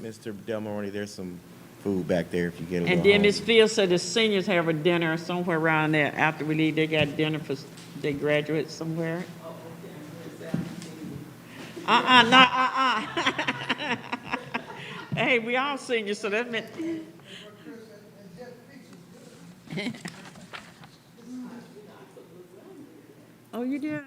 Mr. Del Moroni, there's some food back there if you get a And little then Ms. hungry. Fields said the seniors have a dinner somewhere around there. After we leave, they got dinner for their graduates somewhere. No. Hey, we all seniors, so that meant. Oh, you did?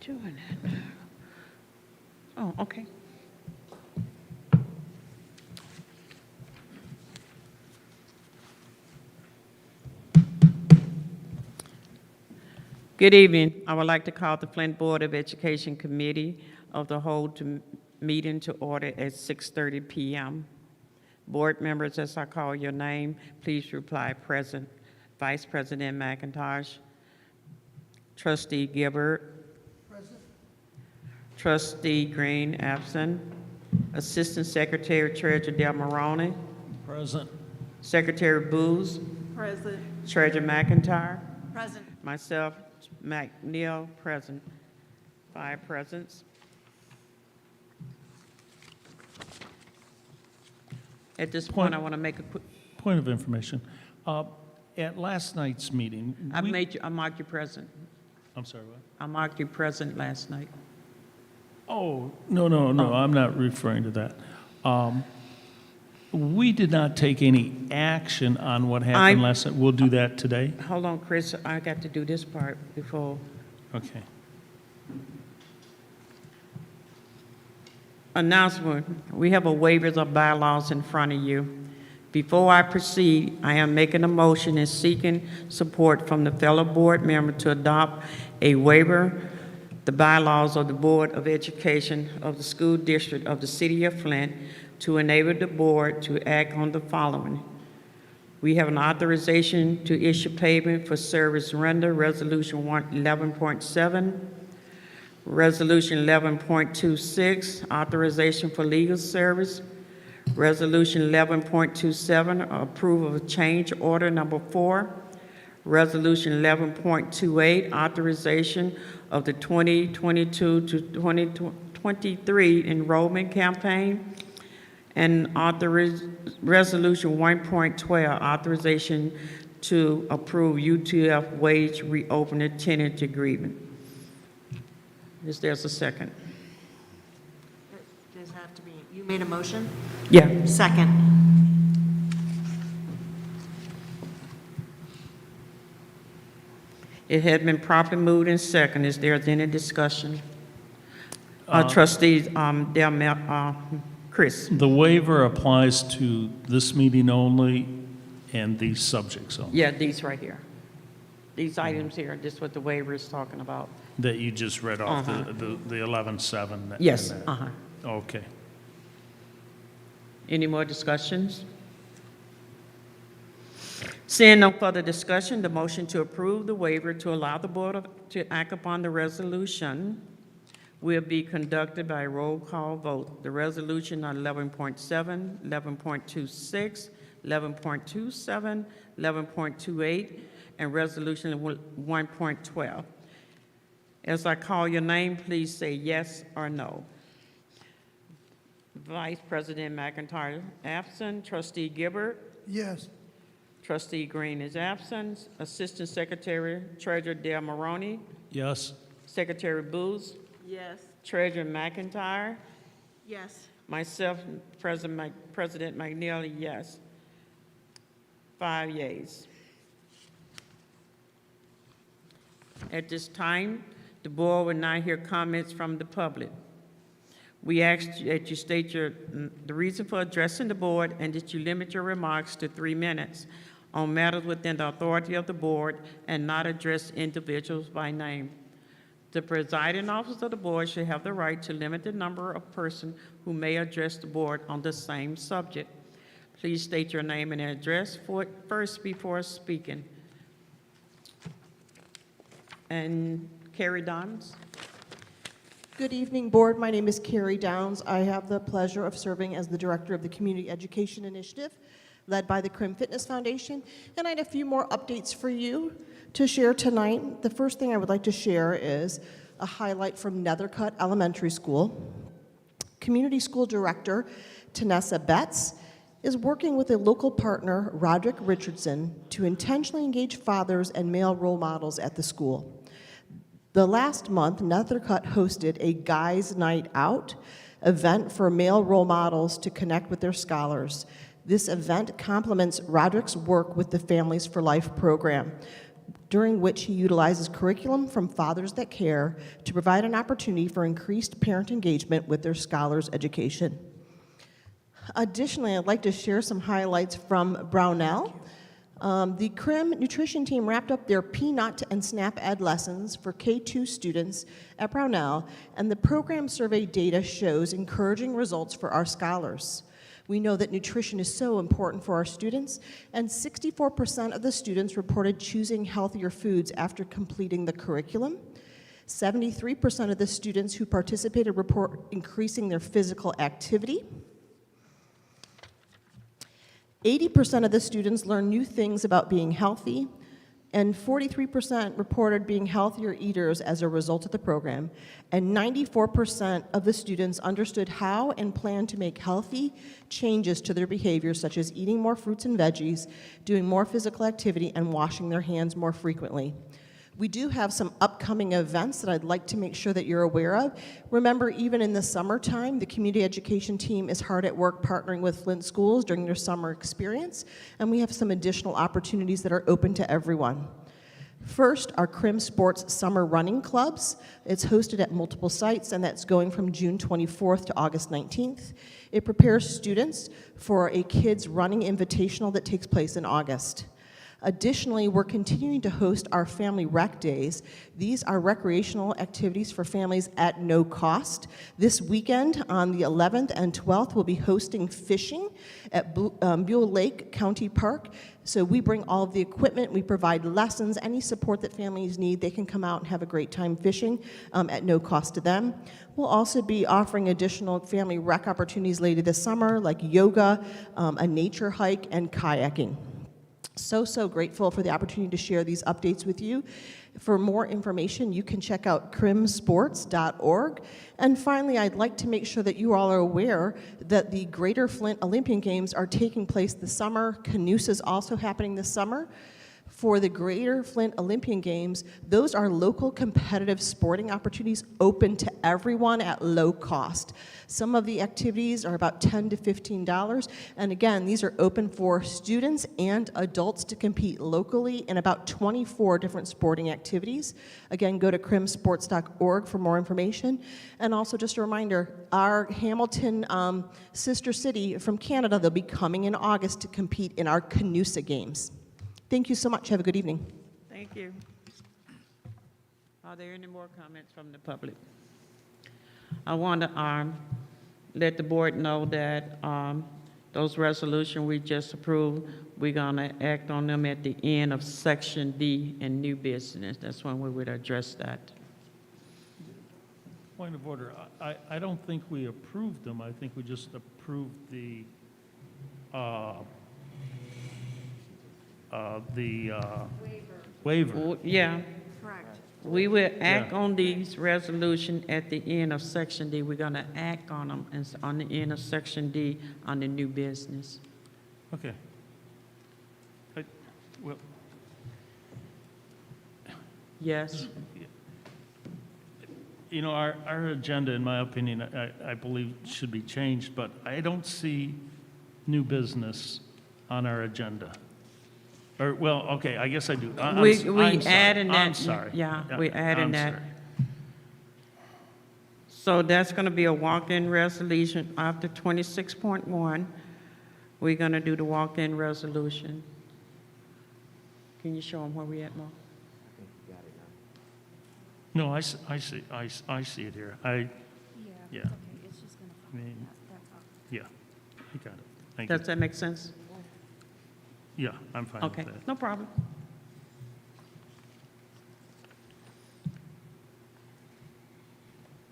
Doing that now. Oh, okay. Good evening. I would like to call the Flint Board of Education Committee of the whole meeting to order at 6:30 p.m. Board members, as I call your name, please reply present. Vice President McIntosh, Trustee Gilbert, Trustee Green, absent. Assistant Secretary Treasurer Del Moroni, Present. Secretary Booz, Present. Treasurer McIntyre, Present. myself, McNeil, present. 5 presents. At this point, I want to make a quick, Point of information. At last night's meeting, I marked you present. I'm sorry, what? I marked you present last night. Oh, no, I'm not referring to that. We did not take any action on what happened last night. We'll do that today? Hold on, Chris, I got to do this part before. Okay. Announcement, we have a waivers of bylaws in front of you. Before I proceed, I am making a motion and seeking support from the fellow board member to adopt a waiver, the bylaws of the Board of Education of the School District of the City of Flint to enable the board to act on the following. We have an authorization to issue payment for service render, Resolution 11.7, Resolution 11.26, authorization for legal service, Resolution 11.27, approval of change order number 4, Resolution 11.28, authorization of the 2022 to 2023 enrollment campaign, and Resolution 1.12, authorization to approve UTF wage reopening tenant agreement. Is there a second? Does it have to be, you made a motion? Yeah. Second. It had been properly moved and second. Is there any discussion? Trustees, Chris? The waiver applies to this meeting only and these subjects only Yeah, these right here. These items here, this is what the waiver is talking about. that you just read off, the 11.7. Yes, and that. uh-huh. Okay. Any more discussions? Seeing no further discussion, the motion to approve the waiver to allow the board to act upon the resolution will be conducted by a roll call vote. The resolution on 11.7, 11.26, 11.27, 11.28, and resolution 1.12. As I call your name, please say yes or no. Vice President McIntyre absent. Trustee Gibbard? Yes. Trustee Green is absent. Assistant Secretary Treasurer Dale Maroney. Yes? Secretary Booth. Yes. Treasurer McIntyre. Yes. Myself, President McNeely, yes. 5 yeas. At this time, the board will now hear comments from the public. We ask that you state the reason for addressing the board and that you limit your remarks to 3 minutes on matters within the authority of the board and not address individuals by name. The presiding officer of the board should have the right to limit the number of persons who may address the board on the same subject. Please state your name and address first before speaking. And Carrie Dons. Good evening, Board. My name is Carrie Downs. I have the pleasure of serving as the Director of the Community Education Initiative, led by the Crim Fitness Foundation, and I had a few more updates for you to share tonight. The first thing I would like to share is a highlight from Nethercutt Elementary School. Community School Director Tanessa Betts is working with a local partner, Roderick Richardson, to intentionally engage fathers and male role models at the school. The last month, Nethercutt hosted a Guys Night Out event for male role models to connect with their scholars. This event complements Roderick's work with the Families for Life program, during which he utilizes curriculum from Fathers That Care to provide an opportunity for increased parent engagement with their scholars' education. Additionally, I'd like to share some highlights from Brownell. The Crim nutrition team wrapped up their peanut and SNAP Ed lessons for K-2 students at Brownell, and the program survey data shows encouraging results for our scholars. We know that nutrition is so important for our students, and 64% of the students reported choosing healthier foods after completing the curriculum. 73% of the students who participated report increasing their physical activity. 80% of the students learned new things about being healthy, and 43% reported being healthier eaters as a result of the program, and 94% of the students understood how and planned to make healthy changes to their behavior, such as eating more fruits and veggies, doing more physical activity, and washing their hands more frequently. We do have some upcoming events that I'd like to make sure that you're aware of. Remember, even in the summertime, the community education team is hard at work partnering with Flint schools during their summer experience, and we have some additional opportunities that are open to everyone. First, our Crim Sports Summer Running Clubs. It's hosted at multiple sites, and that's going from June 24th to August 19th. It prepares students for a kids running invitational that takes place in August. Additionally, we're continuing to host our Family Rec Days. These are recreational activities for families at no cost. This weekend, on the 11th and 12th, we'll be hosting fishing at Buell Lake County Park. So we bring all of the equipment, we provide lessons, any support that families need, they can come out and have a great time fishing at no cost to them. We'll also be offering additional family rec opportunities later this summer, like yoga, a nature hike, and kayaking. So grateful for the opportunity to share these updates with you. For more information, you can check out crimsports.org. And finally, I'd like to make sure that you all are aware that the Greater Flint Olympian Games are taking place this summer. Canoes is also happening this summer. For the Greater Flint Olympian Games, those are local competitive sporting opportunities open to everyone at low cost. Some of the activities are about $10 to $15, and again, these are open for students and adults to compete locally in about 24 different sporting activities. Again, go to crimsports.org for more information. And also just a reminder, our Hamilton sister city from Canada, they'll be coming in August to compete in our Canusa Games. Thank you so much. Have a good evening. Thank you. Are there any more comments from the public? I want to let the board know that those resolutions we just approved, we're going to act on them at the end of Section D in new business. That's when we would address that. Point of order, I don't think we approved them. I think we just approved the waiver. Well, yeah, Correct. we will act on these resolutions at the end of Section D. We're going to act on them on the end of Section D on the new business. Okay. Well, Yes. you know, our agenda, in my opinion, I believe should be changed, but I don't see new business on our agenda. Or, well, okay, I guess I do. We I'm sorry. adding that. I'm sorry. Yeah, we adding I'm that. sorry. So that's going to be a walk-in resolution after 26.1. We're going to do the walk-in resolution. Can you show them where we at, Mo? No, I see it here. Yeah. Okay, it's just gonna I mean, that's all. Yeah, I got it. Thank you. Does that make sense? Yeah, I'm fine with Okay, that. no problem.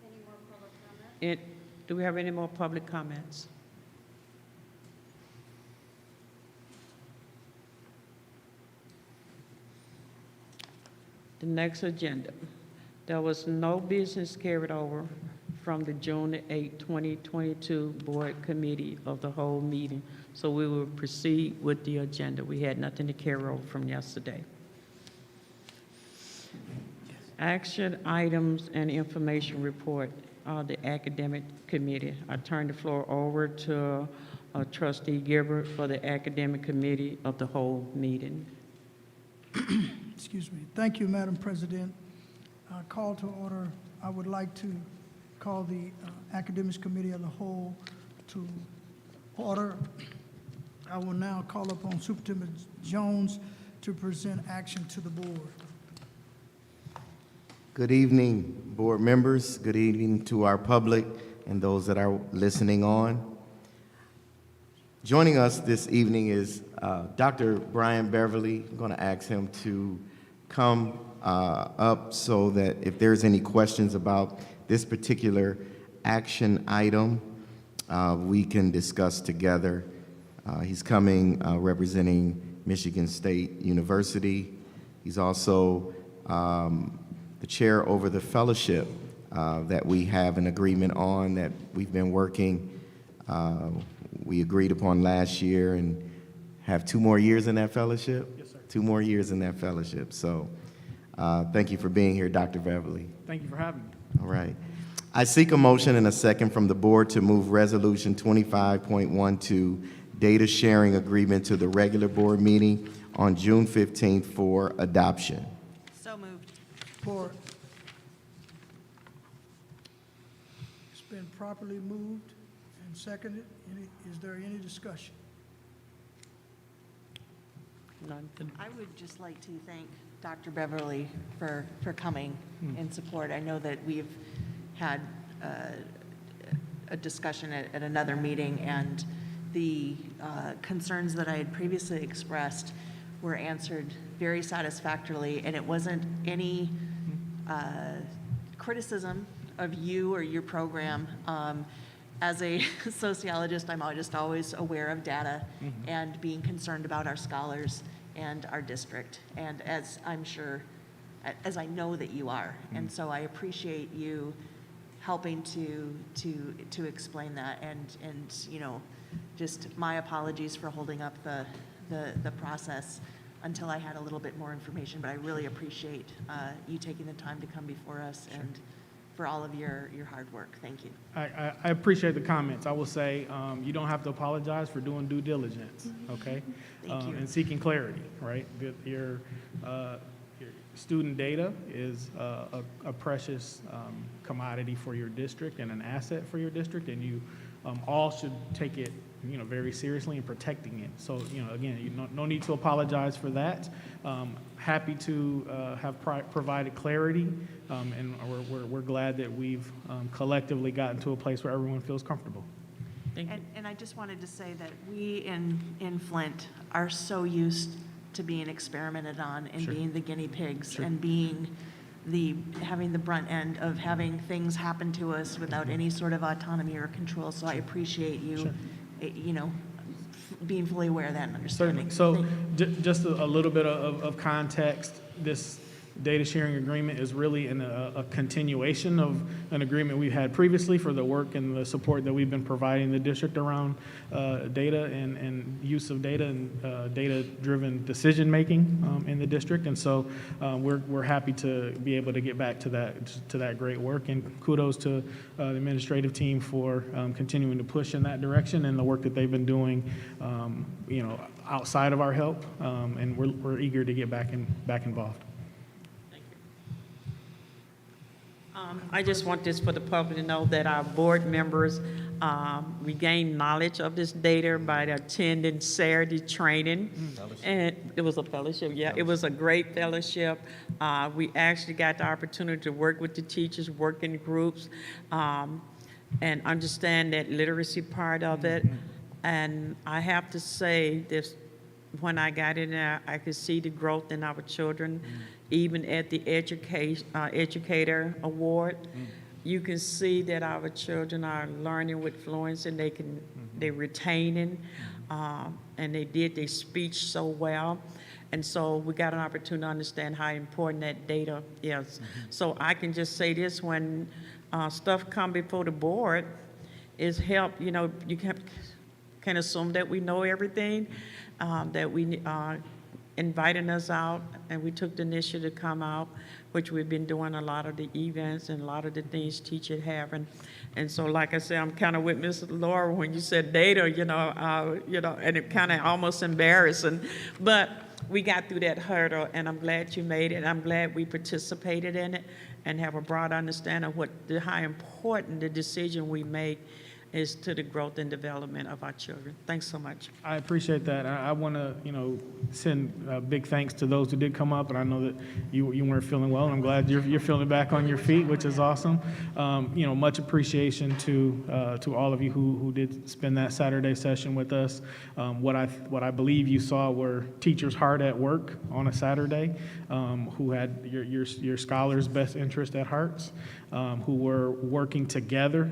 Any more public comment? Do we have any more public comments? The next agenda. There was no business carried over from the June 8, 2022 Board Committee of the Whole meeting, so we will proceed with the agenda. We had nothing to carry over from yesterday. Action items and information report of the Academic Committee. I turn the floor over to Trustee Gilbert for the Academic Committee of the Whole meeting. Excuse me. Thank you, Madam President. Call to order. I would like to call the Academics Committee of the Whole to order. I will now call upon Superintendent Jones to present action to the board. Good evening, board members. Good evening to our public and those that are listening on. Joining us this evening is Dr. Brian Beverly. I'm going to ask him to come up so that if there's any questions about this particular action item, we can discuss together. He's coming representing Michigan State University. He's also the chair over the fellowship that we have an agreement on that we've been working. We agreed upon last year and have 2 more years in that fellowship? Yes, sir. 2 more years in that fellowship. So thank you for being here, Dr. Beverly. Thank you for having me. All right. I seek a motion and a second from the board to move Resolution 25.12, Data Sharing Agreement, to the regular board meeting on June 15th for adoption. Support. It's been properly moved and seconded. Is there any discussion? None. I would just like to thank Dr. Beverly for coming in support. I know that we've had a discussion at another meeting, and the concerns that I had previously expressed were answered very satisfactorily, and it wasn't any criticism of you or your program. As a sociologist, I'm just always aware of data and being concerned about our scholars and our district, and as I'm sure, as I know that you are. And so I appreciate you helping to explain that, and you know, just my apologies for holding up the process until I had a little bit more information, but I really appreciate you taking the time to come before us and for all of your hard work. Thank you. I appreciate the comments. I will say, you don't have to apologize for doing due diligence, okay? Thank you. And seeking clarity, right? Your student data is a precious commodity for your district and an asset for your district, and you all should take it, you know, very seriously in protecting it. So, you know, again, you no need to apologize for that. Happy to have provided clarity, and we're glad that we've collectively gotten to a place where everyone feels comfortable. Thank you. And I just wanted to say that we in Flint are so used to being experimented on and Sure. being the guinea pigs Sure. and having the brunt end of having things happen to us without any sort of autonomy or control. So I appreciate you, Sure. you know, being fully aware of that and understanding. Certainly. So just a little bit of context, this data sharing agreement is really a continuation of an agreement we had previously for the work and the support that we've been providing the district around data and use of data and data-driven decision-making in the district. And so we're happy to be able to get back to that great work. And kudos to the administrative team for continuing to push in that direction and the work that they've been doing, you know, outside of our help. And we're eager to get back involved. I just want this for the public to know that our board members, we gained knowledge of this data by attending Saturday training. And it was a fellowship, yeah, it was a great fellowship. We actually got the opportunity to work with the teachers, work in groups, and understand that literacy part of it. And I have to say this, when I got in there, I could see the growth in our children. Even at the Educator Award, you can see that our children are learning with fluency, and they're retaining, and they did their speech so well. And so we got an opportunity to understand how important that data is. So I can just say this, when stuff come before the board, is help, you know, you can assume that we know everything, that we inviting us out, and we took the initiative to come out, which we've been doing a lot of the events and a lot of the things teachers have. And so, like I said, I'm kind of with Ms. Laura when you said data, you know, and it kind of almost embarrassing. But we got through that hurdle, and I'm glad you made it. I'm glad we participated in it and have a broad understanding of how important the decision we make is to the growth and development of our children. Thanks so much. I appreciate that. I want to, you know, send big thanks to those who did come up, and I know that you weren't feeling well, and I'm glad you're feeling back on your feet, which is awesome. You know, much appreciation to all of you who did spend that Saturday session with us. What I believe you saw were teachers hard at work on a Saturday, who had your scholars' best interest at heart, who were working together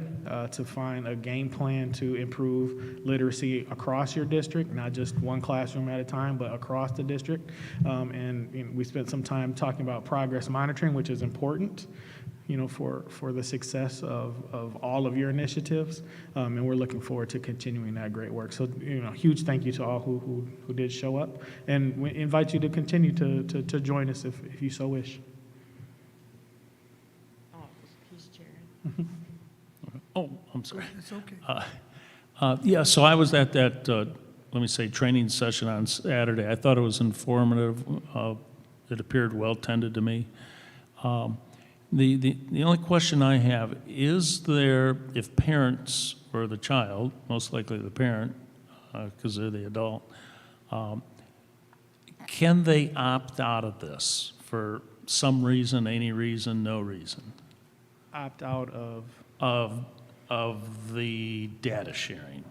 to find a game plan to improve literacy across your district, not just one classroom at a time, but across the district. And you know, we spent some time talking about progress monitoring, which is important, you know, for the success of all of your initiatives. And we're looking forward to continuing that great work. So, you know, huge thank you to all who did show up. And we invite you to continue to join us if you so wish. Oh, he's chairing. Oh, I'm sorry. It's okay. Yeah, so I was at that, let me say, training session on Saturday. I thought it was informative. It appeared well-tended to me. The only question I have, is there, if parents or the child, most likely the parent, because they're the adult, can they opt out of this for some reason, any reason, no reason, Opt out of the data sharing?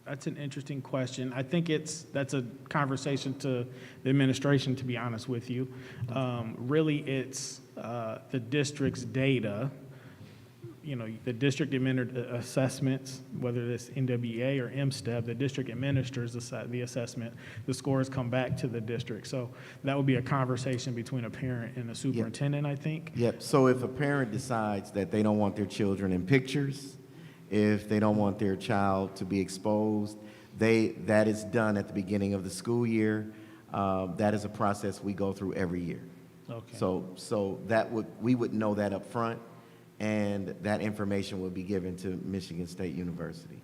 That's an interesting question. I think that's a conversation to the administration, to be honest with you. Really, it's the district's data. You know, the district administered assessments, whether it's NWEA or MSTEP, the district administers the assessment. The scores come back to the district. So that would be a conversation between a parent and a superintendent, I think. Yep, so if a parent decides that they don't want their children in pictures, if they don't want their child to be exposed, that is done at the beginning of the school year. That is a process we go through every year. Okay. So we would know that up front, and that information will be given to Michigan State University.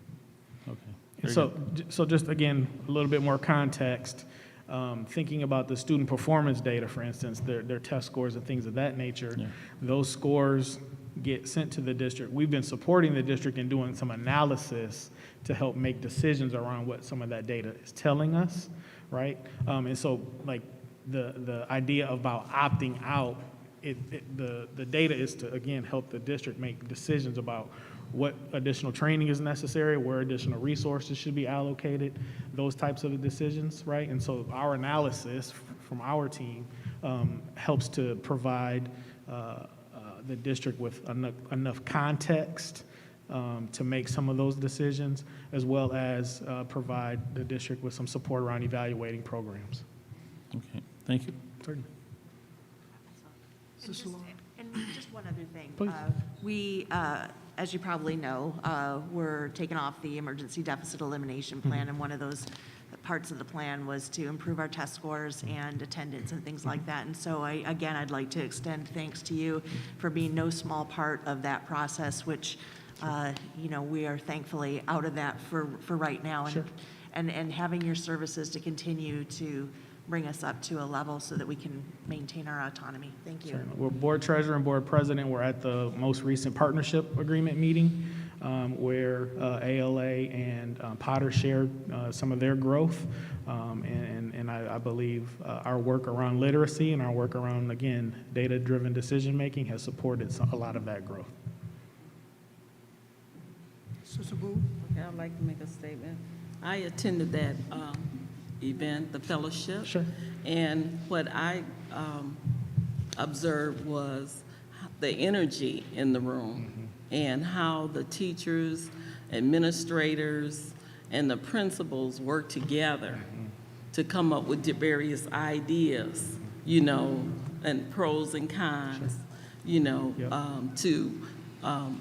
Okay. And Very good. so just again, a little bit more context, thinking about the student performance data, for instance, their test scores and things of that nature, Yeah. those scores get sent to the district. We've been supporting the district in doing some analysis to help make decisions around what some of that data is telling us, right? And so like the idea about opting out, the data is to, again, help the district make decisions about what additional training is necessary, where additional resources should be allocated, those types of decisions, right? And so our analysis from our team helps to provide the district with enough context to make some of those decisions, as well as provide the district with some support around evaluating programs. Okay, thank you. Certainly. And just one other thing. Please. We, as you probably know, we're taking off the emergency deficit elimination plan, and one of those parts of the plan was to improve our test scores and attendance and things like that. And so I'd like to extend thanks to you for being no small part of that process, which, we are thankfully out of that for right now. And, Sure. and having your services to continue to bring us up to a level so that we can maintain our autonomy. Thank you. Certainly. We're board treasurer and board president. We're at the most recent partnership agreement meeting where ALA and Potter shared some of their growth. And I believe our work around literacy and our work around, again, data-driven decision-making has supported a lot of that growth. Sister Boo? Okay, I'd like to make a statement. I attended that event, the fellowship. Sure. And what I observed was the energy in the room and how the teachers, administrators, and the principals work together to come up with the various ideas, and pros and cons, Yep. to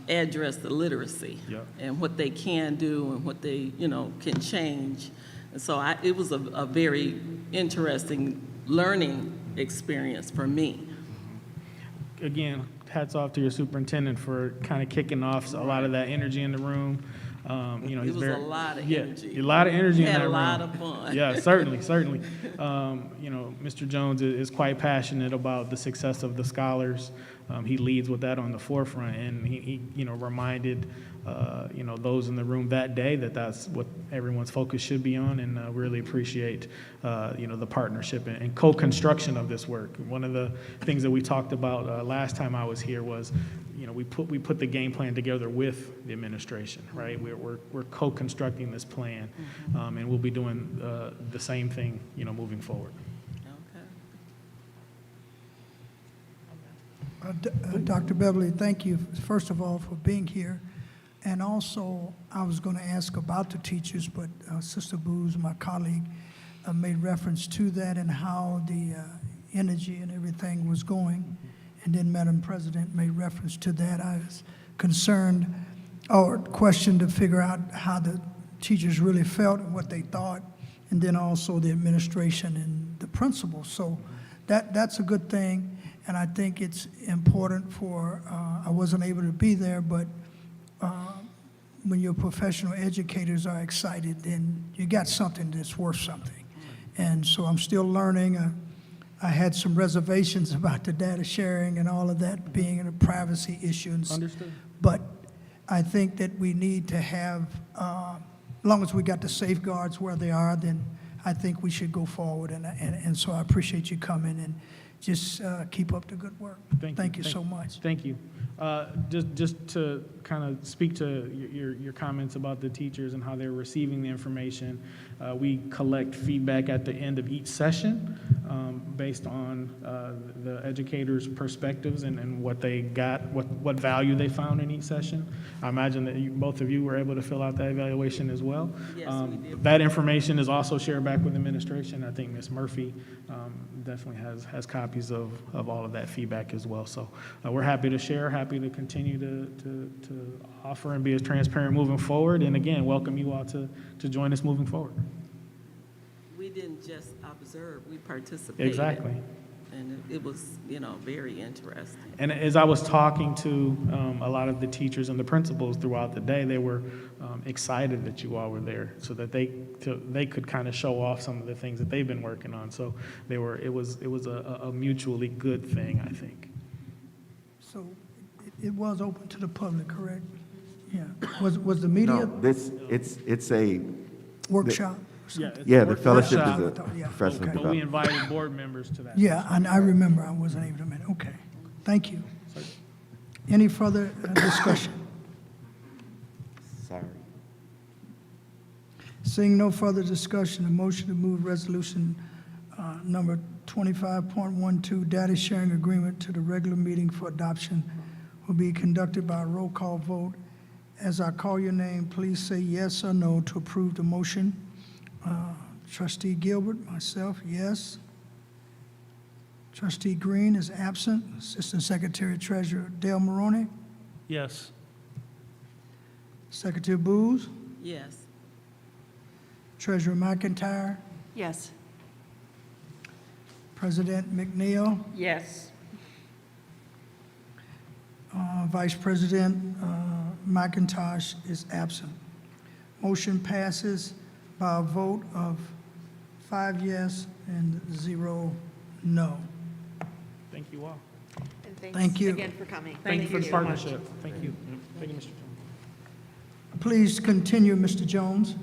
address the literacy Yep. and what they can do and what they, can change. And so it was a very interesting learning experience for me. Again, hats off to your superintendent for kind of kicking off a lot of that energy in the room. It was a lot of energy. A lot of energy in Had that a room. lot of fun. Yeah, certainly. Mr. Jones is quite passionate about the success of the scholars. He leads with that on the forefront, and he reminded, those in the room that day that that's what everyone's focus should be on, and really appreciate, the partnership and co-construction of this work. One of the things that we talked about last time I was here was, we put the game plan together with the administration, right? We're co-constructing this plan, and we'll be doing the same thing, moving forward. Okay. Dr. Beverly, thank you, first of all, for being here. And also, I was going to ask about the teachers, but Sister Booz, my colleague, made reference to that and how the energy and everything was going. And then Madam President made reference to that. I was concerned or questioned to figure out how the teachers really felt and what they thought, and then also the administration and the principals. So that's a good thing, and I think it's important for, I wasn't able to be there, but when your professional educators are excited, then you got something that's worth something. And so I'm still learning. I had some reservations about the data sharing and all of that being a privacy issue. Understood. But I think that we need to have, as long as we got the safeguards where they are, then I think we should go forward. And so I appreciate you coming and just keep up the good work. Thank you so much. Thank you. Just to kind of speak to your comments about the teachers and how they're receiving the information, we collect feedback at the end of each session based on the educators' perspectives and what they got, what value they found in each session. I imagine that both of you were able to fill out that evaluation as well. Yes, we did. That information is also shared back with administration. I think Ms. Murphy definitely has copies of all of that feedback as well. So we're happy to share, happy to continue to offer and be as transparent moving forward. And again, welcome you all to join us moving forward. We didn't just observe, we participated. Exactly. And it was, very interesting. And as I was talking to a lot of the teachers and the principals throughout the day, they were excited that you all were there so that they could kind of show off some of the things that they've been working on. So it was a mutually good thing, I think. So it was open to the public, correct? Yeah. Was the media No, it's a, workshop? yeah, the fellowship workshop. is a Yeah, professional okay. But we development. invited board members to that. Yeah, and I remember, I wasn't able to make it. Okay, thank you. Any further discussion? Sorry. Seeing no further discussion, a motion to move resolution number 25.12, data sharing agreement to the regular meeting for adoption will be conducted by a roll call vote. As I call your name, please say yes or no to approve the motion. Trustee Gilbert, myself, yes. Trustee Green is absent. Assistant Secretary Treasurer Dale Maroney. Yes. Secretary Booz. Yes. Treasurer McIntyre. Yes. President McNeil. Yes. Vice President McIntosh is absent. Motion passes by a vote of 5 yes and 0 no. Thank you all. And Thank thanks you. again for coming. Thank you for the so much. partnership. Thank you. Thank you, Mr. Jones. Please continue, Mr. Jones.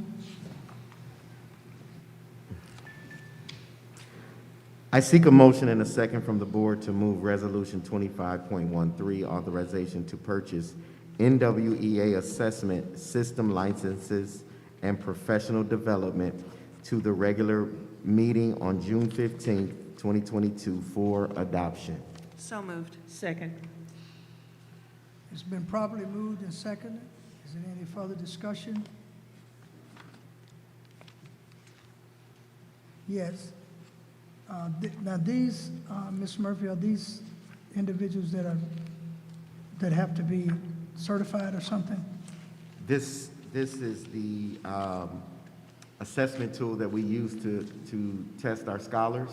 I seek a motion and a second from the board to move Resolution 25.13, authorization to purchase NWEA assessment system licenses and professional development to the regular meeting on June 15th, 2022 for adoption. So moved. Second. It's been properly moved and seconded. Is there any further discussion? Yes. Now these, Ms. Murphy, are these individuals that have to be certified or something? This is the assessment tool that we use to test our scholars.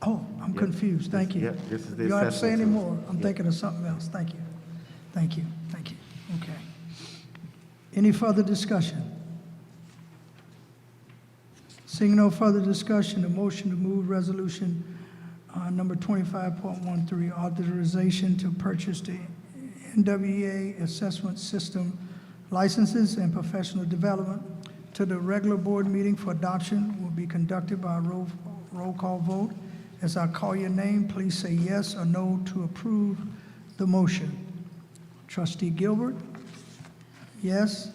Oh, I'm Yep. confused. Thank you. Yep, this is the You don't have to say assessment any tool. more. I'm Yep. thinking of something else. Thank you. Thank you. Thank you. Okay. Any further discussion? Seeing no further discussion, a motion to move resolution number 25.13, authorization to purchase the NWEA assessment system licenses and professional development to the regular board meeting for adoption will be conducted by a roll call vote. As I call your name, please say yes or no to approve the motion. Trustee Gilbert? Yes.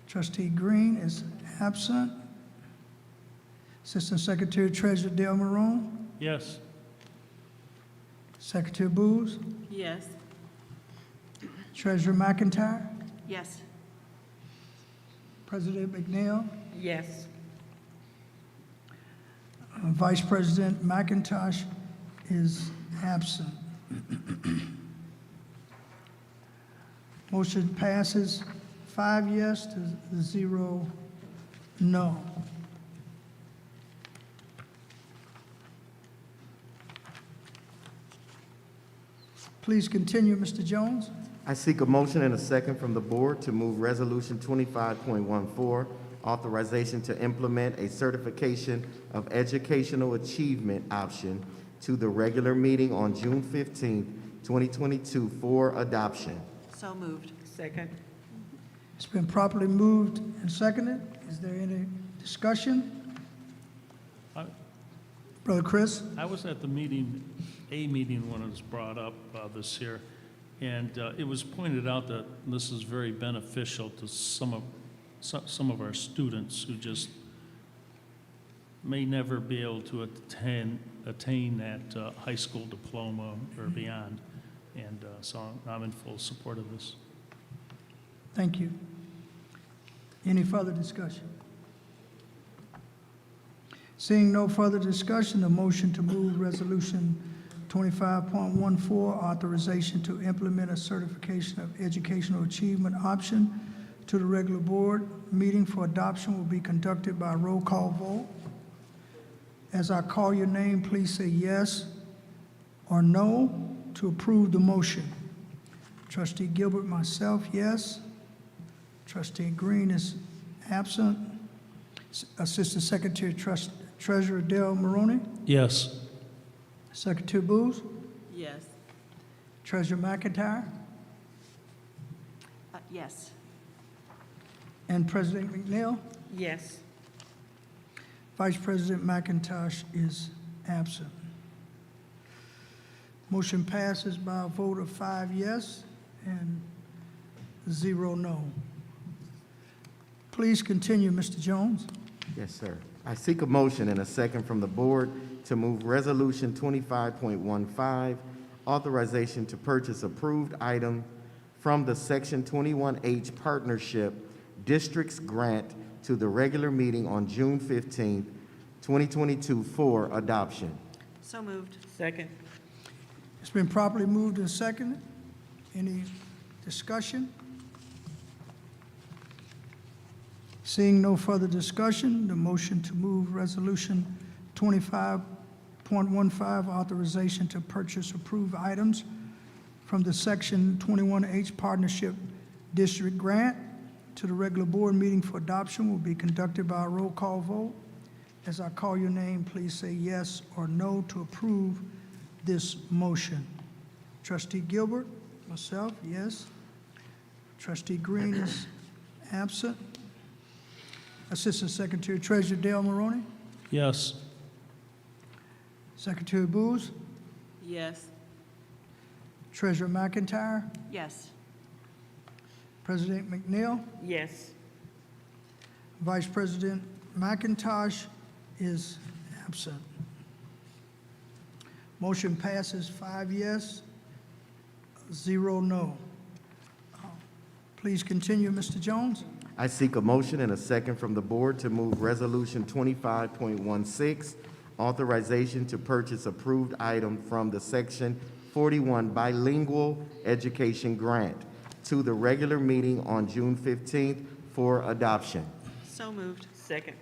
Trustee Green is absent. Assistant Secretary Treasurer Dale Marone. Yes. Secretary Booz. Yes. Treasurer McIntyre. Yes. President McNeil. Yes. Vice President McIntosh is absent. Motion passes 5 yes to 0 no. Please continue, Mr. Jones. I seek a motion and a second from the board to move Resolution 25.14, authorization to implement a certification of educational achievement option to the regular meeting on June 15th, 2022 for adoption. So moved. Second. It's been properly moved and seconded. Is there any discussion? I- Brother Chris? I was at the meeting when it was brought up this year, and it was pointed out that this is very beneficial to some of our students who just may never be able to attain that high school diploma or beyond. And so I'm in full support of this. Thank you. Any further discussion? Seeing no further discussion, a motion to move Resolution 25.14, authorization to implement a certification of educational achievement option to the regular board meeting for adoption will be conducted by roll call vote. As I call your name, please say yes or no to approve the motion. Trustee Gilbert, myself, yes. Trustee Green is absent. Assistant Secretary Treasurer Dale Maroney. Yes. Secretary Booz. Yes. Treasurer McIntyre. Yes. And President McNeil. Yes. Vice President McIntosh is absent. Motion passes by a vote of 5 yes and 0 no. Please continue, Mr. Jones. Yes, sir. I seek a motion and a second from the board to move Resolution 25.15, authorization to purchase approved item from the Section 21H Partnership Districts Grant to the regular meeting on June 15th, 2022 for adoption. So moved. Second. It's been properly moved and seconded. Any discussion? Seeing no further discussion, the motion to move Resolution 25.15, authorization to purchase approved items from the Section 21H Partnership District Grant to the regular board meeting for adoption will be conducted by a roll call vote. As I call your name, please say yes or no to approve this motion. Trustee Gilbert, myself, yes. Trustee Green is absent. Assistant Secretary Treasurer Dale Maroney. Yes. Secretary Booz. Yes. Treasurer McIntyre. Yes. President McNeil. Yes. Vice President McIntosh is absent. Motion passes 5 yes, 0 no. Please continue, Mr. Jones. I seek a motion and a second from the board to move Resolution 25.16, authorization to purchase approved item from the Section 41 Bilingual Education Grant to the regular meeting on June 15th for adoption. So moved. Second.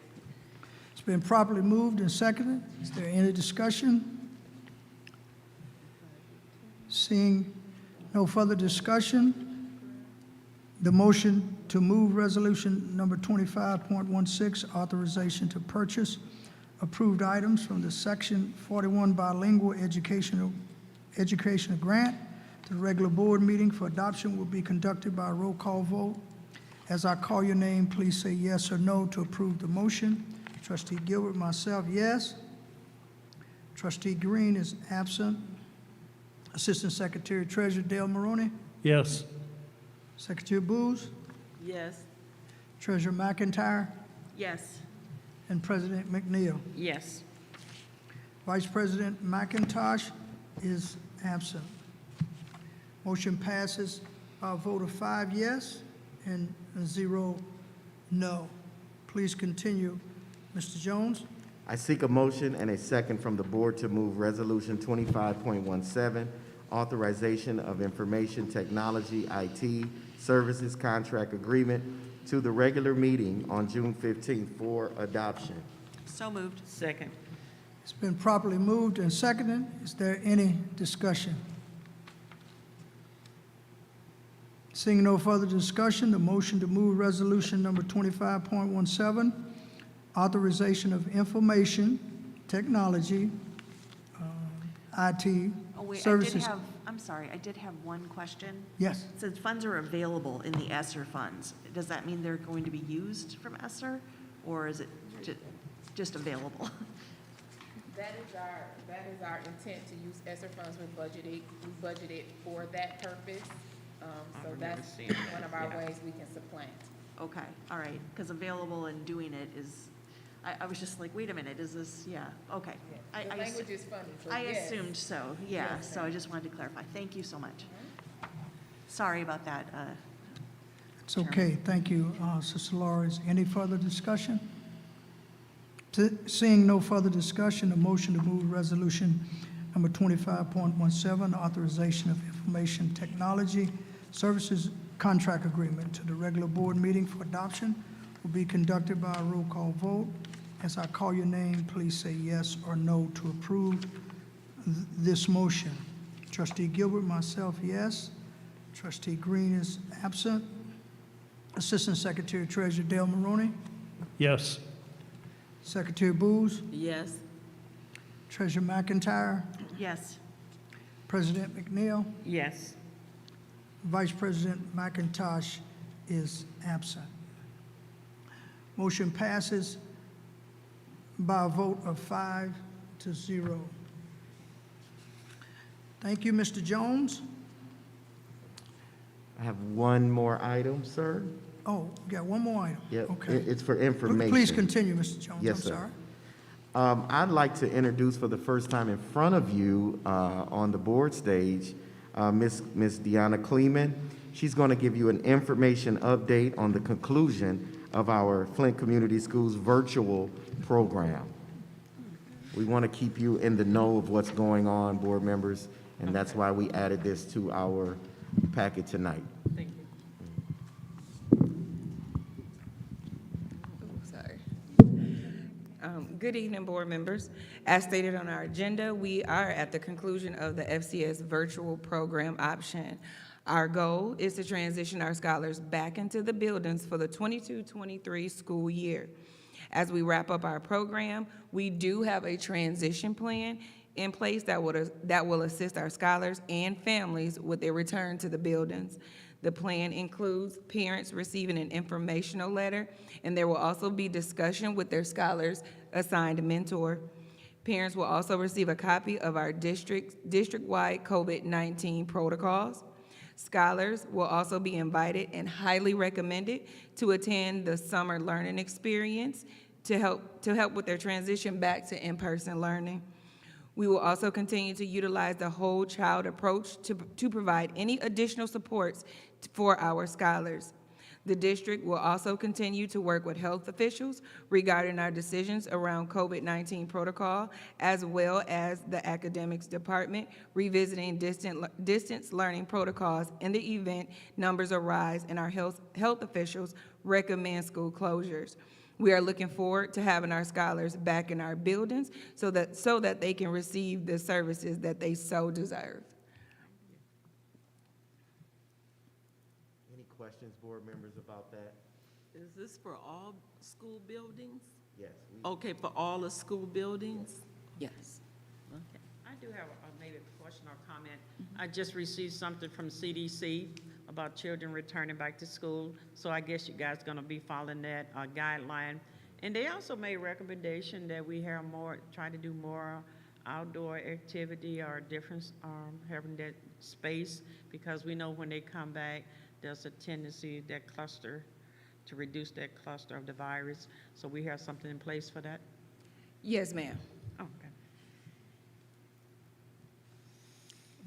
It's been properly moved and seconded. Is there any discussion? Seeing no further discussion, the motion to move Resolution number 25.16, authorization to purchase approved items from the Section 41 Bilingual Educational Grant to the regular board meeting for adoption will be conducted by a roll call vote. As I call your name, please say yes or no to approve the motion. Trustee Gilbert, myself, yes. Trustee Green is absent. Assistant Secretary Treasurer Dale Maroney. Yes. Secretary Booz. Yes. Treasurer McIntyre. Yes. And President McNeil. Yes. Vice President McIntosh is absent. Motion passes by a vote of 5 yes and 0 no. Please continue, Mr. Jones. I seek a motion and a second from the board to move Resolution 25.17, authorization of information technology IT services contract agreement to the regular meeting on June 15th for adoption. So moved. Second. It's been properly moved and seconded. Is there any discussion? Seeing no further discussion, the motion to move Resolution number 25.17, authorization of information technology IT Oh, wait, services. I'm sorry, I did have one question. Yes, Since funds are available in the ESSER funds, does that mean they're going to be used from ESSER? Or is it just available? That is our intent to use ESSER funds. We budgeted for that purpose. So that's one of our ways we can supplant. Okay, all right, because available and doing it is, I was just like, wait a minute, is this, yeah, okay. The language is funded, so I yes. assumed so, yeah, Yes, so I just wanted to clarify. Thank you so much. Sorry about that. it's okay. Thank you, Sister Laura. Is any further discussion? Seeing no further discussion, a motion to move resolution number 25.17, authorization of information technology services contract agreement to the regular board meeting for adoption will be conducted by a roll call vote. As I call your name, please say yes or no to approve this motion. Trustee Gilbert, myself, yes. Trustee Green is absent. Assistant Secretary Treasurer Dale Maroney. Yes. Secretary Booz. Yes. Treasurer McIntyre. Yes, President McNeil. Yes. Vice President McIntosh is absent. Motion passes by a vote of 5-0. Thank you, Mr. Jones. I have one more item, sir. Oh, we got one more item. Yep, Okay. it's for information. Please continue, Mr. Jones. Yes, I'm sir. sorry. I'd like to introduce for the first time in front of you on the board stage, Miss Deanna Kleeman. She's going to give you an information update on the conclusion of our Flint Community Schools virtual program. We want to keep you in the know of what's going on, board members, and that's why we added this to our packet tonight. Thank you. Sorry. Good evening, board members. As stated on our agenda, we are at the conclusion of the FCS virtual program option. Our goal is to transition our scholars back into the buildings for the 22-23 school year. As we wrap up our program, we do have a transition plan in place that will assist our scholars and families with their return to the buildings. The plan includes parents receiving an informational letter, and there will also be discussion with their scholars' assigned mentor. Parents will also receive a copy of our district-wide COVID-19 protocols. Scholars will also be invited and highly recommended to attend the summer learning experience to help with their transition back to in-person learning. We will also continue to utilize the whole child approach to provide any additional supports for our scholars. The district will also continue to work with health officials regarding our decisions around COVID-19 protocol, as well as the academics department revisiting distance learning protocols in the event numbers arise and our health officials recommend school closures. We are looking forward to having our scholars back in our buildings so that they can receive the services that they so deserve. Any questions, board members, about that? Is this for all school buildings? Yes. Okay, for all the school buildings? Yes. Okay. I do have maybe a question or comment. I just received something from CDC about children returning back to school, so I guess you guys are going to be following that guideline. And they also made a recommendation that we have try to do more outdoor activity or different, having that space, because we know when they come back, there's a tendency to reduce that cluster of the virus. So we have something in place for that? Yes, ma'am. Okay.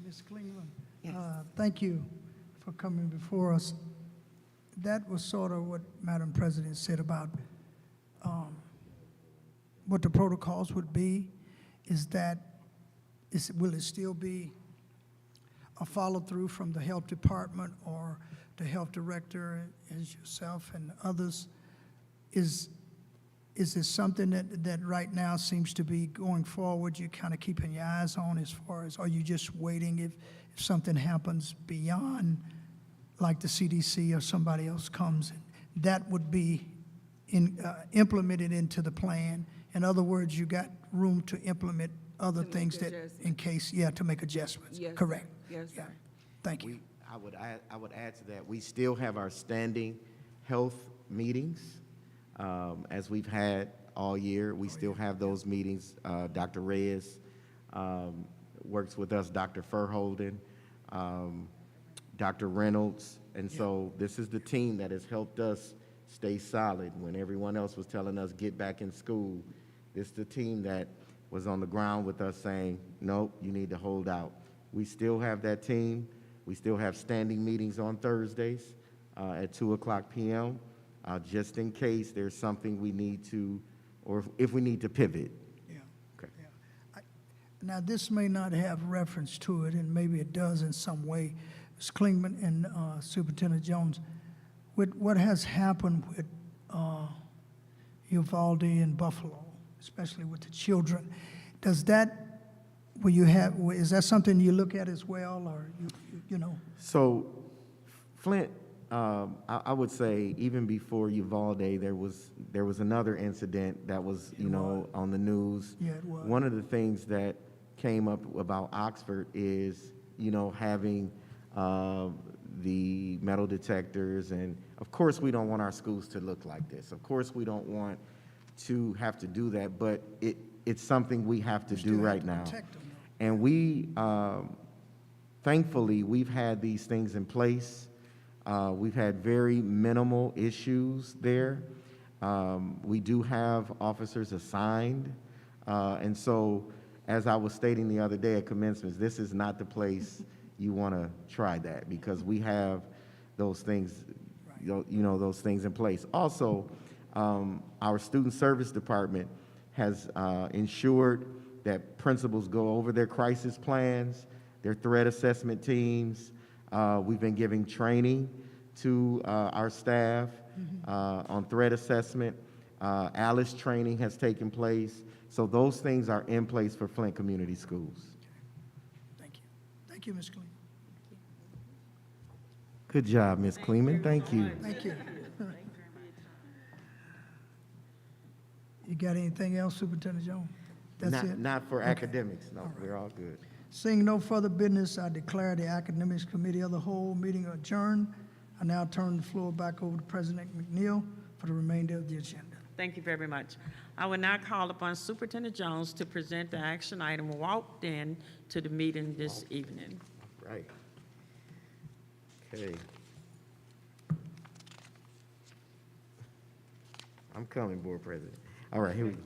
Ms. Cleveland, Yes. thank you for coming before us. That was sort of what Madam President said about what the protocols would be. Will it still be a follow-through from the health department or the health director, as yourself and others? Is this something that right now seems to be going forward, you're kind of keeping your eyes on, as far as, are you just waiting if something happens beyond, like the CDC or somebody else comes, that would be implemented into the plan? In other words, you got room to implement other To make things that, in adjustments. case, yeah, to make adjustments. Yes, sir. Correct. Yes, Yeah. sir. Thank you. I would add to that, we still have our standing health meetings, as we've had all year. We still have those meetings. Dr. Reyes works with us, Dr. Furholden, Dr. Reynolds. And so this is the team that has helped us stay solid when everyone else was telling us get back in school. This is the team that was on the ground with us saying, nope, you need to hold out. We still have that team. We still have standing meetings on Thursdays at 2:00 p.m., just in case there's something we need to, or if we need to pivot. Yeah. Okay. Yeah. Now, this may not have reference to it, and maybe it does in some way. Ms. Klingman and Superintendent Jones, with what has happened with Uvalde and Buffalo, especially with the children, does that, is that something you look at as well, or you know? So, Flint, I would say even before Uvalde, there was another incident that was, on the news. Yeah, it was. One of the things that came up about Oxford is, having the metal detectors, and of course we don't want our schools to look like this. Of course we don't want to have to do that, but it's something we have to do Still have right to now. protect them, though. And we, thankfully, we've had these things in place. We've had very minimal issues there. We do have officers assigned. And so, as I was stating the other day at commencements, this is not the place you want to try that, because we have those things, those things in place. Also, our student service department has ensured that principals go over their crisis plans, their threat assessment teams. We've been giving training to our staff on threat assessment. ALICE training has taken place. So those things are in place for Flint Community Schools. Thank you. Thank you, Ms. Klein. Good job, Ms. Kleeman. Thank you. Thank you. You got anything else, Superintendent Jones? That's Not, it? not for academics, no, we're all good. Seeing no further business, I declare the Academics Committee of the Whole meeting adjourned. I now turn the floor back over to President McNeil for the remainder of the agenda. Thank you very much. I will now call upon Superintendent Jones to present the action item walked in to the meeting this evening. Right. Okay. I'm coming, Board President. All right, here we go.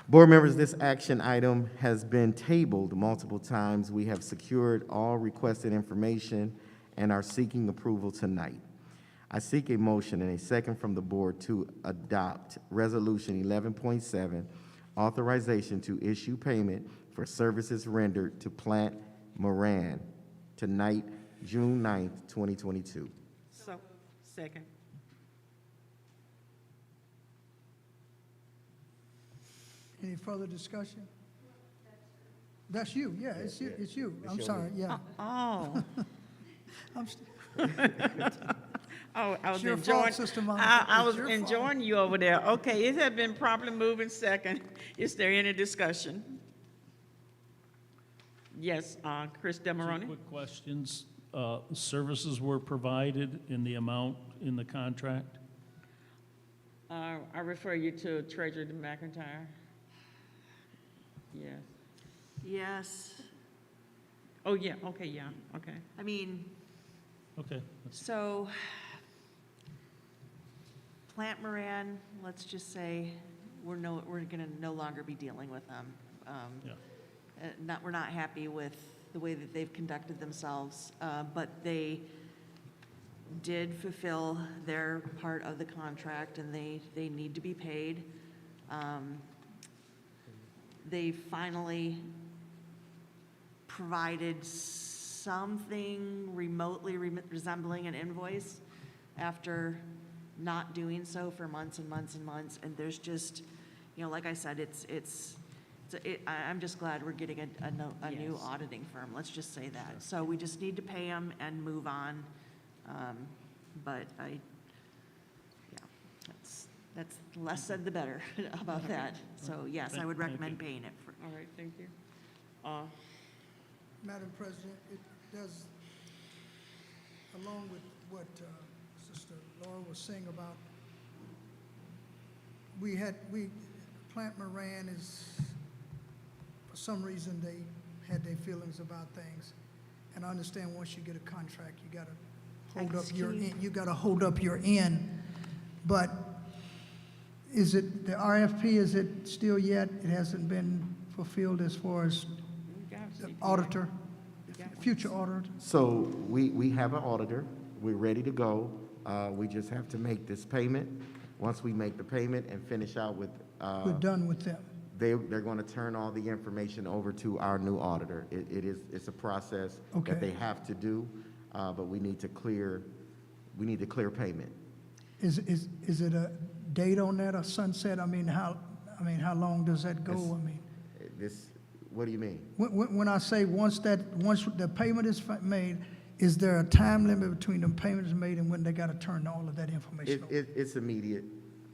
Board members, this action item has been tabled multiple times. We have secured all requested information and are seeking approval tonight. I seek a motion and a second from the board to adopt Resolution 11.7, authorization to issue payment for services rendered to Plant Moran tonight, June 9th, 2022. So, second. Any further discussion? That's you, yeah, it's you, it's you. I'm sorry, yeah. Oh, I'm st- oh, I was It's your fault, enjoying, Sister Monica. I It's was your fault. enjoying you over there. Okay, it has been properly moved and second. Is there any discussion? Yes, Chris Two Demaroni? quick questions. Services were provided in the amount in the contract? I refer you to Treasurer McIntyre. Yes. Yes, Oh, yeah, okay, yeah, okay. I mean, Okay. so Plant Moran, let's just say, we're gonna no longer be dealing with them. Yeah. We're not happy with the way that they've conducted themselves, but they did fulfill their part of the contract, and they need to be paid. They finally provided something remotely resembling an invoice after not doing so for months and months and months. And there's just, like I said, I'm just glad we're getting a new Yes. auditing firm. Let's just say that. So we just need to pay them and move on. But that's That's less said the better about that. So yes, I would Thank you. recommend paying it. All right, thank you. Madam President, it does, along with what Sister Laura was saying about, Plant Moran is, for some reason, they had their feelings about things. And I understand once you get a contract, you gotta hold up your end, you gotta hold up your end. But is it, the RFP, is it still yet, it hasn't been fulfilled as far as We got the CPA. auditor, future auditor? So we have an auditor. We're ready to go. We just have to make this payment. Once we make the payment and finish out with, We're done with them. they're going to turn all the information over to our new auditor. It's a process Okay. that they have to do, but we need to clear payment. Is it a date on that, a sunset? I mean, how long does that go? I mean, What do you mean? when I say once the payment is made, is there a time limit between the payment is made and when they got to turn all of that information over? It's immediate.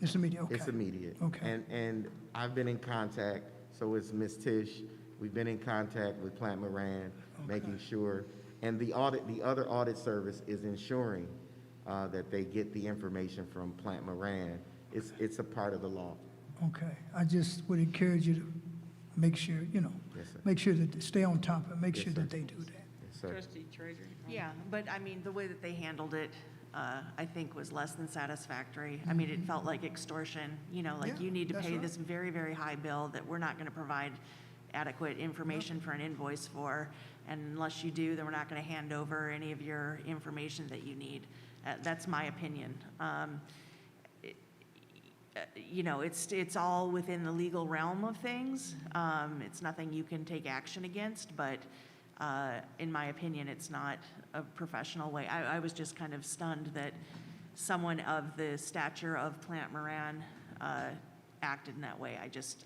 It's immediate, okay. It's immediate. Okay. And I've been in contact, so is Ms. Tish. We've been in contact with Plant Moran, making sure, and the other audit service is ensuring that they get the information from Plant Moran. It's a part of the law. Okay, I just would encourage you to make sure, Yes, sir. make sure that, they stay on top of it, make Yes, sure sir. that they do that. Yes, sir. Trustee Treasurer? Yeah, but I mean, the way that they handled it, I think was less than satisfactory. I mean, it felt like extortion, like Yeah, you need to that's pay right. this very, very high bill that we're not going to provide adequate information for an invoice for. And unless you do, then we're not going to hand over any of your information that you need. That's my opinion. It's all within the legal realm of things. It's nothing you can take action against, but in my opinion, it's not a professional way. I was just kind of stunned that someone of the stature of Plant Moran acted in that way.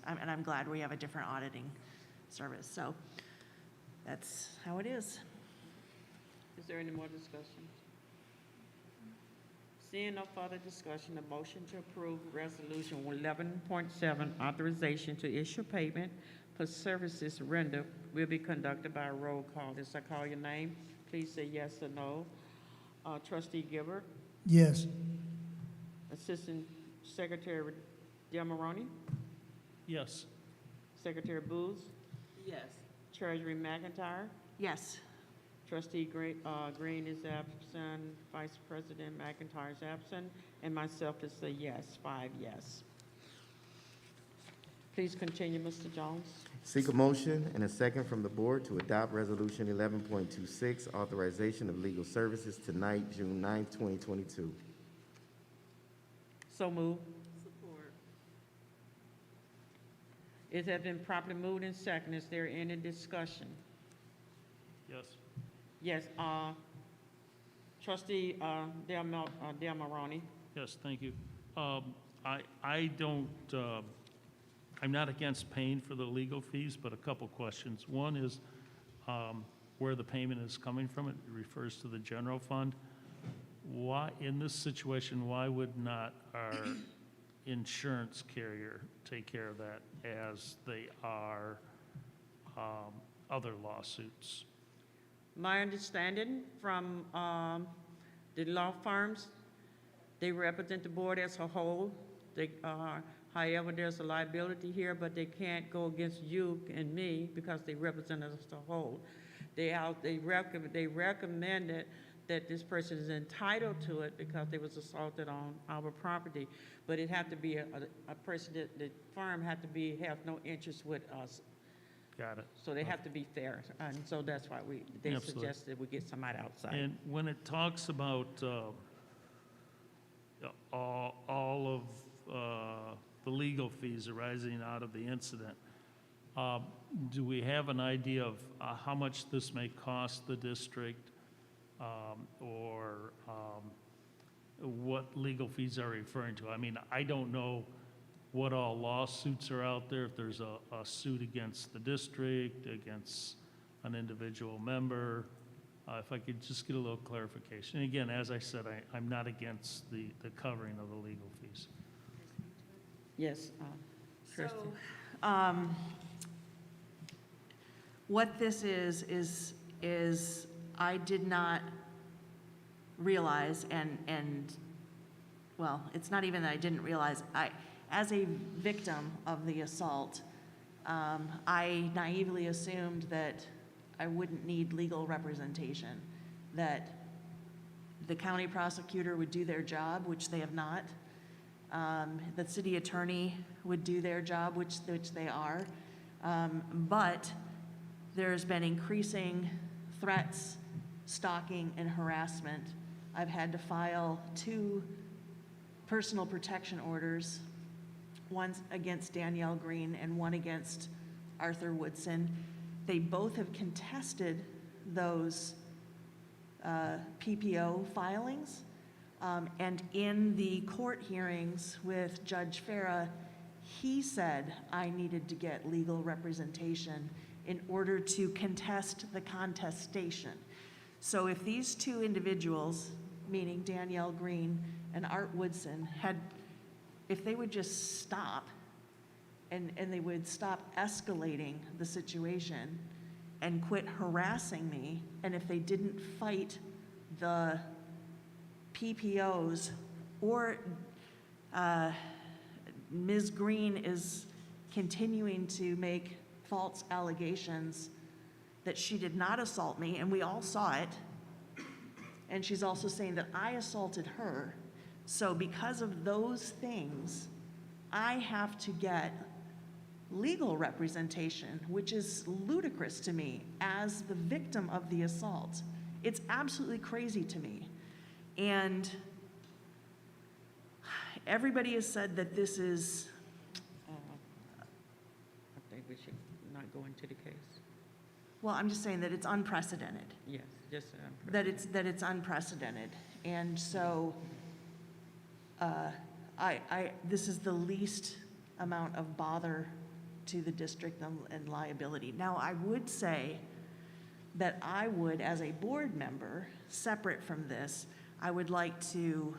And I'm glad we have a different auditing service. So that's how it is. Is there any more discussion? Seeing no further discussion, a motion to approve Resolution 11.7, authorization to issue payment for services rendered will be conducted by a roll call. As I call your name, please say yes or no. Trustee Gilbert, Yes, Assistant Secretary Demaroni, Yes. Secretary Booth, Yes. Treasury McIntyre, Yes. Trustee Green is absent, Vice President McIntyre is absent, and myself is a yes, 5 yes. Please continue, Mr. Jones. Seek a motion and a second from the board to adopt Resolution 11.26, authorization of legal services tonight, June 9th, 2022. So moved. Support. It has been properly moved and second. Is there any discussion? Yes. Yes, Trustee Demaroni. Yes, thank you. I don't, I'm not against paying for the legal fees, but a couple questions. One is where the payment is coming from. It refers to the general fund. Why, in this situation, why would not our insurance carrier take care of that as they are other lawsuits? My understanding from the law firms, they represent the board as a whole. However, there's a liability here, but they can't go against you and me because they represent us as a whole. They recommended that this person is entitled to it because they was assaulted on our property, but it had to be a person that the firm had to have no interest with us. Got it. So they have to be fair, and so that's why they Absolutely. suggested we get somebody outside. And when it talks about all of the legal fees arising out of the incident, do we have an idea of how much this may cost the district, or what legal fees are referring to? I mean, I don't know what all lawsuits are out there, if there's a suit against the district, against an individual member. If I could just get a little clarification. And again, as I said, I'm not against the covering of the legal fees. Yes, Christie. What this is I did not realize, and well, it's not even that I didn't realize, as a victim of the assault, I naively assumed that I wouldn't need legal representation, that the county prosecutor would do their job, which they have not, the city attorney would do their job, which they are, but there's been increasing threats, stalking, and harassment. I've had to file 2 personal protection orders, one against Danielle Green and one against Arthur Woodson. They both have contested those PPO filings, and in the court hearings with Judge Farah, he said I needed to get legal representation in order to contest the contestation. So if these 2 individuals, meaning Danielle Green and Art Woodson, if they would just stop and they would stop escalating the situation and quit harassing me, and if they didn't fight the PPOs, or Ms. Green is continuing to make false allegations that she did not assault me, and we all saw it, and she's also saying that I assaulted her. So because of those things, I have to get legal representation, which is ludicrous to me as the victim of the assault. It's absolutely crazy to me. And everybody has said that this is, I think we should not go into the case. well, I'm just saying that it's unprecedented. Yes, just, That it's unprecedented. And so, this is the least amount of bother to the district and liability. Now, I would say that I would, as a board member, separate from this, I would like to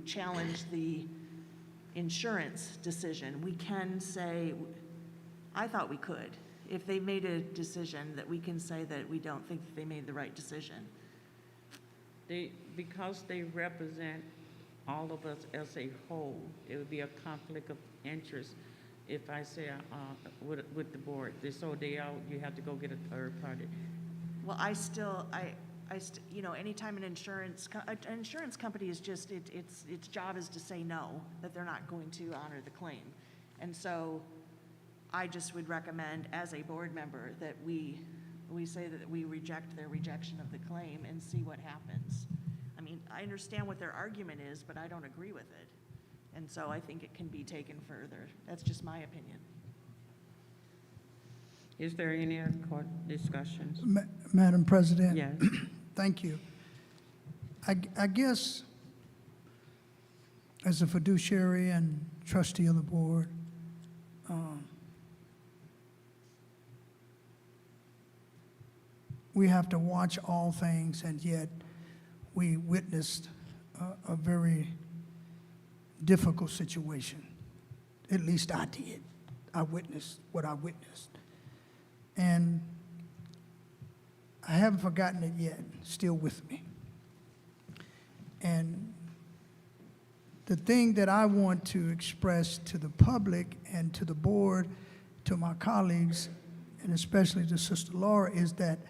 challenge the insurance decision. We can say, I thought we could. If they made a decision, that we can say that we don't think that they made the right decision. because they represent all of us as a whole, it would be a conflict of interest if I say, with the board, you have to go get a third party. Well, anytime an insurance company is just, its job is to say no, that they're not going to honor the claim. And so I just would recommend, as a board member, that we say that we reject their rejection of the claim and see what happens. I mean, I understand what their argument is, but I don't agree with it. And so I think it can be taken further. That's just my opinion. Is there any other court discussions? Madam President? Yes. Thank you. I guess, as a fiduciary and trustee of the board, we have to watch all things, and yet we witnessed a very difficult situation. At least I did. I witnessed what I witnessed. And I haven't forgotten it yet, still with me. And the thing that I want to express to the public and to the board, to my colleagues, and especially to Sister Laura, is that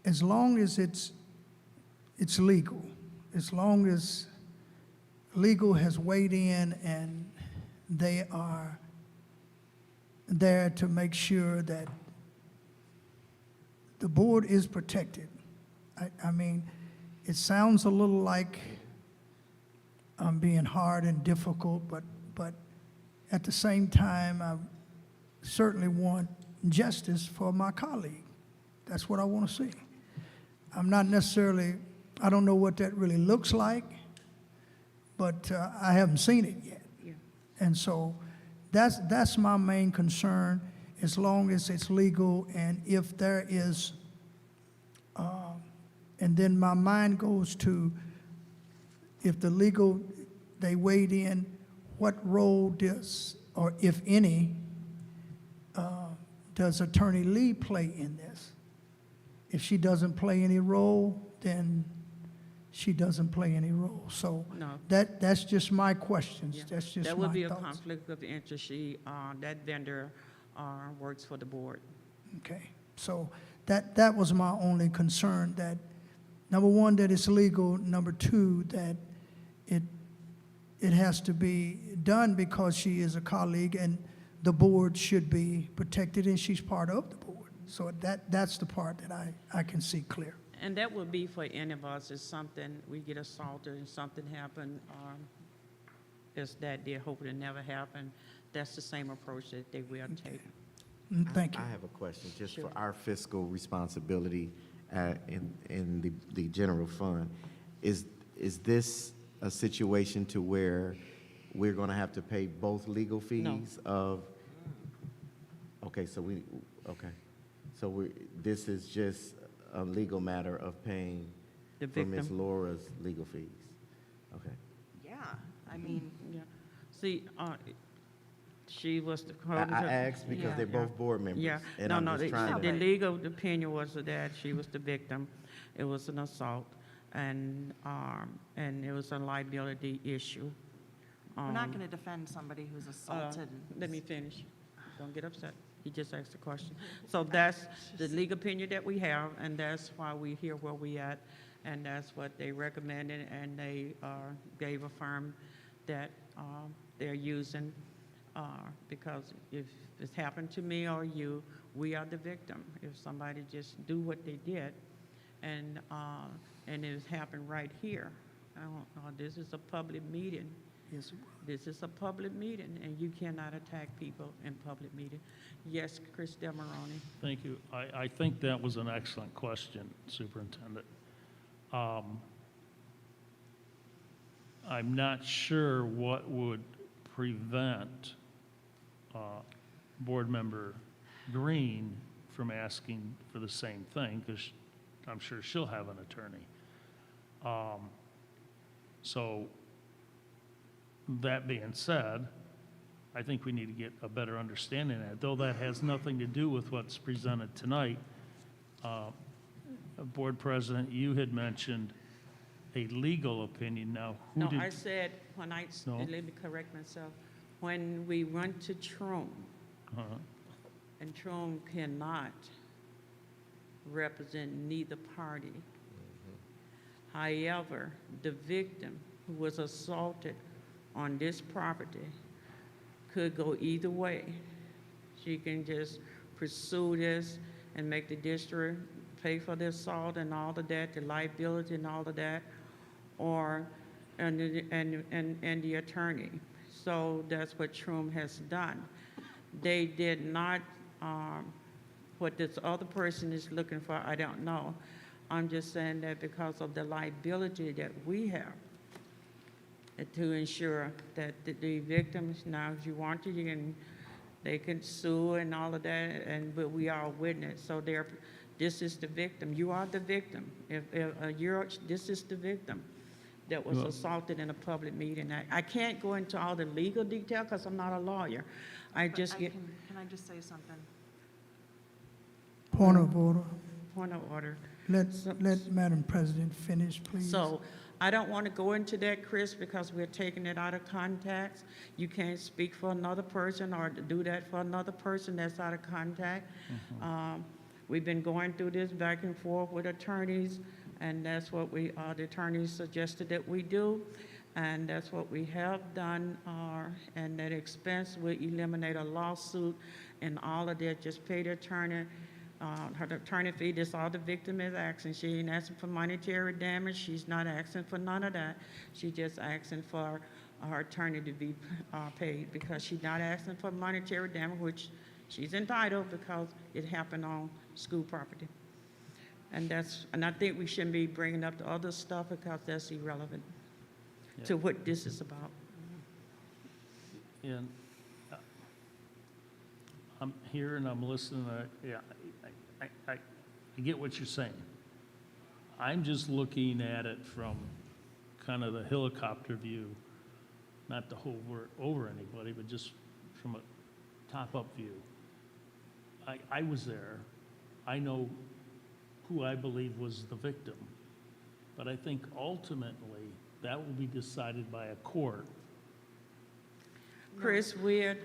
as long as it's legal, as long as legal has weighed in and they are there to make sure that the board is protected. I mean, it sounds a little like I'm being hard and difficult, but at the same time, I certainly want justice for my colleague. That's what I want to see. I'm not necessarily, I don't know what that really looks like, but I haven't seen it yet. Yeah. And so that's my main concern, as long as it's legal, and if there is, and then my mind goes to, if the legal, they weighed in, what role does, or if any, does Attorney Lee play in this? If she doesn't play any role, then she doesn't play any role. So No. that's just my questions. Yeah. That's just That my would be a thoughts. conflict of interest. That vendor works for the board. Okay, so that was my only concern, that, number one, that it's legal, number two, that it has to be done because she is a colleague, and the board should be protected, and she's part of the board. So that's the part that I can see clear. And that would be for any of us, if something, we get assaulted and something happened, is that they're hoping it never happen. That's the same approach that they will take. Thank you. I have a question, just for our fiscal responsibility in the general fund. Is this a situation to where we're going to have to pay both legal fees of? Okay, so this is just a legal matter of paying The for Ms. victim. Laura's legal fees? Okay. Yeah, I mean, Yeah. See, she was the. I asked because Yeah. they're both board members. Yeah, and no, I'm no, just the trying to- legal opinion was that she was the victim. It was an assault, and it was a liability issue. we're not going to defend somebody who's assaulted. Let me finish. Don't get upset. He just asked a question. So that's the legal opinion that we have, and that's why we here where we at, and that's what they recommended, and they gave a firm that they're using, because if it's happened to me or you, we are the victim. If somebody just do what they did, and it's happened right here. I don't know, this is a public meeting. Yes, This is a public meeting, and you cannot attack people in public meeting. Yes, Chris Demaroni. Thank you. I think that was an excellent question, Superintendent. I'm not sure what would prevent Board Member Green from asking for the same thing, because I'm sure she'll have an attorney. So that being said, I think we need to get a better understanding of that, though that has nothing to do with what's presented tonight. Board President, you had mentioned a legal opinion. Now, who No, did? I said, when No. let me correct myself. When we went to Troom, and Troom cannot represent neither party. However, the victim who was assaulted on this property could go either way. She can just pursue this and make the district pay for the assault and all of that, the liability and all of that, or, and the attorney. So that's what Troom has done. They did not, what this other person is looking for, I don't know. I'm just saying that because of the liability that we have, to ensure that the victims, now if you want to, they can sue and all of that, but we are a witness. So this is the victim. You are the victim. This is the victim that was assaulted in a public meeting. I can't go into all the legal detail because I'm not a lawyer. Can I just say something? Point of order. Point of order. Let Madam President finish, please. So I don't want to go into that, Chris, because we're taking it out of context. You can't speak for another person or do that for another person that's out of contact. We've been going through this back and forth with attorneys, and that's what the attorneys suggested that we do, and that's what we have done, and that expense will eliminate a lawsuit and all of that. Just pay the attorney. Her attorney fee, that's all the victim is asking. She ain't asking for monetary damage. She's not asking for none of that. She's just asking for her attorney to be paid, because she's not asking for monetary damage, which she's entitled because it happened on school property. And I think we shouldn't be bringing up the other stuff because that's irrelevant to what this is about. And I'm here and I'm listening. I get what you're saying. I'm just looking at it from kind of the helicopter view not to hover over anybody, but just from a top-up view. I was there. I know who I believe was the victim. But I think ultimately, that will be decided by a court. Chris,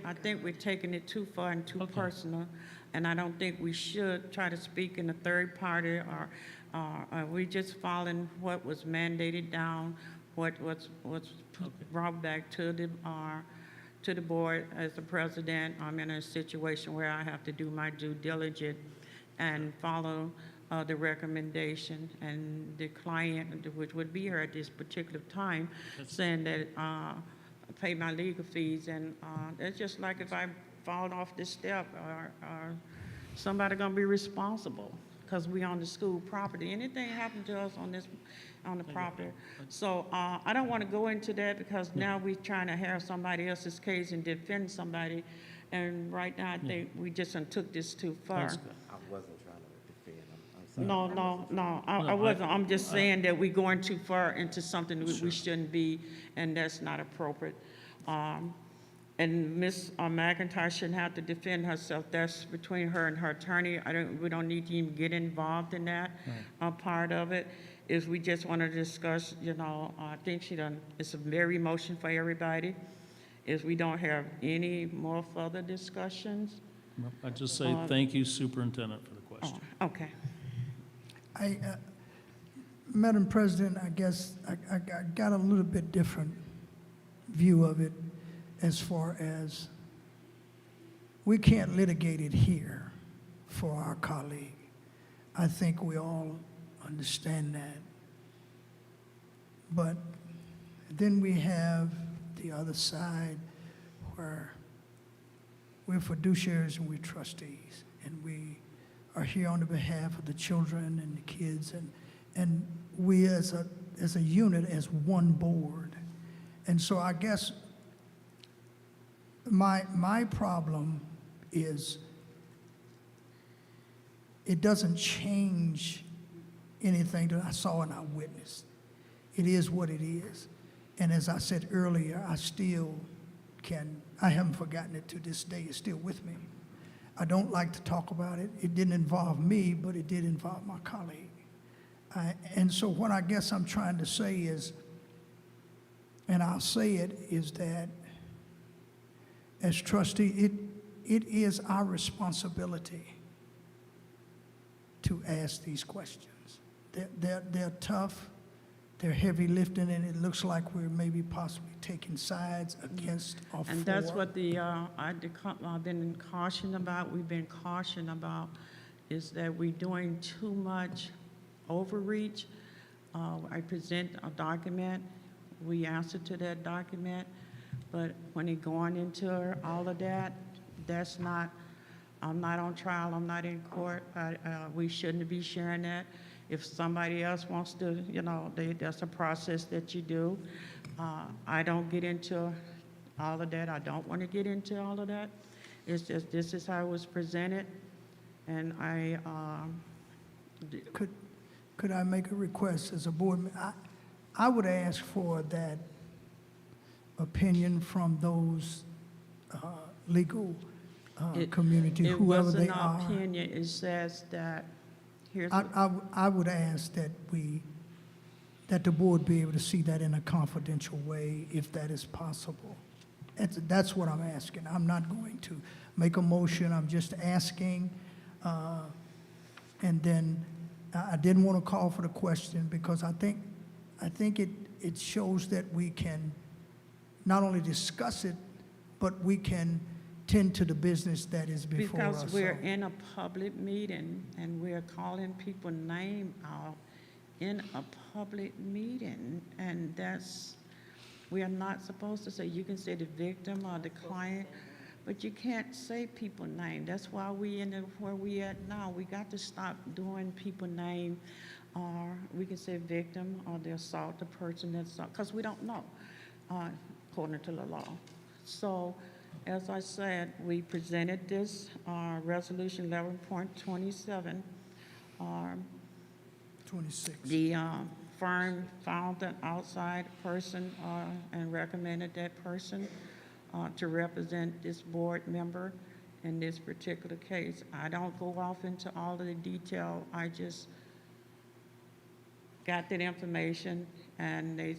I think we're taking it too far and too personal, and I don't think we should try to speak in a third party, or we just following what was mandated down, what's brought back to the board. As the president, I'm in a situation where I have to do my due diligence and follow the recommendation, and the client, which would be here at this particular time, saying that pay my legal fees, and it's just like if I fall off this step, or somebody gonna be responsible, because we on the school property. Anything happen to us on the property. So I don't want to go into that, because now we're trying to have somebody else's case and defend somebody, and right now I think we just done took this too far. That's good. I wasn't trying to defend. I'm sorry. No, I wasn't. I'm just saying that we're going too far into something we shouldn't be, and that's not appropriate. And Ms. McIntyre shouldn't have to defend herself. That's between her and her attorney. We don't need to even get involved in that part of it. Is we just want to discuss, I think it's a very emotion for everybody. Is we don't have any more further discussions. I just say thank you, Superintendent, for the question. Okay. Madam President, I guess I got a little bit different view of it, as far as we can't litigate it here for our colleague. I think we all understand that. But then we have the other side, where we're fiduciaries and we're trustees, and we are here on the behalf of the children and the kids, and we as a unit, as one board. And so I guess my problem is it doesn't change anything that I saw and I witnessed. It is what it is. And as I said earlier, I haven't forgotten it to this day. It's still with me. I don't like to talk about it. It didn't involve me, but it did involve my colleague. And so what I guess I'm trying to say is, and I'll say it, is that as trustee, it is our responsibility to ask these questions. They're tough, they're heavy lifting, and it looks like we're maybe possibly taking sides against or for. And that's what I've been cautioned about, we've been cautioned about, is that we're doing too much overreach. I present a document, we answer to that document, but when it going into all of that, that's not, I'm not on trial, I'm not in court. We shouldn't be sharing that. If somebody else wants to, that's a process that you do. I don't get into all of that. I don't want to get into all of that. It's just, this is how it was presented, and Could I make a request as a board member? I would ask for that opinion from those legal community, whoever they are. It wasn't an opinion, it says that, here's. I would ask that that the board be able to see that in a confidential way, if that is possible. That's what I'm asking. I'm not going to make a motion, I'm just asking. And then I didn't want to call for the question, because I think it shows that we can not only discuss it, but we can tend to the business that is before us. Because we're in a public meeting, and we're calling people's name out in a public meeting, and we are not supposed to say. You can say the victim or the client, but you can't say people's name. That's why where we at now. We got to stop doing people's name, or we can say victim or the assault, the person that's assault, because we don't know, according to the law. So, as I said, we presented this resolution 11.27. 26. The firm found an outside person and recommended that person to represent this board member in this particular case. I don't go off into all of the detail. I just got that information, and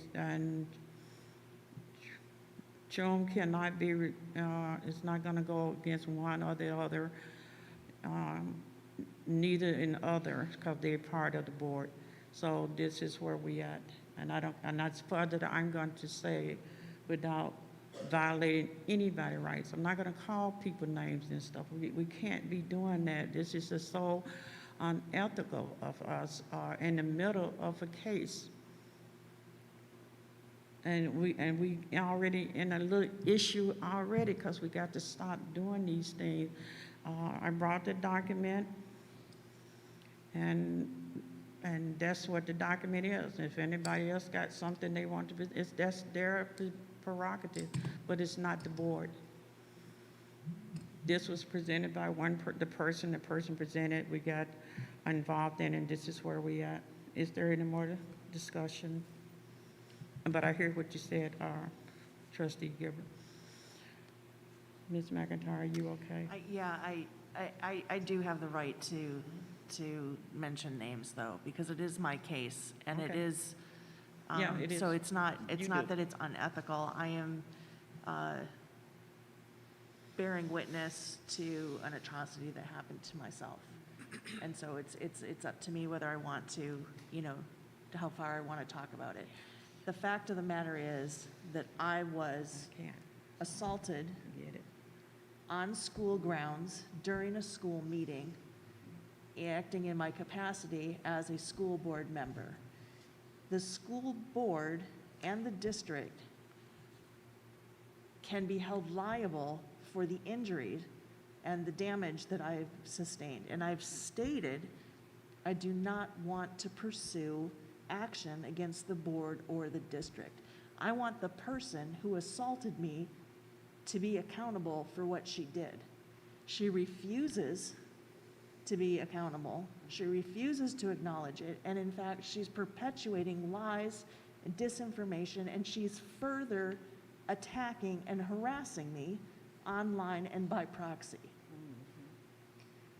Chum cannot be, it's not going to go against one or the other, neither in other, because they're part of the board. So this is where we at, and that's further that I'm going to say without violating anybody's rights. I'm not going to call people names and stuff. We can't be doing that. This is just so unethical of us in the middle of a case. And we already in a little issue already because we got to stop doing these things. I brought the document, and that's what the document is. If anybody else got something they want to, that's their prerogative, but it's not the board. This was presented by the person presented, we got involved in, and this is where we at. Is there any more discussion? But I hear what you said, Trustee Gilbert. Ms. McIntyre, are you okay? I do have the right to mention names, though, because it is my case, and it Okay. is, Yeah, it so is. it's not You do. that it's unethical. I am bearing witness to an atrocity that happened to myself. And so it's up to me whether I want to, how far I want to talk about it. The fact of the matter is that I was Can't assaulted get it. on school grounds during a school meeting, acting in my capacity as a school board member. The school board and the district can be held liable for the injuries and the damage that I've sustained. And I've stated I do not want to pursue action against the board or the district. I want the person who assaulted me to be accountable for what she did. She refuses to be accountable. She refuses to acknowledge it. And in fact, she's perpetuating lies and disinformation, and she's further attacking and harassing me online and by proxy.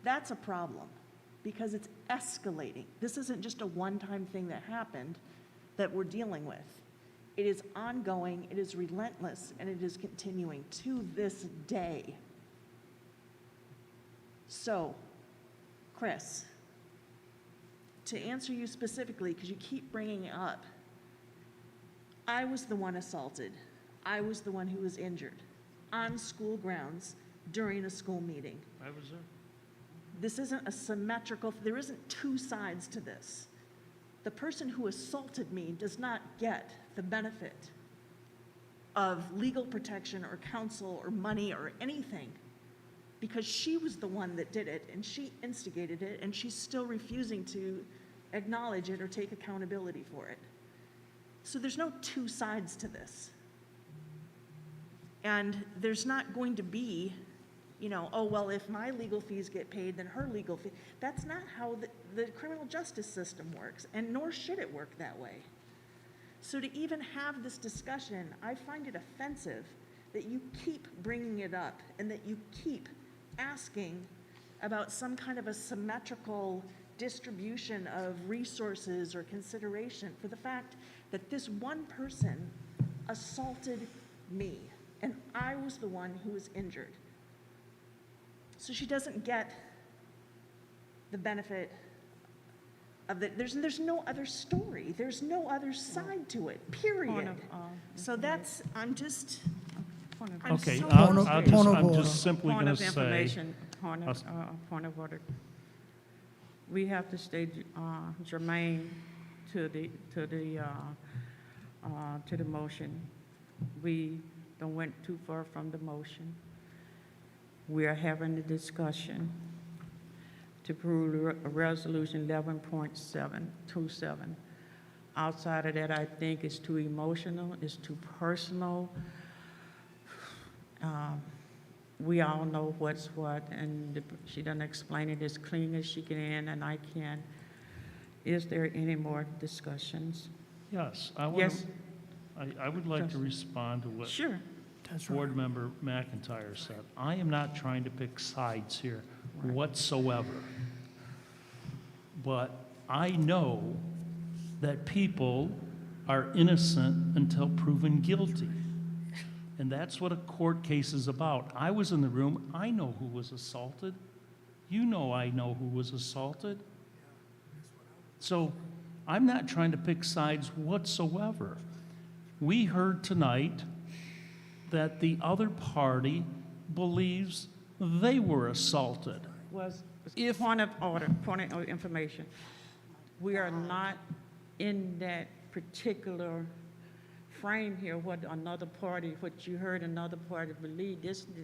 That's a problem because it's escalating. This isn't just a one-time thing that happened that we're dealing with. It is ongoing, it is relentless, and it is continuing to this day. So, Chris, to answer you specifically, because you keep bringing it up, I was the one assaulted. I was the one who was injured on school grounds during a school meeting. I was there. This isn't a symmetrical, there isn't two sides to this. The person who assaulted me does not get the benefit of legal protection or counsel or money or anything because she was the one that did it and she instigated it and she's still refusing to acknowledge it or take accountability for it. So there's no two sides to this. And there's not going to be, oh, well, if my legal fees get paid, then her legal fee. That's not how the criminal justice system works, and nor should it work that way. So to even have this discussion, I find it offensive that you keep bringing it up and that you keep asking about some kind of a symmetrical distribution of resources or consideration for the fact that this one person assaulted me, and I was the one who was injured. So she doesn't get the benefit of the, there's no other story. There's no other side to it, period. So that's, I'm Okay, so I'm Point of order. just simply Point going of to say, information, point of order. We have to stay germane to the motion. We don't went too far from the motion. We are having a discussion to approve Resolution 11.727. Outside of that, I think it's too emotional, it's too personal. We all know what's what, and she doesn't explain it as clean as she can, and I can. Is there any more discussions? Yes, I want Yes. to, I would like to respond to what Sure. That's right. Board Member McIntyre said. I am not trying to pick sides here whatsoever. But I know that people are innocent until proven guilty. And that's what a court case is about. I was in the room. I know who was assaulted. You know I know who was assaulted. So I'm not trying to pick sides whatsoever. We heard tonight that the other party believes they were assaulted. Was, If- point of order, point of information. We are not in that particular frame here, what another party, what you heard another party believe.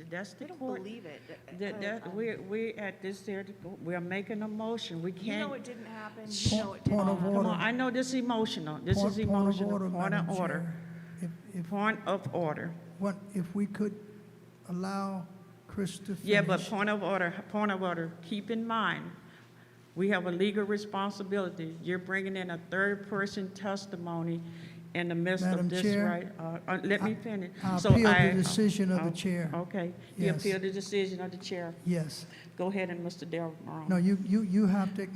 That's the court. Believe it. We at this there, we are making a motion. We You know can't. it didn't happen. You know it didn't Point of happen. Come order. on, I know this is emotional. This is Point of emotional. order, Point Madam of order. Chair. If, Point of order. if we could allow Chris to finish. Yeah, but point of order. Keep in mind, we have a legal responsibility. You're bringing in a third-person testimony in the midst Madam of this, Chair, right? Let me finish. I So appeal the decision of the oh, chair. Okay, you Yes. appeal the decision of the chair. Yes. Go ahead, and Mr. Darrell Brown. No, you have to,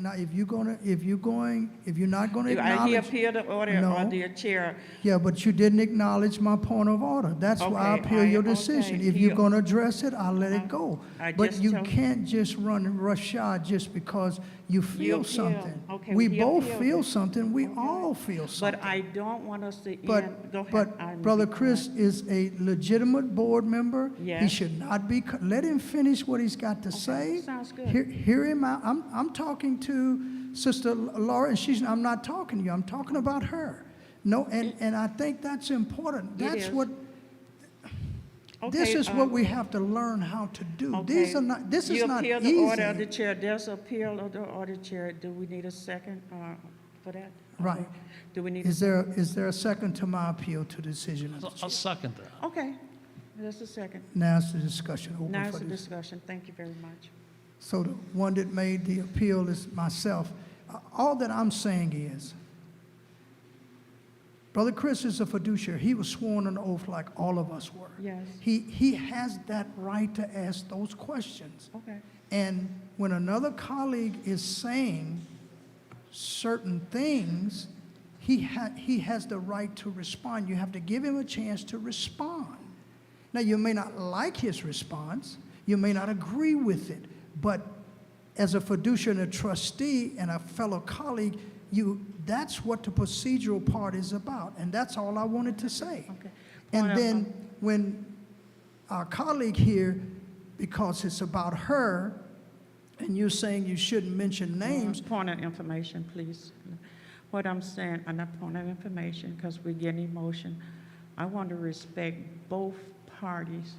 if you're not gonna He acknowledge. appealed the order No. of the chair. Yeah, but you didn't acknowledge my point of order. That's why I Okay, appeal your okay, decision. If he- you're gonna address it, I'll let it go. I But just you told- can't just run roughshod just because you feel appealed. something. Okay, We he both appealed feel it. something, we all feel something. But I don't want us to end, But, go ahead. but I'm Brother be quiet. Chris is a legitimate board member. He Yes. should not be, let him finish what he's got to say. sounds good. Hear him out. I'm talking to Sister Laura, and I'm not talking to you, I'm talking about her. No, and I think that's important. It That's is. what, this Okay, is what we have to learn how to do. Okay. This is not You appeal the order of the easy. chair. There's appeal of the order, chair. Do we need a second for that? Right. Do we need, Is there a second to my appeal to decision of the I'll chair? second that. okay, there's a second. Now it's the discussion Now open it's for a this. discussion. Thank you very much. So the one that made the appeal is myself. All that I'm saying is, Brother Chris is a fiduciary. He was sworn an oath like all of us were. Yes. He has that right to ask those questions. Okay. And when another colleague is saying certain things, he has the right to respond. You have to give him a chance to respond. Now, you may not like his response, you may not agree with it, but as a fiduciary and a trustee and a fellow colleague, that's what the procedural part is about, and that's all I wanted to say. Okay. And Point of- then when our colleague here, because it's about her, and you're saying you shouldn't mention names, Point of information, please. What I'm saying, and a point of information, because we're getting emotion, I want to respect both parties.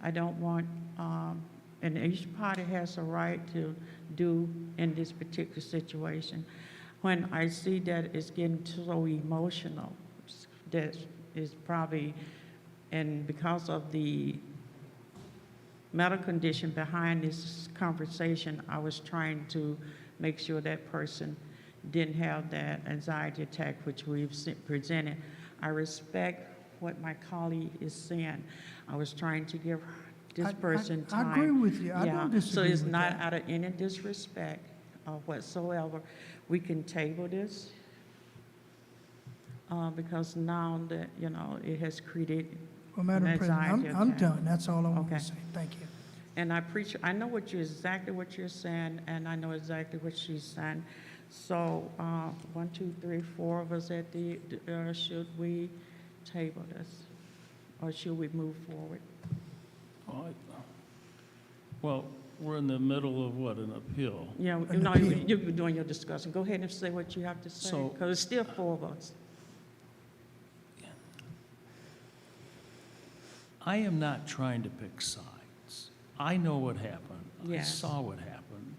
I don't want, and each party has a right to do in this particular situation. When I see that it's getting so emotional, that is probably, and because of the medical condition behind this conversation, I was trying to make sure that person didn't have that anxiety attack which we've presented. I respect what my colleague is saying. I was trying to give this person time. I agree with you. I Yeah, don't disagree so it's with not that. out of any disrespect whatsoever. We can table this because now that, it has created well, Madam an President, anxiety I'm attack. done. That's all I want to Okay. say. Thank you. And I appreciate, I know exactly what you're saying, and I know exactly what she's saying. So, 1, 2, 3, 4 of us at the, should we table this? Or should we move forward? Well, we're in the middle of what, an appeal? Yeah, An no, appeal. you're doing your discussion. Go ahead and say what you have to say, So- because it's still 4 of us. I am not trying to pick sides. I know what happened. I Yes. saw what happened.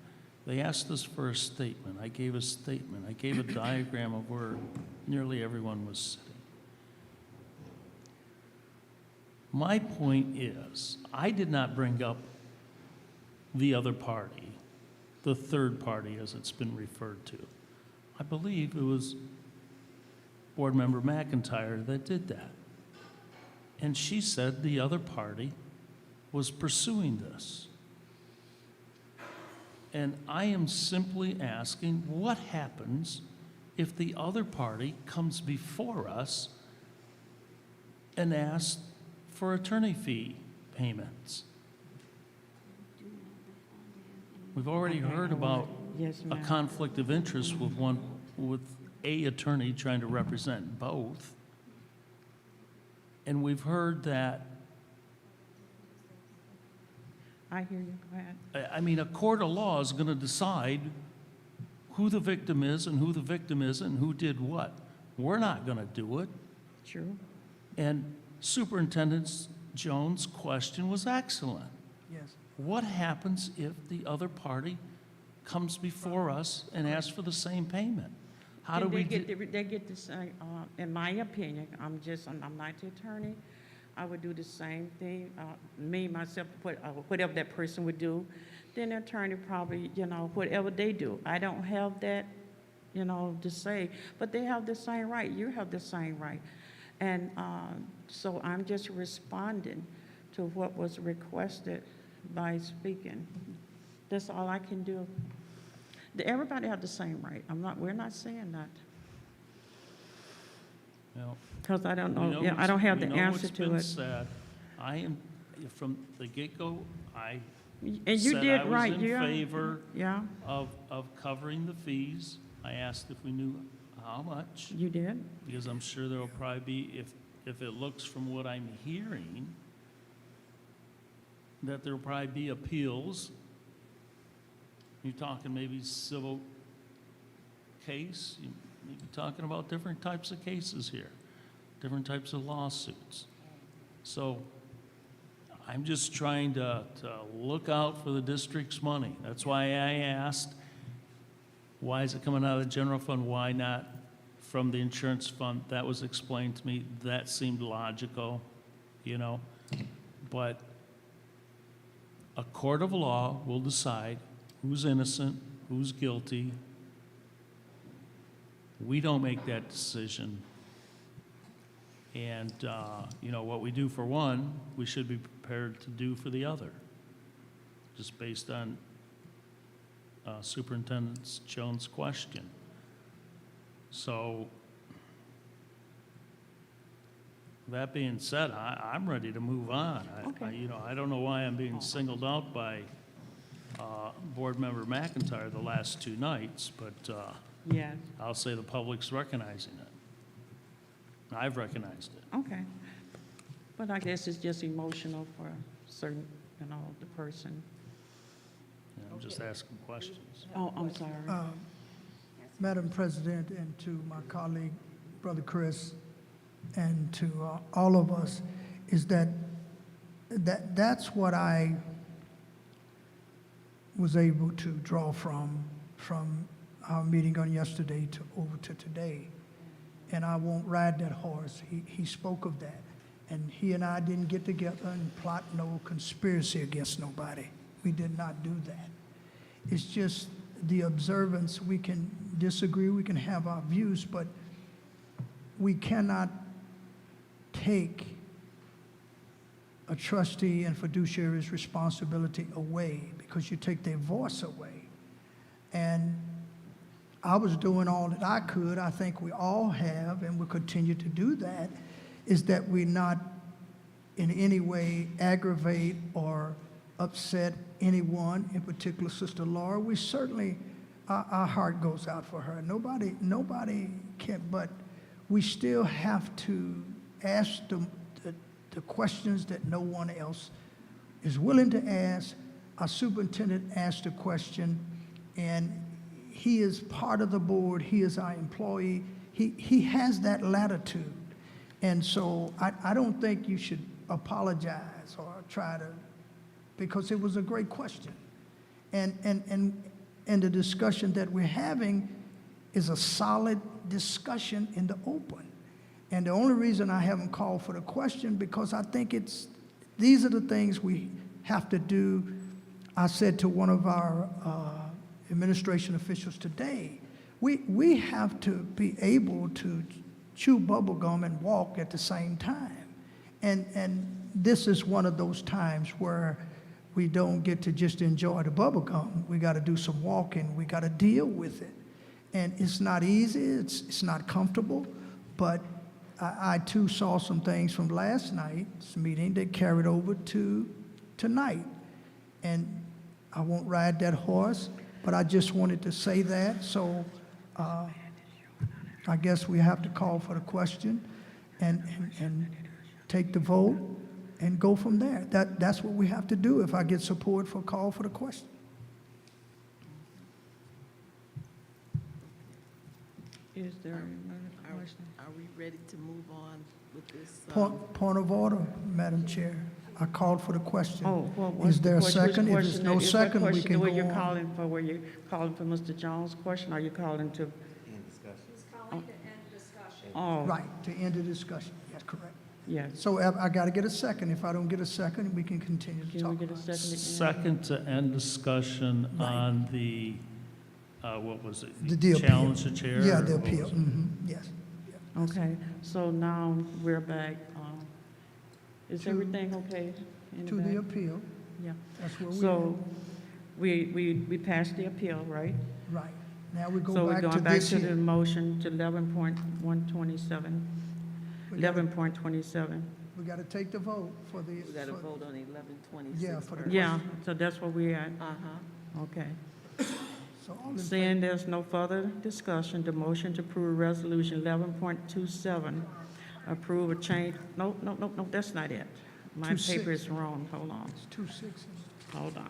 They asked us for a statement. I gave a statement. I gave a diagram of where nearly everyone was sitting. My point is, I did not bring up the other party, the third party as it's been referred to. I believe it was Board Member McIntyre that did that. And she said the other party was pursuing this. And I am simply asking, what happens if the other party comes before us and asks for attorney fee payments? We've already heard about Yes, a ma'am. conflict of interest with a attorney trying to represent both. And we've heard that, I hear you, go ahead. I mean, a court of law is going to decide who the victim is and who the victim isn't and who did what. We're not going to do it. True. And Superintendent Jones' question was excellent. Yes. What happens if the other party comes before us and asks for the same payment? How do Then we they get the same, in my opinion, I'm not the attorney, I would do the same thing, me, myself, whatever that person would do, then the attorney probably, whatever they do. I don't have that, to say, but they have the same right, you have the same right. And so I'm just responding to what was requested by speaking. That's all I can do. Everybody have the same right. We're not saying that. Well, Because I don't we know, know I don't have we the know answer what's to been it. said. I am, from the get-go, I And you said did I was right, in yeah. favor Yeah, of covering the fees. I asked if we knew how much, you did. because I'm sure there will probably be, if it looks from what I'm hearing, that there will probably be appeals. You're talking maybe civil case, you may be talking about different types of cases here, different types of lawsuits. So I'm just trying to look out for the district's money. That's why I asked, why is it coming out of the general fund? Why not from the insurance fund? That was explained to me. That seemed logical, But a court of law will decide who's innocent, who's guilty. We don't make that decision. And, what we do for one, we should be prepared to do for the other, just based on Superintendent Jones' question. So, that being said, I'm ready to move on. Okay. I don't know why I'm being singled out by Board Member McIntyre the last two nights, but Yes, I'll say the public's recognizing it. I've recognized it. okay. But I guess it's just emotional for certain, the person. I'm just asking questions. Oh, I'm sorry. Madam President, and to my colleague, Brother Chris, and to all of us, is that's what I was able to draw from our meeting on yesterday over to today. And I won't ride that horse. He spoke of that. And he and I didn't get together and plot no conspiracy against nobody. We did not do that. It's just the observance. We can disagree, we can have our views, but we cannot take a trustee and fiduciary's responsibility away because you take their voice away. And I was doing all that I could. I think we all have, and will continue to do that, is that we not in any way aggravate or upset anyone, in particular Sister Laura. We certainly, our heart goes out for her. Nobody can, but we still have to ask the questions that no one else is willing to ask. Our superintendent asked a question, and he is part of the board. He is our employee. He has that latitude. And so I don't think you should apologize or try to, because it was a great question. And the discussion that we're having is a solid discussion in the open. And the only reason I haven't called for the question, because I think these are the things we have to do. I said to one of our administration officials today, We have to be able to chew bubble gum and walk at the same time. And this is one of those times where we don't get to just enjoy the bubble gum. We got to do some walking. We got to deal with it. And it's not easy. It's not comfortable. But I too saw some things from last night's meeting that carried over to tonight. And I won't ride that horse, but I just wanted to say that. So I guess we have to call for the question and take the vote and go from there. That's what we have to do if I get support for call for the question. Is there another question? Are we ready to move on with this? Point of order, Madam Chair. I called for the question. Oh, what was Is there a the question? second? If Which there's question? no Is what second, we question can were go you on. calling for? Were you calling for Mr. Jones' question, or are you calling to? He's calling to end discussion. Oh, Right, to end the discussion. Yes, correct. yes. So I got to get a second. If I don't get a second, we can continue to Can we talk get a about it. second? Second to end discussion Right. on the, what was it? The appeal. Challenge the chair? Yeah, or the what appeal. was it? Yes. Okay, so now we're back. Is To- everything okay in To the the back? appeal. Yeah. That's where we are. So we passed the appeal, right? Right. Now we So go we're back to going back this to the here. motion to 11.127, We gotta- 11.27. We got to take the vote for the. We got to for- vote on 1126 Yeah, for the first. Yeah, so that's where we at. Uh-huh. Okay. So all in Seeing there's no further discussion, the motion to approve resolution 11.27, approve a change, no, that's not it. My 26. paper is wrong, hold on, It's 2-6. hold on.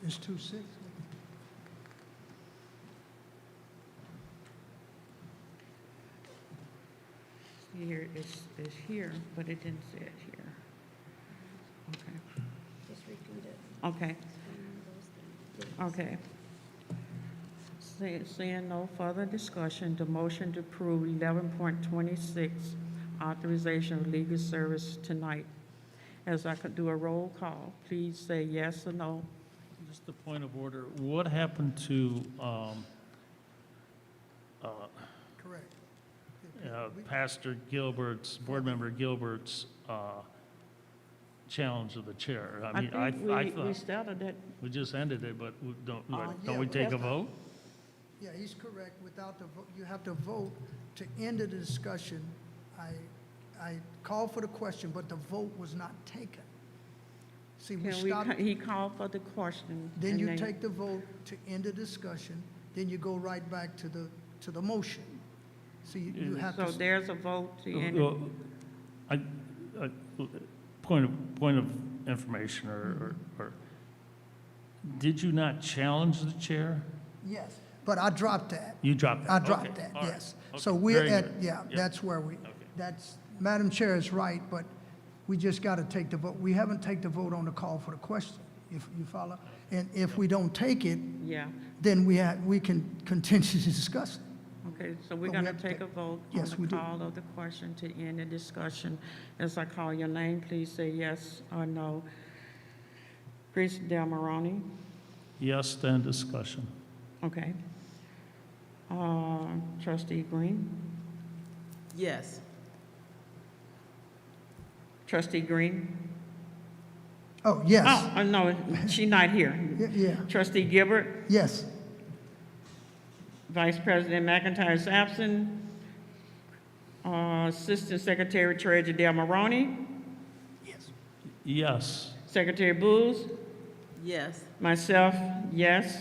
It's 2-6. Here, it's here, but it didn't say it here. Okay, Just repeat it. okay, okay. Seeing no further discussion, the motion to approve 11.26, authorization of legal service tonight. As I could do a roll call, please say yes or no. Just a point of order, what happened to Correct. Pastor Gilbert's, Board Member Gilbert's challenge of the chair? I mean, I think we thought, started that, we just ended it, but don't yeah, we take a vote? Yeah, he's correct. Without the vote, you have to vote to end the discussion. I called for the question, but the vote was not taken. See, we stopped, he called for the question. then and you take the vote to end the discussion, then you go right back to the motion. So you have So to, there's a vote to end it. Well, point of information, or, did you not challenge the chair? yes, but I dropped that. You dropped I that? dropped Okay, that, all right, yes. okay, So we're very at, good. yeah, Yep. that's where we, Okay. that's, Madam Chair is right, but we just got to take the vote. We haven't taken the vote on the call for the question, if you follow. And if we don't take it, Yeah, then we can continue to discuss it. okay, so we're But we going to have to take a take- vote Yes, on we the do. call of the question to end the discussion. As I call your name, please say yes or no. Chris Del Moroni, Yes, then discussion. okay. Trustee Green? Yes. Trustee Green? Oh, yes, Oh, no, she's not here. yeah, Trustee Gilbert? yes, Vice President McIntyre is absent. Assistant Secretary Treasurer Del Moroni? yes. Yes. Secretary Booz? Yes. Myself, yes.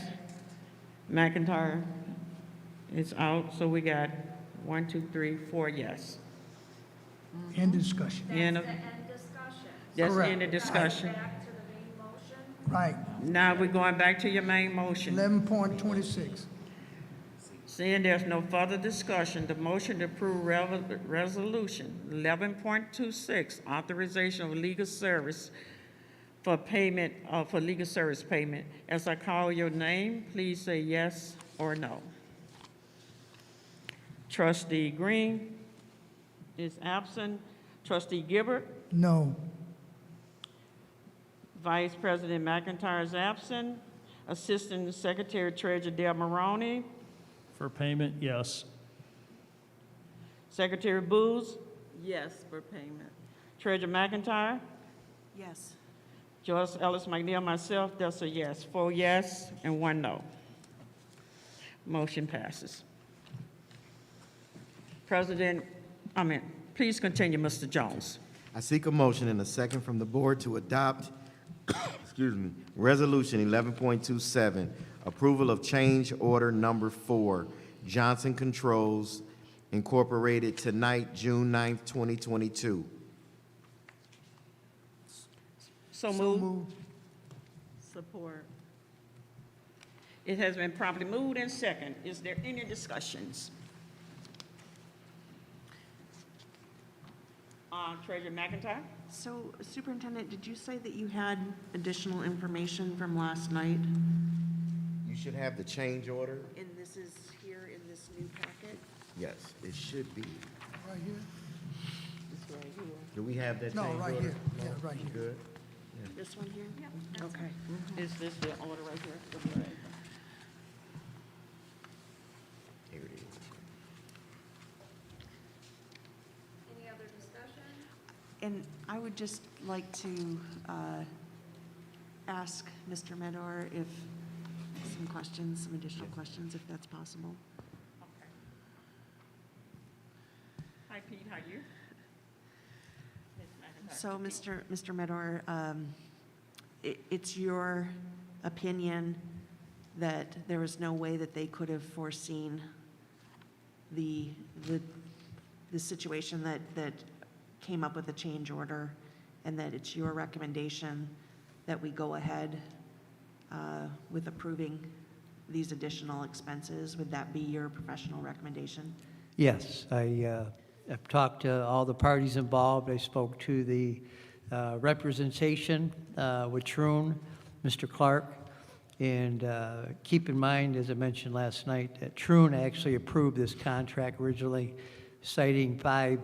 McIntyre is out, so we got 1, 2, 3, 4 yes. End discussion, End of- That's the end discussion. That's Correct. in the discussion. Back to the main motion. right. Now we're going back to your main motion. 11.26. Seeing there's no further discussion, the motion to approve resolution 11.26, authorization of legal service for payment, for legal service payment. As I call your name, please say yes or no. Trustee Green is absent. Trustee Gilbert? No, Vice President McIntyre is absent. Assistant Secretary Treasurer Dale Maroney, For payment, yes. Secretary Booz, Yes for payment. Treasurer McIntyre, Yes. Joyce Ellis McNeil, myself, that's a yes. 4 yes and 1 no. Motion passes. Please continue, Mr. Jones. I seek a motion and a second from the board to adopt, excuse me, Resolution 11.27, approval of change order number 4, Johnson Controls Incorporated, tonight, June 9th, 2022. So moved. Support. It has been properly moved and second. Is there any discussions? Treasurer McIntyre? So Superintendent, did you say that you had additional information from last night? You should have the change order. And this is here in this new packet? Yes, it should be. Right here? Do we have that No, change order? right here. Yeah, right here. Good. This one here? Okay. Is this the order right here? Here it is. Any other discussion? And I would just like to ask Mr. Medor if some additional questions, if that's possible. Okay. Hi, Pete, how you? Ms. McIntyre. So, Mr. Medor, it's your opinion that there was no way that they could have foreseen the situation that came up with the change order, and that it's your recommendation that we go ahead with approving these additional expenses? Would that be your professional recommendation? Yes, I've talked to all the parties involved. I spoke to the representation with Troon, Mr. Clark, and keep in mind, as I mentioned last night, that Troon actually approved this contract originally, citing 5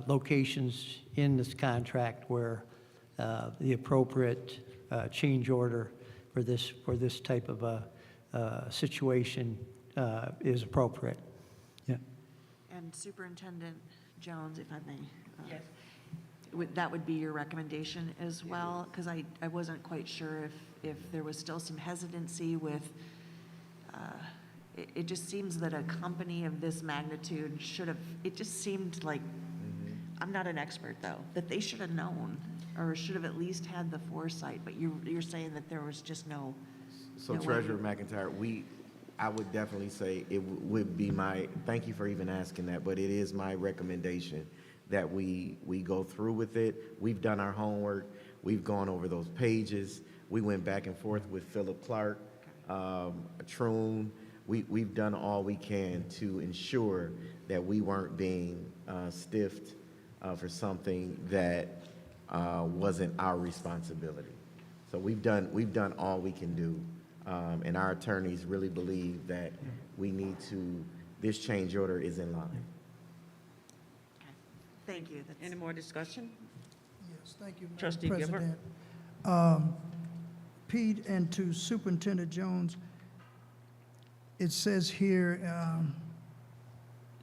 locations in this contract where the appropriate change order for this type of a situation is appropriate. Yeah. And Superintendent Jones, if I may? Yes. That would be your recommendation as well? Because I wasn't quite sure if there was still some hesitancy with, it just seems that a company of this magnitude should have, it just seemed like, I'm not an expert though, that they should have known, or should have at least had the foresight, but you're saying that there was just no. So no way. Treasurer McIntyre, I would definitely say it would be my, thank you for even asking that, but it is my recommendation that we go through with it. We've done our homework. We've gone over those pages. We went back and forth with Philip Clark, Troon. We've done all we can to ensure that we weren't being stiffed for something that wasn't our responsibility. So we've done all we can do. And our attorneys really believe that we need to, this change order is in line. Okay. Thank you. That's- Any more discussion? Yes, thank you, Madam Trustee Gifford. President. Pete, and to Superintendent Jones, it says here,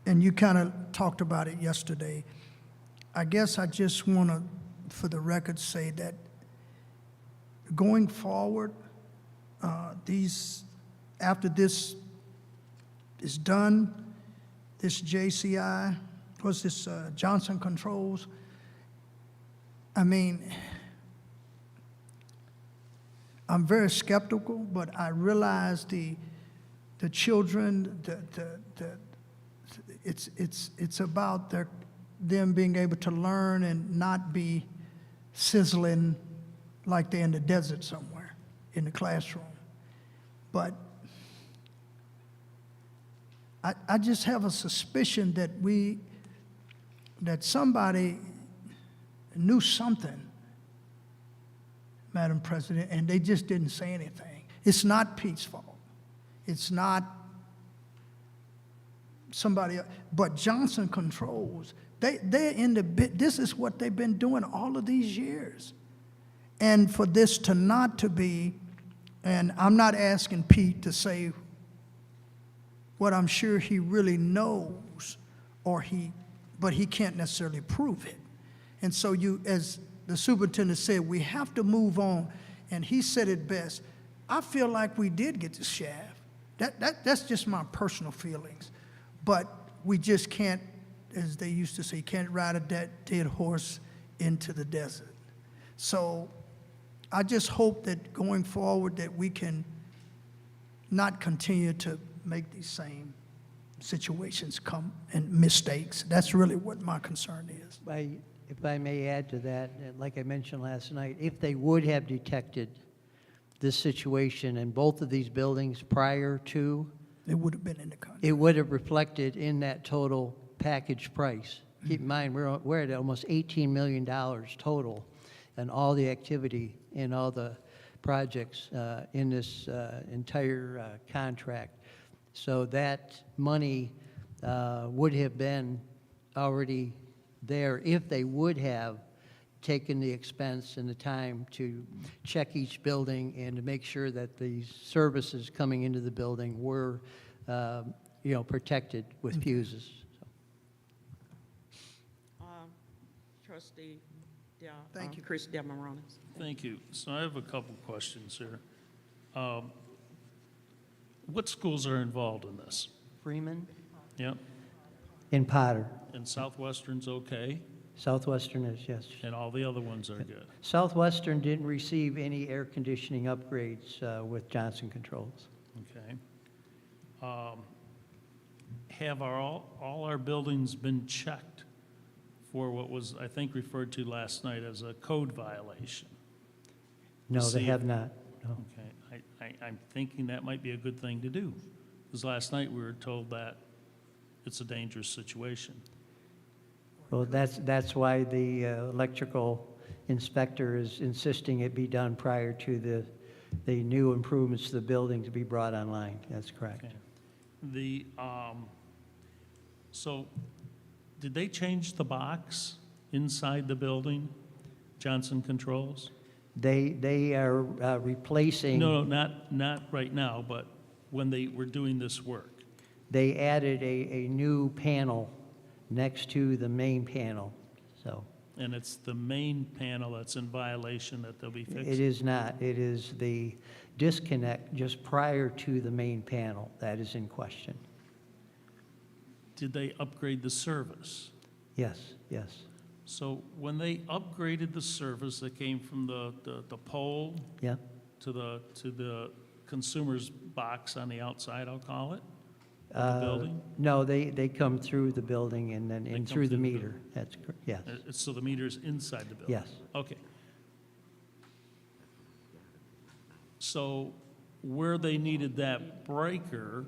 and you kind of talked about it yesterday, I guess I just want to, for the record, say that going forward, after this is done, this JCI, what's this, Johnson Controls, I mean, I'm very skeptical, but I realize the children, it's about them being able to learn and not be sizzling like they're in the desert somewhere in the classroom. But I just have a suspicion that somebody knew something, Madam President, and they just didn't say anything. It's not Pete's fault. It's not somebody else, but Johnson Controls. They're in the bit. This is what they've been doing all of these years. And for this to not to be And I'm not asking Pete to say what I'm sure he really knows, but he can't necessarily prove it. And so you, as the superintendent said, we have to move on, and he said it best. I feel like we did get the shaft. That's just my personal feelings. But we just can't, as they used to say, can't ride a dead horse into the desert. So I just hope that going forward that we can not continue to make these same situations come and mistakes. That's really what my concern is. If I may add to that, like I mentioned last night, if they would have detected this situation in both of these buildings prior to, It would have been in the contract. it would have reflected in that total package price. Keep in mind, we're at almost $18 million total and all the activity and all the projects in this entire contract. So that money would have been already there if they would have taken the expense and the time to check each building and to make sure that the services coming into the building were, protected with fuses. Trustee Thank you. Chris Delmoronis. Thank you. So I have a couple questions here. What schools are involved in this? Freeman Yep. and Potter. And Southwestern's okay, Southwestern is, yes. and all the other ones are good. Southwestern didn't receive any air conditioning upgrades with Johnson Controls. Okay. Have all our buildings been checked for what was, I think, referred to last night as a code violation? No, See they if- have not, no. Okay, I'm thinking that might be a good thing to do, because last night we were told that it's a dangerous situation. Well, that's why the electrical inspector is insisting it be done prior to the new improvements to the building to be brought online. That's correct. Okay. So, did they change the box inside the building, Johnson Controls? They are replacing. No, not right now, but when they were doing this work. They added a new panel next to the main panel, so. And it's the main panel that's in violation that they'll be fixing? It is not. It is the disconnect just prior to the main panel that is in question. Did they upgrade the service? Yes, yes. So when they upgraded the service that came from the pole Yeah, to the consumer's box on the outside, I'll call it, of the building? No, they come through the building and then They in come through the through the meter. That's correct, yes. So the meter's inside the building? Yes. Okay. So where they needed that breaker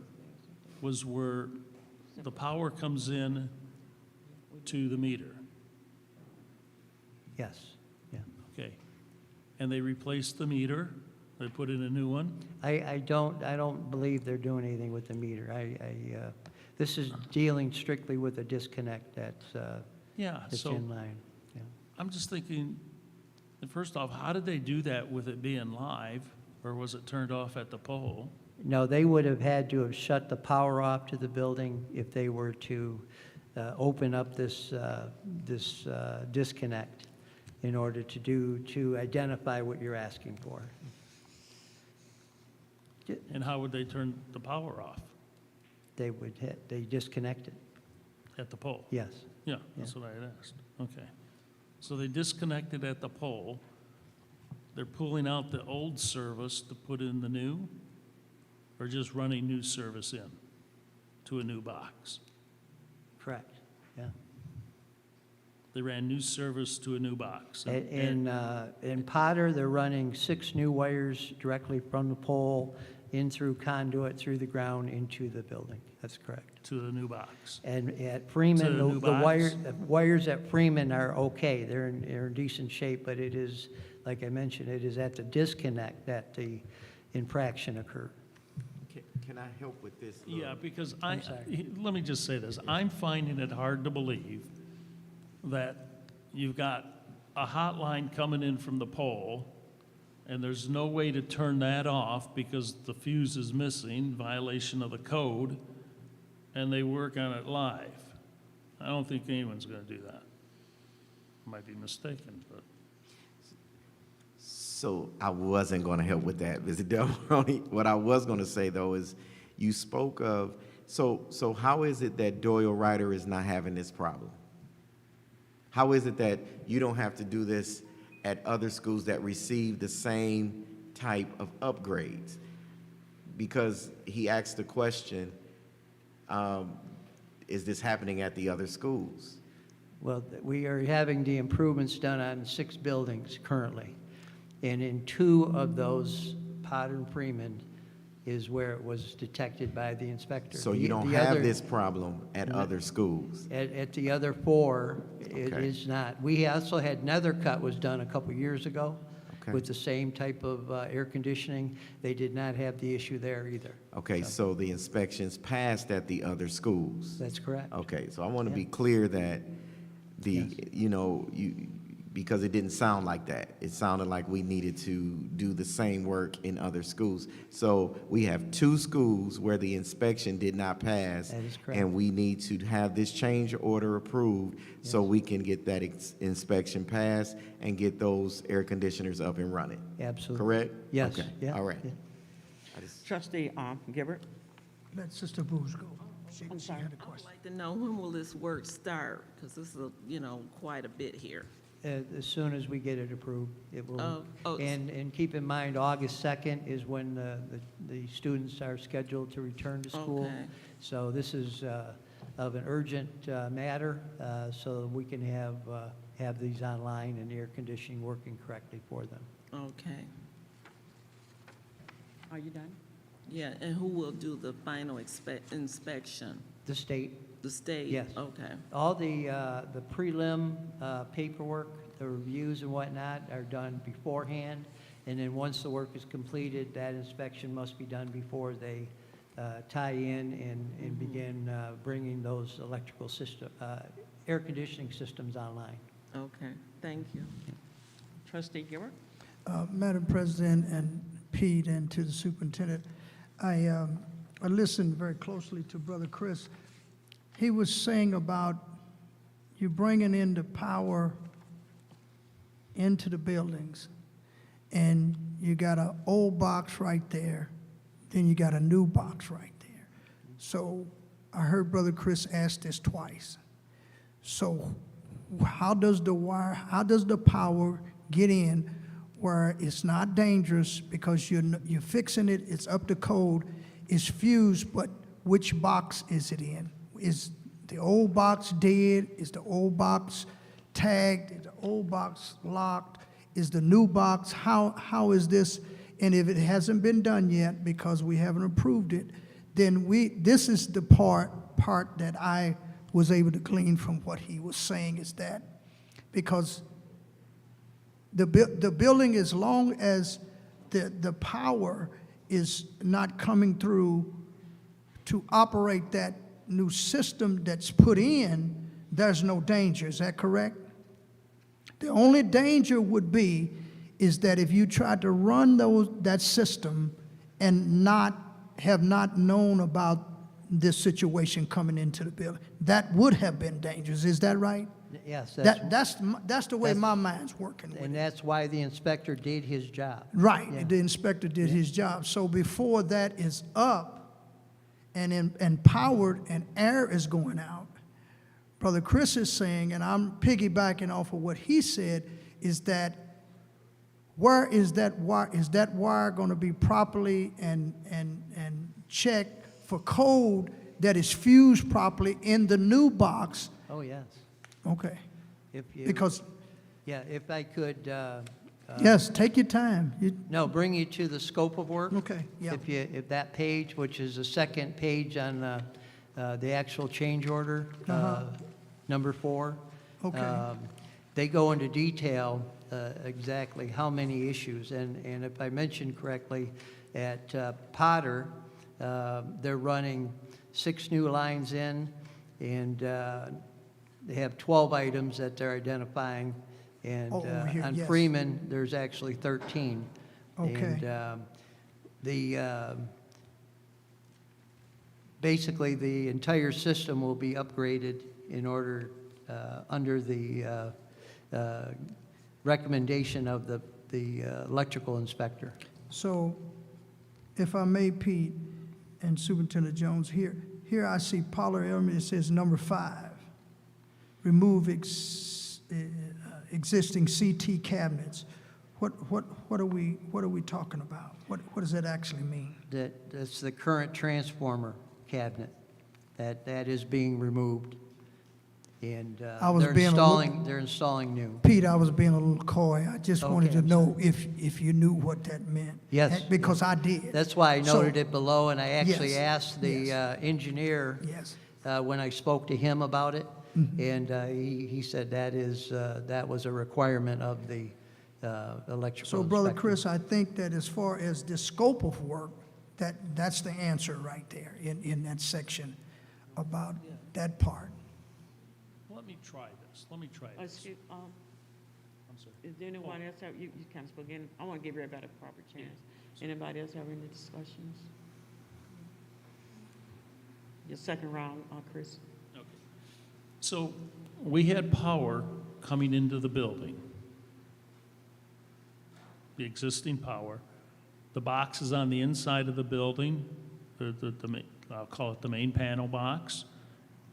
was where the power comes in to the meter? Yes, yeah. Okay. And they replaced the meter? They put in a new one? I don't believe they're doing anything with the meter. This is dealing strictly with a disconnect that's Yeah, so in line. Yeah. I'm just thinking, first off, how did they do that with it being live? Or was it turned off at the pole? No, they would have had to have shut the power off to the building if they were to open up this disconnect in order to identify what you're asking for. And how would they turn the power off? They disconnect it. At the pole? Yes. Yeah, that's what I had asked. Okay. So they disconnected at the pole. They're pulling out the old service to put in the new? Or just running new service in to a new box? Correct. Yeah. They ran new service to a new box. In Potter, they're running 6 new wires directly from the pole in through conduit, through the ground, into the building. That's correct. To the new box. And at To Freeman, the new the box? wires at Freeman are okay. They're in decent shape, but it is, like I mentioned, it is at the disconnect that the infraction occurred. Can I help with this? Yeah, because sorry. let me just say this. I'm finding it hard to believe that you've got a hotline coming in from the pole and there's no way to turn that off because the fuse is missing, violation of the code, and they work on it live. I don't think anyone's going to do that. I might be mistaken, but So I wasn't going to help with that, Mr. Delveroni. What I was going to say, though, is you spoke of, so how is it that Doyle Ryder is not having this problem? How is it that you don't have to do this at other schools that receive the same type of upgrades? Because he asked the question, is this happening at the other schools? Well, we are having the improvements done on 6 buildings currently. And in 2 of those, Potter and Freeman, is where it was detected by the inspector. So you don't The have other- this problem at other schools? At the other 4, it Okay. is not. We also had Nethercut was done a couple years ago Okay. with the same type of air conditioning. They did not have the issue there either. Okay, so the inspections passed at the other schools? That's correct. Okay, so I want to Yeah. be clear that Yes. because it didn't sound like that. It sounded like we needed to do the same work in other schools. So we have 2 schools where the inspection did not pass. That is correct. And we need to have this change order approved so we can get that inspection passed and get those air conditioners up and running. Absolutely. Correct? Yes, Okay, yeah, all right. yeah. I just- Trustee Gibbert? Let Sister Booz go. She I'm sorry. had a I'd question. like to know, when will this work start? Because this is, quite a bit here. As soon as we get it approved, it will. Oh, And keep in mind, August 2nd is when the students are scheduled to return to school. Okay. So this is of an urgent matter, so we can have these online and the air conditioning working correctly for them. Okay. Are you done? Yeah, and who will do the final inspection? The state, The state? Yes. Okay. all the prelim paperwork, the reviews and whatnot are done beforehand, and then once the work is completed, that inspection must be done before they tie in and begin bringing those electrical system, air conditioning systems online. Okay, thank you. Trustee Gibbert? Madam President and Pete and to the superintendent, I listened very closely to Brother Chris. He was saying about you bringing in the power into the buildings, and you got an old box right there, then you got a new box right there. So I heard Brother Chris ask this twice. So how does the power get in where it's not dangerous because you're fixing it, it's up to code, it's fused, but which box is it in? Is the old box dead? Is the old box tagged? Is the old box locked? Is the new box, how is this? And if it hasn't been done yet because we haven't approved it, then this is the part that I was able to glean from what he was saying, is that because the building, as long as the power is not coming through to operate that new system that's put in, there's no danger. Is that correct? The only danger would be is that if you tried to run that system and have not known about this situation coming into the building, that would have been dangerous. Is that right? Yes, That's the way that's- my mind's working with it. and that's why the inspector did his job. Right, Yeah. the inspector did his job. So before that is up and powered and air is going out, Brother Chris is saying, and I'm piggybacking off of what he said, is that where is that wire? Is that wire going to be properly and checked for code that is fused properly in the new box? Oh, yes. Okay, If you, because, yeah, if I could, yes, take your time. no, bring you to the scope of work. Okay, yeah. If that page, which is the second page on the actual change order, number 4. Okay. They go into detail exactly how many issues, and if I mentioned correctly, at Potter, they're running 6 new lines in, and they have 12 items that they're identifying, and Oh, over here, on yes. Freeman, there's actually 13. Okay. And basically, the entire system will be upgraded in order, under the recommendation of the electrical inspector. So, if I may, Pete and Superintendent Jones, here I see polar element, it says number 5. Remove existing CT cabinets. What are we talking about? What does that actually mean? That's the current transformer cabinet that is being removed. And I was being a little- they're installing new. Pete, I was being a little coy. I just wanted Okay, to I'm know if you knew what that meant. Yes, Because I did. That's why I So- noted it below, and I actually Yes, asked the engineer Yes. when I spoke to him about it, Mm-hmm. and he said that was a requirement of the electrical So, Brother inspector. Chris, I think that as far as the scope of work, that's the answer right there in that section about that part. Let me try this. Let me try this. Excuse, I'm sorry. is there anyone else have, you kind of spoke in, I want to give everybody a proper chance. Anybody else have any discussions? Your second round, Chris. Okay. So we had power coming into the building, the existing power. The box is on the inside of the building, I'll call it the main panel box.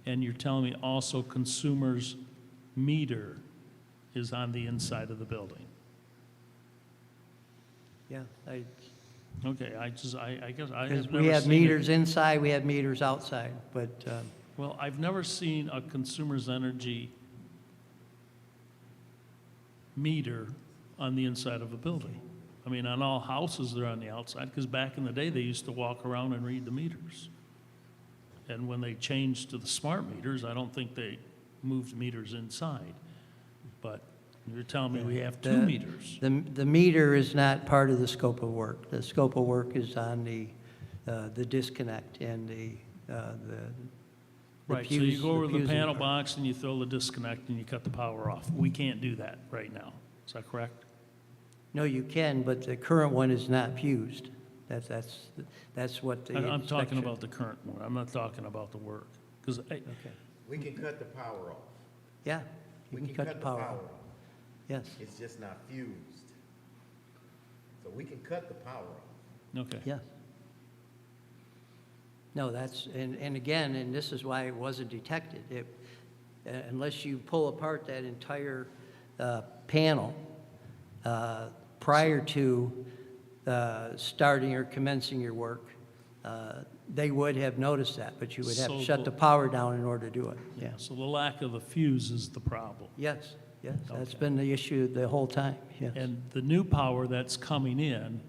And you're telling me also consumer's meter is on the inside of the building. Yeah, Okay, I guess I because have we never have seen it. meters inside, we have meters outside, but Well, I've never seen a consumer's energy meter on the inside of a building. I mean, on all houses, they're on the outside, because back in the day, they used to walk around and read the meters. And when they changed to the smart meters, I don't think they moved meters inside. But you're telling me we have two The- meters. the meter is not part of the scope of work. The scope of work is on the disconnect and the Right, so fuse- you go over the fusing panel part. box and you throw the disconnect and you cut the power off. We can't do that right now. Is that correct? No, you can, but the current one is not fused. That's what the I'm talking inspection- about the current one. I'm not talking about the work. Because Okay, We can cut the power off. yeah, you We can cut the power off. off. Yes, It's just not fused. So we can cut the power off. okay. yes. No, and again, and this is why it wasn't detected. Unless you pull apart that entire panel prior to starting or commencing your work, they would have noticed that, but you would have to So shut the- the power down in order to do it. Yeah. So the lack of the fuse is the problem. Yes, that's Okay. been the issue the whole time, yes. And the new power that's coming in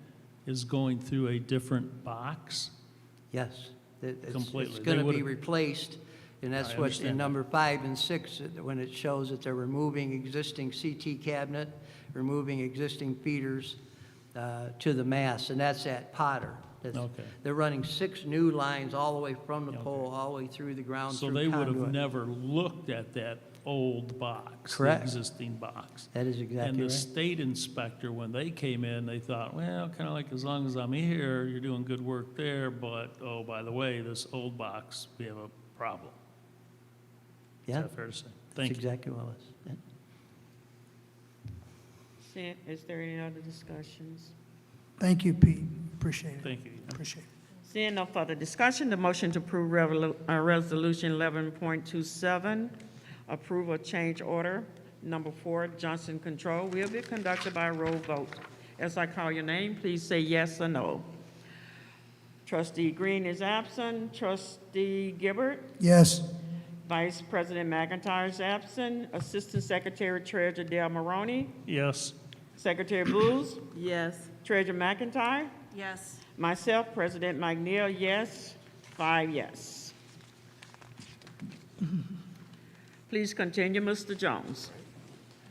is going through a different box? Yes. Completely. It's They going to be would've- replaced, and that's I what in understand number 5 and 6, when it shows that they're removing existing CT cabinet, removing existing feeders to the mast, and that's at Potter. Okay. They're running 6 new lines all the way from the Okay. pole, all the way through the ground, So through they would have conduit. never looked at that old box, the Correct. existing box. That is And exactly the right. state inspector, when they came in, they thought, well, kind of like, as long as I'm here, you're doing good work there, but, oh, by the way, this old box, we have a problem. Is Yeah, that fair to say? that's Thank you. exactly what it is. Yeah. Is there any other discussions? Thank you, Pete. Appreciate it. Thank you. Appreciate it. Seeing no further discussion, the motion to approve Resolution 11.27, approval of change order number 4, Johnson Control, will be conducted by roll vote. As I call your name, please say yes or no. Trustee Green is absent. Trustee Gibbard? Yes. Vice President McIntyre is absent. Assistant Secretary Treasurer Dale Maroney? Yes. Secretary Booz? Yes. Treasurer McIntyre? Yes. Myself, President McNeil, yes. 5 yes. Please continue, Mr. Jones.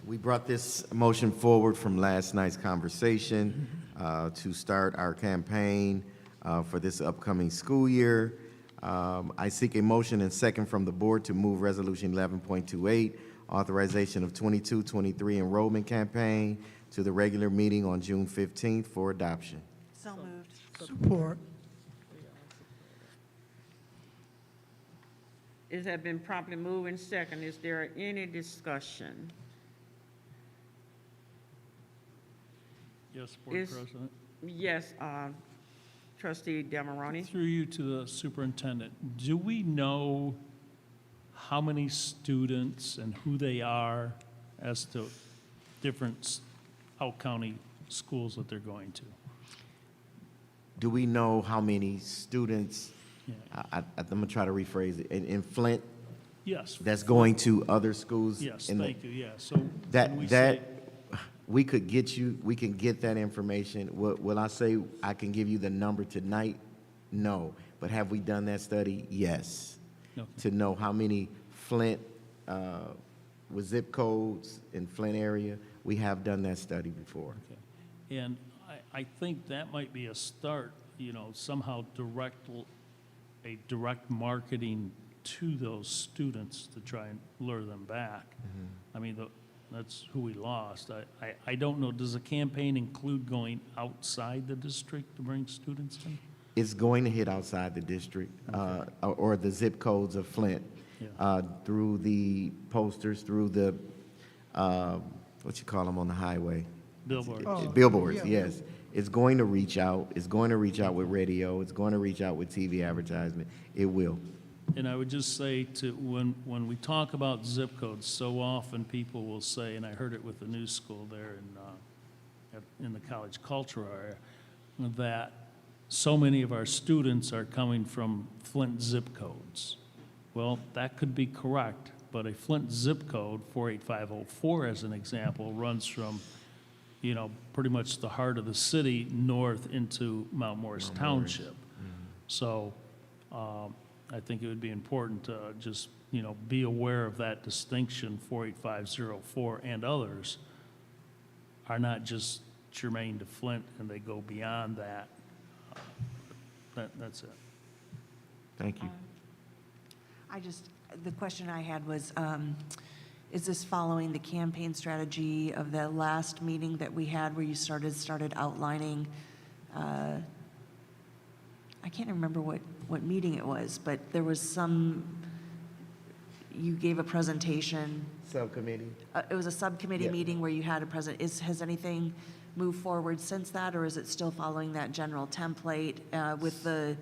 We brought this motion forward from last night's conversation to start our campaign for this upcoming school year. I seek a motion and second from the board to move Resolution 11.28, authorization of 22-23 enrollment campaign to the regular meeting on June 15th for adoption. So moved. Support. It has been properly moved and second. Is there any discussion? Yes, Board Is- President. Yes, trustee Demaroni? Through you to the superintendent, do we know how many students and who they are as to different out-county schools that they're going to? Do we know how many students, Yeah. I'm gonna try to rephrase it, in Flint, Yes. that's going to other schools? Yes, in the- thank you, yeah. So when we That, say, that, we could get you, we can get that information. Will I say I can give you the number tonight? No. But have we done that study? Yes. Okay. To know how many Flint, with zip codes in Flint area, we have done that study before. Okay. And I think that might be a start, you know, somehow a direct marketing to those students to try and lure them back. I mean, that's who we lost. I don't know, does the campaign include going outside the district to bring students in? It's going to hit outside the district, or the zip codes of Flint, Yeah. through the posters, through the, what you call them on the highway? Billboard. Oh, Billboards, yeah. yes. It's going to reach out. It's going to reach out with radio. It's going to reach out with TV advertisement. It will. And I would just say to, when we talk about zip codes, so often people will say, and I heard it with the new school there in the college cultural area, that so many of our students are coming from Flint zip codes. Well, that could be correct, but a Flint zip code, 48504 as an example, runs from, you know, pretty much the heart of the city north into Mount Morris Township. So I think it would be important to just, you know, be aware of that distinction. 48504 and others are not just germane to Flint, and they go beyond that. That's it. Thank you. The question I had was, is this following the campaign strategy of the last meeting that we had where you started outlining, I can't remember what meeting it was, but there was you gave a presentation. Subcommittee? It was a subcommittee Yeah. meeting where you had a has anything moved forward since that, or is it still following that general template with the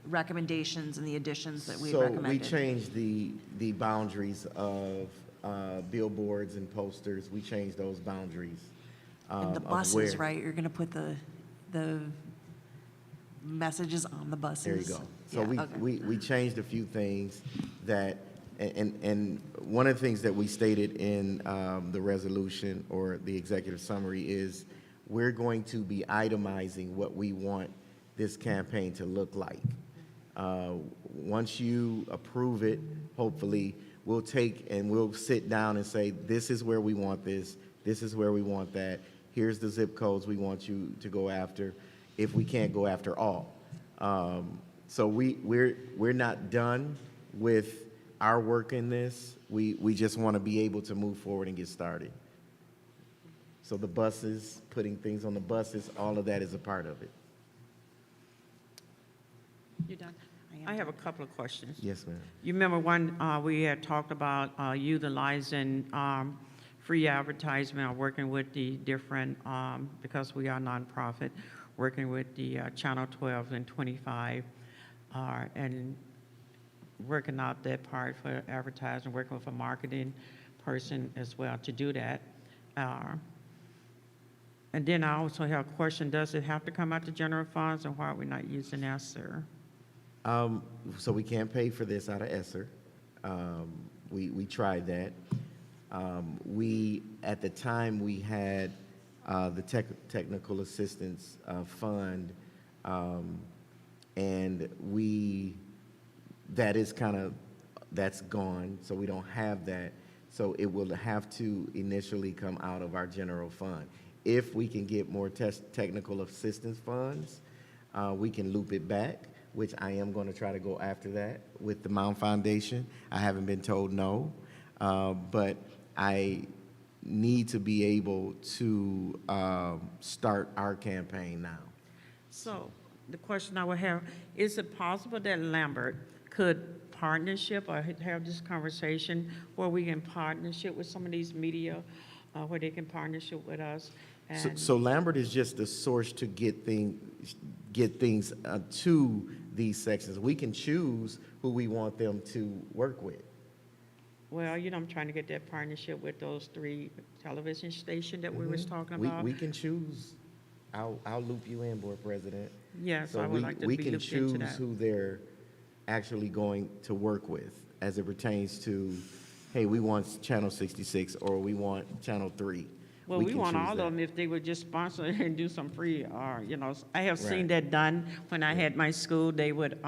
recommendations and the additions that we recommended? So we changed the boundaries of billboards and posters. We changed those boundaries. And the of buses, where- right? You're going to put the messages on the buses? There you go. So Yeah, okay. we changed a few things that, and one of the things that we stated in the resolution or the executive summary is we're going to be itemizing what we want this campaign to look like. Once you approve it, hopefully, we'll take and we'll sit down and say, this is where we want this is where we want that, here's the zip codes we want you to go after, if we can't go after all. So we're not done with our work in this. We just want to be able to move forward and get started. So the buses, putting things on the buses, all of that is a part of it. You done? I have a couple of questions. Yes, ma'am. You remember when we had talked about utilizing free advertisement or working with the different, because we are nonprofit, working with the Channel 12 and 25, and working out that part for advertising, working with a marketing person as well to do that. And then I also have a question, does it have to come out the general funds, and why are we not using ESSER? So we can't pay for this out of ESSER. We tried that. At the time, we had the technical assistance fund, and that's gone, so we don't have that. So it will have to initially come out of our general fund. If we can get more technical assistance funds, we can loop it back, which I am going to try to go after that with the Mount Foundation. I haven't been told no, but I need to be able to start our campaign now. So the question I would have, is it possible that Lambert could partnership or have this conversation where we can partnership with some of these media, where they can partnership with us? So Lambert is just the source to get things to these sections. We can choose who we want them to work with. Well, you know, I'm trying to get that partnership with those 3 television stations that we was talking about. We can choose. I'll loop you in, Board President. Yes, So I would like to we be can looped into choose that. who they're actually going to work with as it pertains to, hey, we want Channel 66 or we want Channel 3. Well, we can want choose all that. of them if they would just sponsor and do some free, you know, I have seen Right. that done. When I had my school, they would,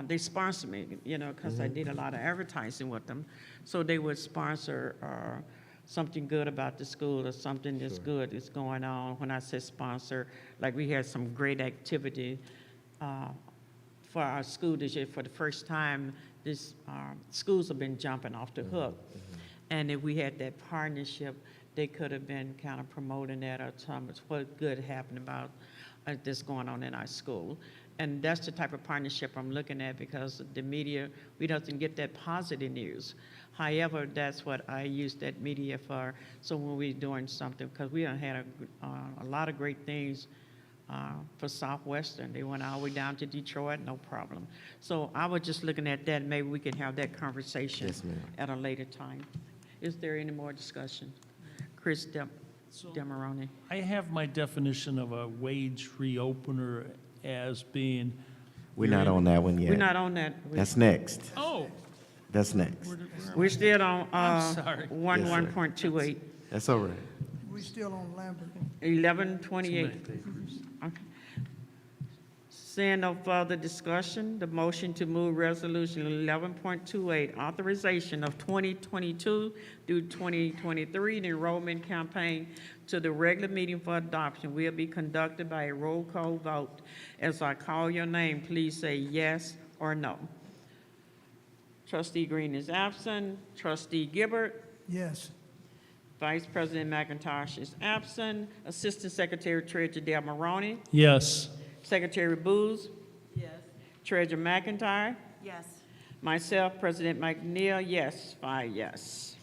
they sponsor me, you know, because Mm-hmm. I did a lot of advertising with them. So they would sponsor something good about the school or something that's good that's going on. When I say sponsor, like we had some great activity for our school this year. For the first time, this schools have been jumping off the hook. And if we had that partnership, they could have been kind of promoting that or telling us what good happened about this going on in our school. And that's the type of partnership I'm looking at, because the media, we doesn't get that positive news. However, that's what I use that media for. So when we're doing something, because we done had a lot of great things for Southwestern. They went all the way down to Detroit, no problem. So I was just looking at that, maybe we can have that conversation Yes, ma'am. at a later time. Is there any more discussion? Chris Demaroni. I have my definition of a wage reopener as being. We're not on that one yet. We're not on that. That's next. Oh, That's next. We're still on I'm sorry. 11.28, That's all right. We still on Lambert. 11:28. Okay. Seeing no further discussion, the motion to move resolution 11.28, authorization of 2022 through 2023, the enrollment campaign to the regular meeting for adoption will be conducted by a roll call vote. As I call your name, please say yes or no. Trustee Green is absent. Trustee Gibbert. Yes. Vice President McIntosh is absent. Assistant Secretary Treasurer Del Maroney. yes. Secretary Booz. Yes. Treasurer McIntyre. Yes. Myself, President McNeil, yes. 5 yes.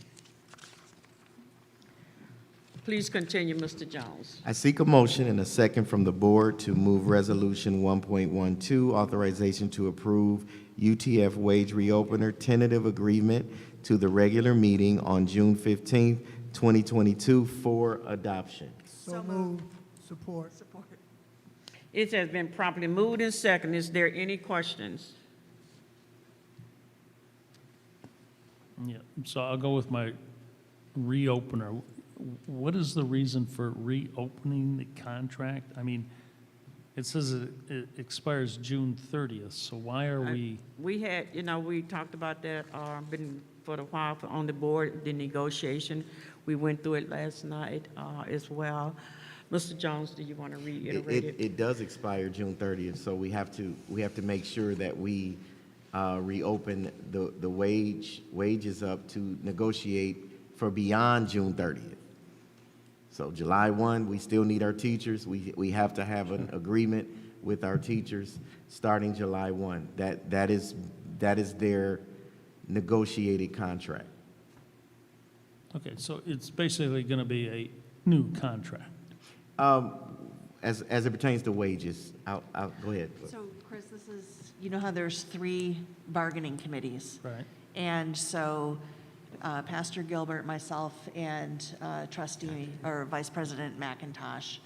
Please continue, Mr. Jones. I seek a motion and a second from the board to move Resolution 1.12, authorization to approve UTF wage reopener tentative agreement to the regular meeting on June 15th, 2022 for adoption. So moved. Support. Support. It has been properly moved and seconded. Is there any questions? Yeah, so I'll go with my reopener. What is the reason for reopening the contract? I mean, it says it expires June 30th, so why are we? We had, you know, we talked about that, been for a while on the board, the negotiation. We went through it last night as well. Mr. Jones, do you want to reiterate it? It does expire June 30th, so we have to make sure that we reopen the wages up to negotiate for beyond June 30th. So July 1, we still need our teachers. We have to have an agreement with our teachers starting July 1. That is their negotiated contract. Okay, so it's basically going to be a new contract. As it pertains to wages, I'll go ahead. So, Chris, this is, you know how there's 3 bargaining committees? Right. And so Pastor Gilbert, myself, and Trustee, or Vice President McIntosh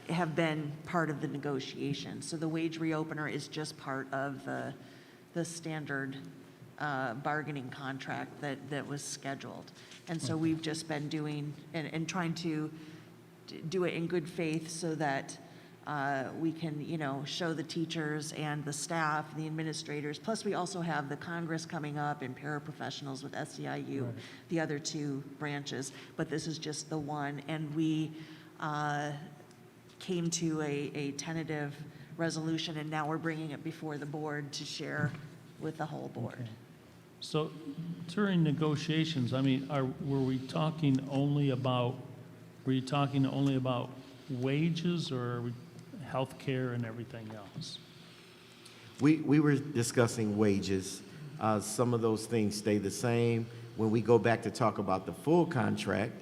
have been part of the negotiation. So the wage reopener is just part of the standard bargaining contract that was scheduled. And so we've just been doing, and trying to do it in good faith so that we can, you know, show the teachers and the staff, the administrators. Plus, we also have the Congress coming up and paraprofessionals with SEIU, the other 2 branches. But this is just the one. And we came to a tentative resolution, and now we're bringing it before the board to share with the whole board. So during negotiations, I mean, were you talking only about wages or healthcare and everything else? We were discussing wages. Some of those things stay the same. When we go back to talk about the full contract,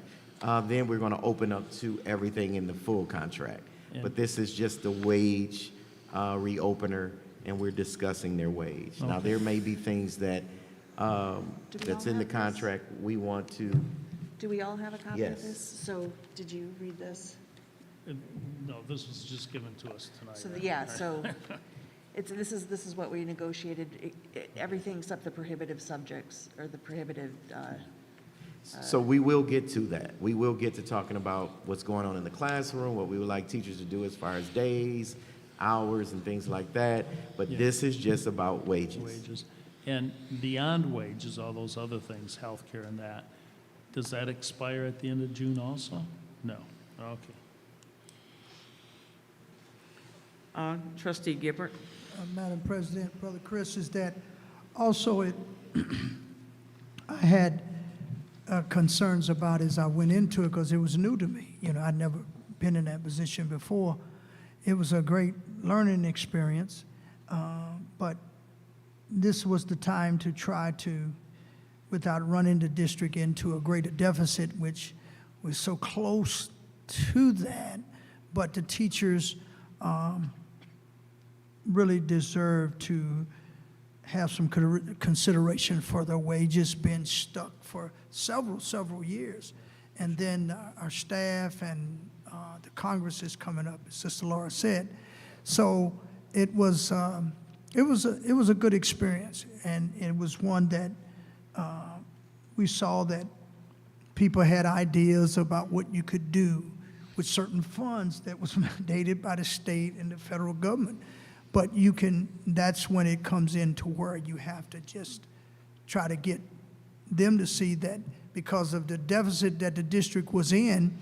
then we're going to open up to everything in the full contract. Yeah. But this is just the wage reopener, and we're discussing their wage. Now, there may be things that that's in the have this? contract we want to. Do we all have a copy of Yes. this? So did you read this? No, this was just given to us tonight. So, yeah, so this is what we negotiated, everything except the prohibitive subjects or the prohibitive, So we will get to that. We will get to talking about what's going on in the classroom, what we would like teachers to do as far as days, hours, and things like that. But Yeah. this is just about wages. Wages. And beyond wages, all those other things, healthcare and that, does that expire at the end of June also? No. Okay. Trustee Gibbert? Madam President, Brother Chris, is that also I had concerns about as I went into it because it was new to me. You know, I'd never been in that position before. It was a great learning experience, but this was the time to try to, without running the district into a greater deficit, which was so close to that, but the teachers really deserve to have some consideration for their wages being stuck for several years. And then our staff and the Congress is coming up, as Sister Laura said. So it was a good experience, and it was one that we saw that people had ideas about what you could do with certain funds that was mandated by the state and the federal government. But that's when it comes into where you have to just try to get them to see that because of the deficit that the district was in,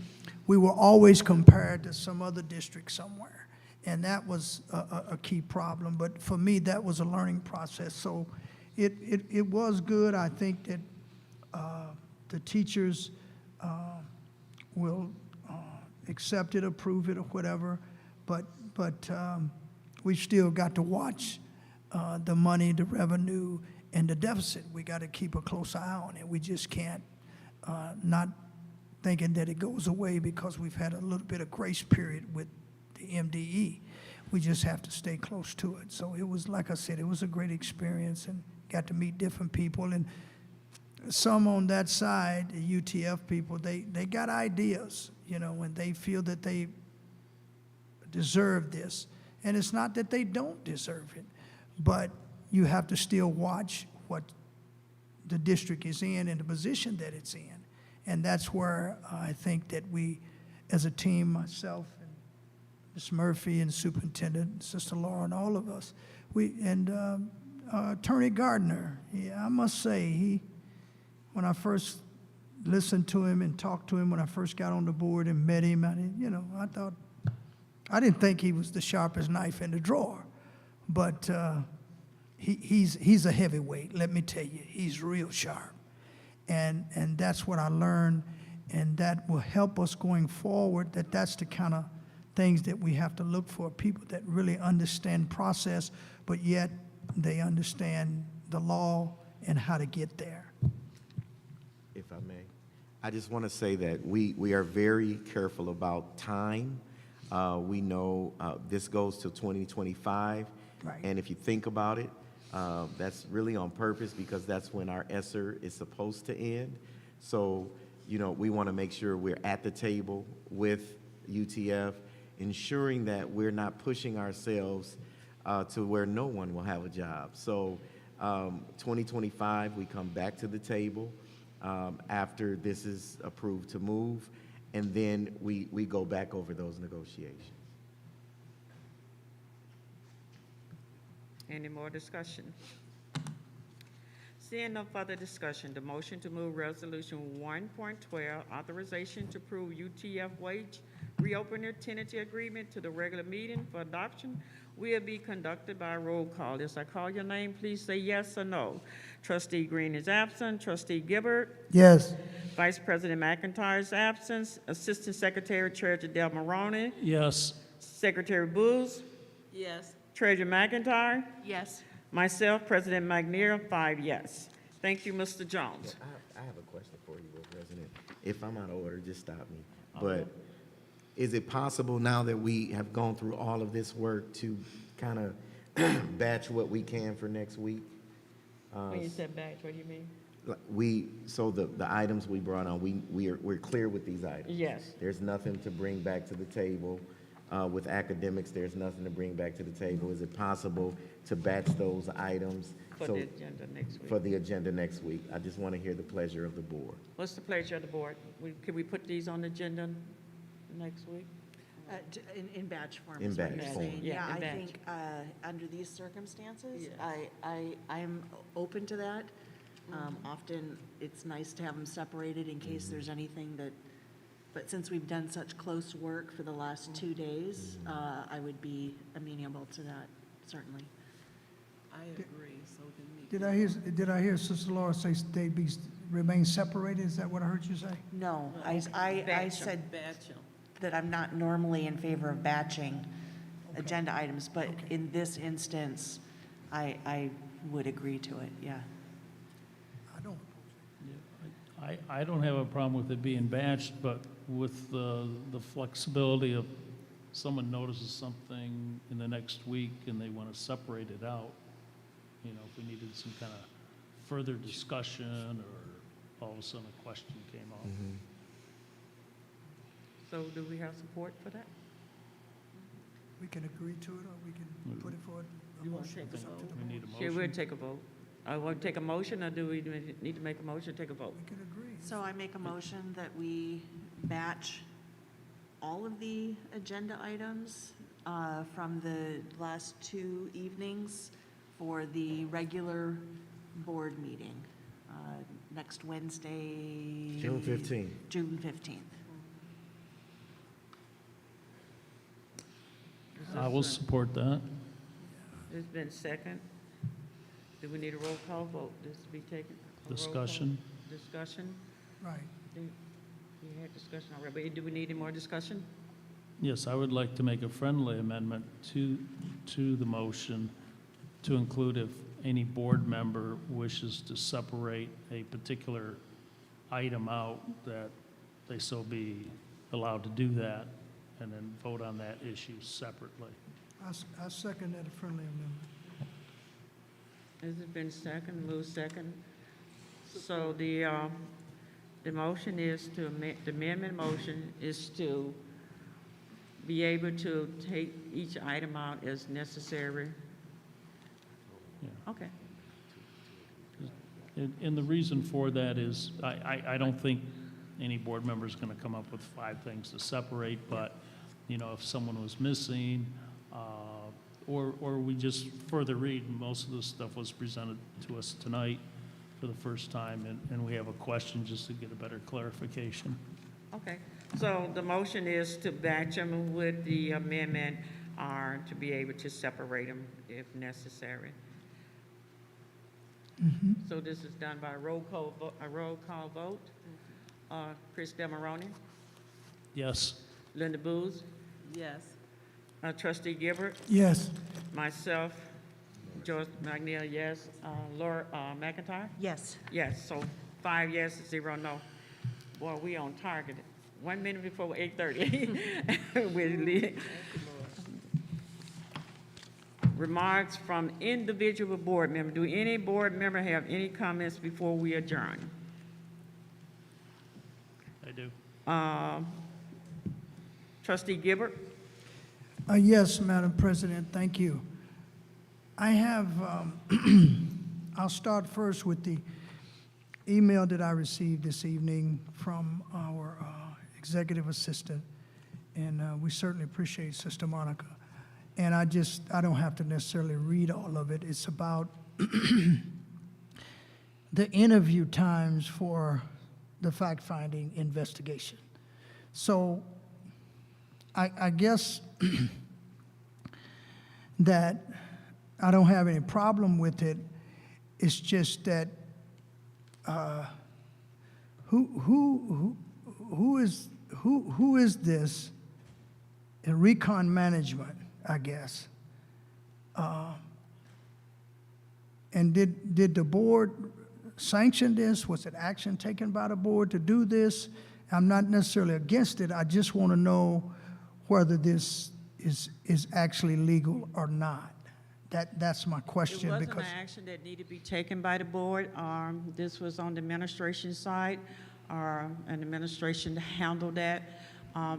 we were always compared to some other district somewhere. And that was a key problem. But for me, that was a learning process. So it was good. I think that the teachers will accept it, approve it, or whatever. But we still got to watch the money, the revenue, and the deficit. We got to keep a close eye on it. We just can't not thinking that it goes away because we've had a little bit of grace period with the MDE. We just have to stay close to it. So it was, like I said, it was a great experience and got to meet different people. And some on that side, the UTF people, they got ideas, you know, and they feel that they deserve this. And it's not that they don't deserve it, but you have to still watch what the district is in and the position that it's in. And that's where I think that we, as a team, myself and Ms. Murphy and Superintendent, Sister Laura, and all of us, Attorney Gardner, I must say, when I first listened to him and talked to him when I first got on the board and met him, I didn't think he was the sharpest knife in the drawer, but he's a heavyweight, let me tell you. He's real sharp. And that's what I learned, and that will help us going forward, that's the kind of things that we have to look for, people that really understand process, but yet they understand the law and how to get there. If I may, I just want to say that we are very careful about time. We know this goes to 2025. Right. And if you think about it, that's really on purpose because that's when our ESSER is supposed to end. So, you know, we want to make sure we're at the table with UTF, ensuring that we're not pushing ourselves to where no one will have a job. So 2025, we come back to the table after this is approved to move, and then we go back over those negotiations. Any more discussion? Seeing no further discussion, the motion to move Resolution 1.12, authorization to approve UTF wage reopener tentative agreement to the regular meeting for adoption will be conducted by roll call. As I call your name, please say yes or no. Trustee Green is absent. Trustee Gibbard? Yes. Vice President McIntyre is absent. Assistant Secretary Treasurer Del Moroni. Yes. Secretary Booz. Yes. Treasurer McIntyre. Yes. Myself, President McNeil, 5 yes. Thank you, Mr. Jones. I have a question for you, Board President. If I'm out of order, just stop me. But is it possible now that we have gone through all of this work to kind of batch what we can for next week? When you said batch, what do you mean? So the items we brought on, we're clear with these items? Yes. There's nothing to bring back to the table. With academics, there's nothing to bring back to the table. Is it possible to batch those items? For so- the agenda next week. For the agenda next week? I just want to hear the pleasure of the board. What's the pleasure of the board? Can we put these on the agenda next week? In batch form. In is what batch you're form. saying. Yeah, in I batch. think, under these circumstances, Yes. I'm open to that. Often, it's nice to have them separated in case there's anything that, but since we've done such close work for the last 2 days, I would be amenable to that, certainly. I agree, so then we. Did I hear Sister Laura say they remain separated? Is that what I heard you say? No, I Batch 'em. said Batch 'em. that I'm not normally in favor of batching agenda items, but in this instance, I would agree to it, yeah. I don't. I don't have a problem with it being batched, but with the flexibility of someone notices something in the next week and they want to separate it out, you know, if we needed some kind of further discussion or all of a sudden a question came up. So do we have support for that? We can agree to it, or we can put it forward. You want to take a I think vote? we need a Sure, we'll motion. take a vote. I want to take a motion, or do we need to make a motion, take a vote? We can agree. So I make a motion that we batch all of the agenda items from the last 2 evenings for the regular board meeting, next Wednesday. June 15th. June 15th. I will support that. It's been second. Do we need a roll call vote? This to be taken? A roll call? Discussion. Discussion? Right. We had discussion already, but do we need any more discussion? Yes, I would like to make a friendly amendment to the motion to include if any board member wishes to separate a particular item out, that they so be allowed to do that, and then vote on that issue separately. I second that friendly amendment. Has it been second, moved second? So the motion is to amend, the amendment motion is to be able to take each item out as necessary. Yeah. Okay. And the reason for that is, I don't think any board member is going to come up with 5 things to separate, but, you know, if someone was missing, or we just further read, most of the stuff was presented to us tonight for the first time, and we have a question just to get a better clarification. Okay, so the motion is to batch them with the amendment, to be able to separate them if necessary. So this is done by a roll call vote. Chris Demaroni, Yes. Linda Booz, Yes. Trustee Gibbard, Yes. myself, George McNeil, yes. Laura McIntyre? Yes. Yes, so 5 yes, 0 no. Boy, we on target. 1 minute before 8:30. We're leaving. Remarks from individual board member. Do any board member have any comments before we adjourn? I do. Trustee Gibbard? Yes, Madam President, thank you. I have, I'll start first with the email that I received this evening from our executive assistant, and we certainly appreciate Sister Monica. And I don't have to necessarily read all of it. It's about the interview times for the fact-finding investigation. So I guess that I don't have any problem with it. It's just that who is this in recon management, I guess? And did the board sanction this? Was it action taken by the board to do this? I'm not necessarily against it. I just want to know whether this is actually legal or not. That's my It question. wasn't Because an action that needed to be taken by the board. This was on the administration side, and administration handled that.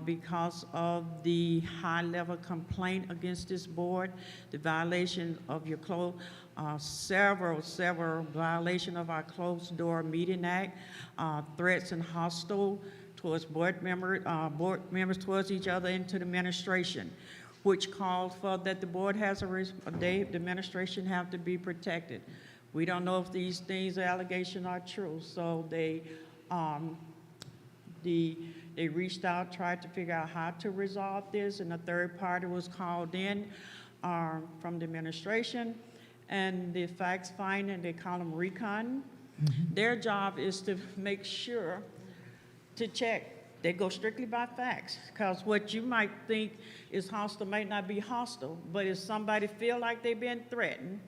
Because of the high-level complaint against this board, the violation of your several violation of our closed-door meeting act, threats and hostile towards board members towards each other and to the administration, which calls for that the board has the administration have to be protected. We don't know if these things, allegations are true, so they reached out, tried to figure out how to resolve this, and a third party was called in from the administration. And the facts finding, they call them recon. Their job is to make sure, to check. They go strictly by facts, because what you might think is hostile might not be hostile, but if somebody feel like they've been threatened,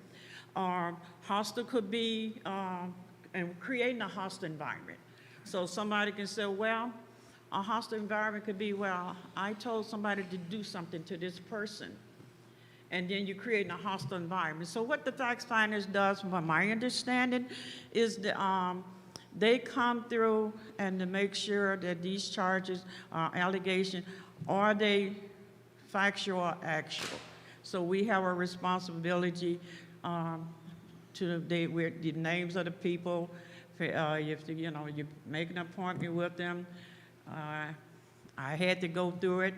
hostile could be and creating a hostile environment. So somebody can say, well, a hostile environment could be, well, I told somebody to do something to this person, and then you're creating a hostile environment. So what the facts finders does, from my understanding, is that they come through and to make sure that these charges, allegations, are they factual or actual? So we have a responsibility with the names of the people. If you make an appointment with them, I had to go through it,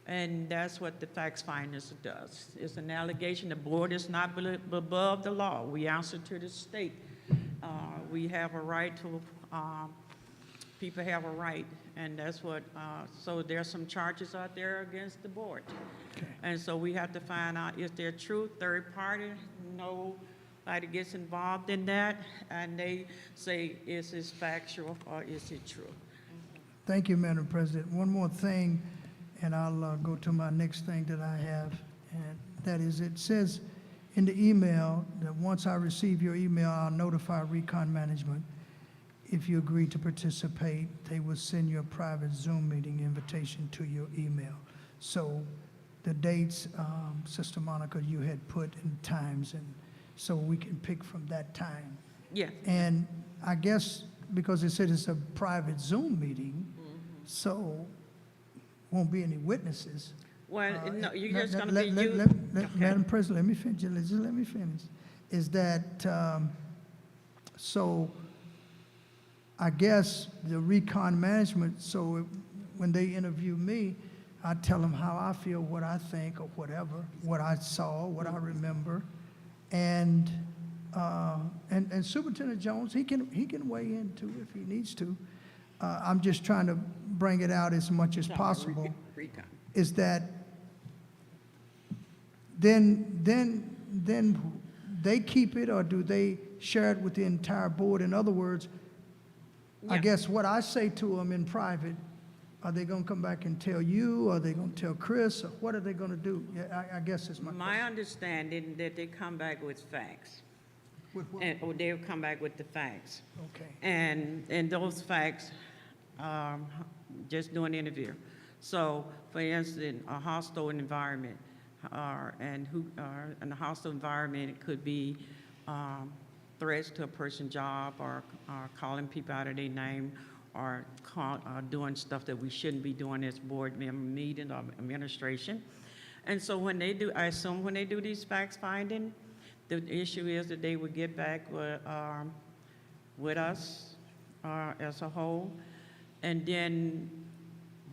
and that's what the facts finders does. It's an allegation. The board is not above the law. We answer to the state. We have a right to, people have a right, and that's what, so there's some charges out there against the board. Okay. And so we have to find out if they're true. Third party, nobody gets involved in that, and they say, is this factual or is it true? thank you, Madam President. One more thing, and I'll go to my next thing that I have, and that is, it says in the email that once I receive your email, I'll notify Recon Management. If you agree to participate, they will send you a private Zoom meeting invitation to your email. So the dates, Sister Monica, you had put in times, and so we can pick from that time. Yeah. And I guess because it said it's a private Zoom meeting, so won't be any witnesses. Well, no, you're Let- just let- going to be let- you. let- Madam President, let me finish, just let me finish. Is that, so I guess the recon management, so when they interview me, I tell them how I feel, what I think, or whatever, what I saw, what I remember. And Superintendent Jones, he can weigh in too if he needs to. I'm just trying to bring it out as much as possible. Recon. Is that then they keep it, or do they share it with the entire board? In other words, I Yeah. guess what I say to them in private, are they going to come back and tell you? Are they going to tell Chris? Or what are they going to do? Yeah, I guess is my My question. understanding that they come back with facts, With what? or they'll come back with the facts. Okay. And those facts, just doing an interview. So, for instance, a hostile environment, and in a hostile environment, it could be threats to a person's job, or calling people out of their name, or doing stuff that we shouldn't be doing as board member meeting or administration. And so when they do, I assume when they do these facts finding, the issue is that they would get back with us as a whole, and then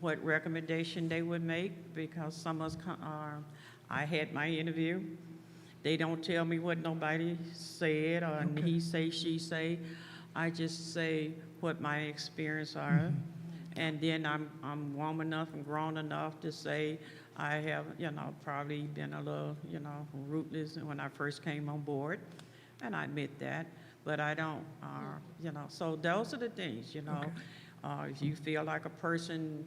what recommendation they would make, because some of us, I had my interview. They don't tell me what nobody said, or he say, she say. I just say what my experience are, And then I'm warm enough and grown enough to say I have, probably been a little, rootless when I first came on board, and I admit that, but I don't, so those are the things, if you feel like a person,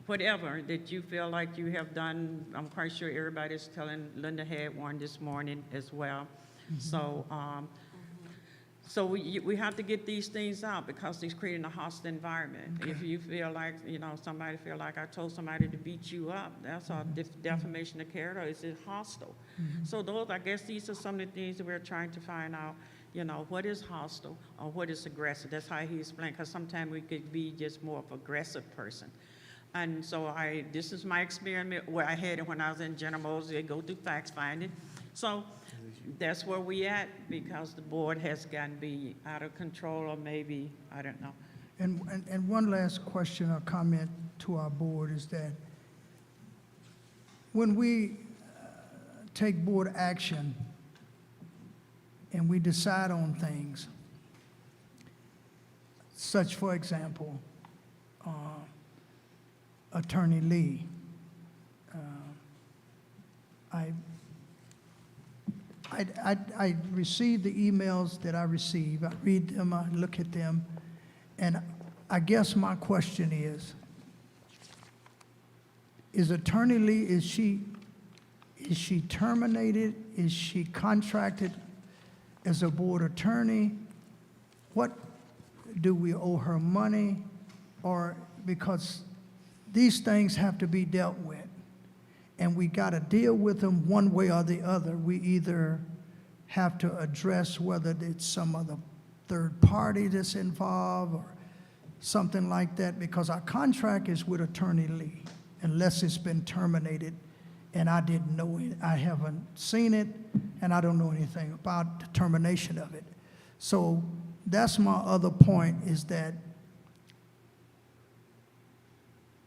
whatever that you feel like you have done, I'm quite sure everybody's telling, Linda had one this morning as well. So, so we have to get these things out because it's creating a hostile environment. If you feel like, somebody feel like I told somebody to beat you up, that's a defamation of character. It's hostile. So those, I guess these are some of the things that we're trying to find out, what is hostile or what is aggressive. That's how he explained, because sometimes we could be just more of an aggressive person. And so this is my experiment where I had it when I was in General Motors. They go through facts finding. So that's where we at, because the board has gotten to be out of control, or maybe, I don't know. And one last question or comment to our board is that when we take board action and we decide on things, such, for example, Attorney Lee, I receive the emails that I receive. I read them, I look at them, and I guess my question is Attorney Lee, is she terminated? Is she contracted as a board attorney? What, do we owe her money? Or, because these things have to be dealt with, and we got to deal with them one way or the other. We either have to address whether it's some other third party that's involved or something like that, because our contract is with Attorney Lee, unless it's been terminated, and I didn't know it. I haven't seen it, and I don't know anything about the termination of it. So that's my other point, is that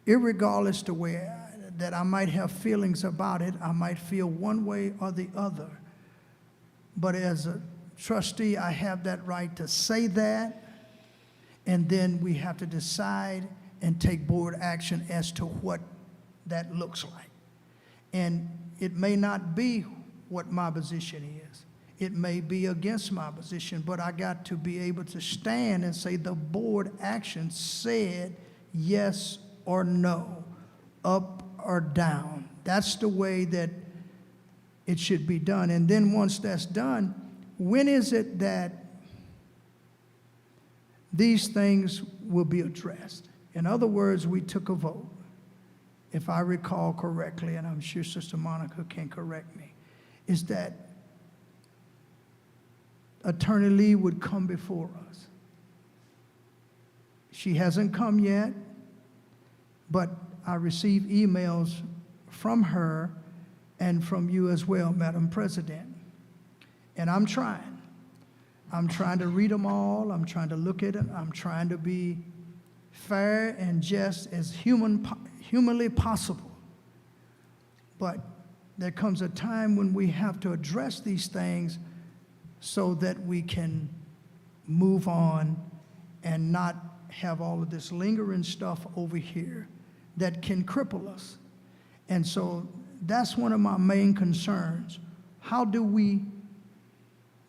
irregardless the way that I might have feelings about it, I might feel one way or the other. But as a trustee, I have that right to say that, and then we have to decide and take board action as to what that looks like. And it may not be what my position is. It may be against my position, but I got to be able to stand and say the board action said yes or no, up or down. That's the way that it should be done. And then once that's done, when is it that these things will be addressed? In other words, we took a vote, if I recall correctly, and I'm sure Sister Monica can correct me, is that Attorney Lee would come before us. She hasn't come yet, but I receive emails from her and from you as well, Madam President. And I'm trying. I'm trying to read them all. I'm trying to look at them. I'm trying to be fair and just as humanly possible. But there comes a time when we have to address these things so that we can move on and not have all of this lingering stuff over here that can cripple us. And so that's one of my main concerns. How do we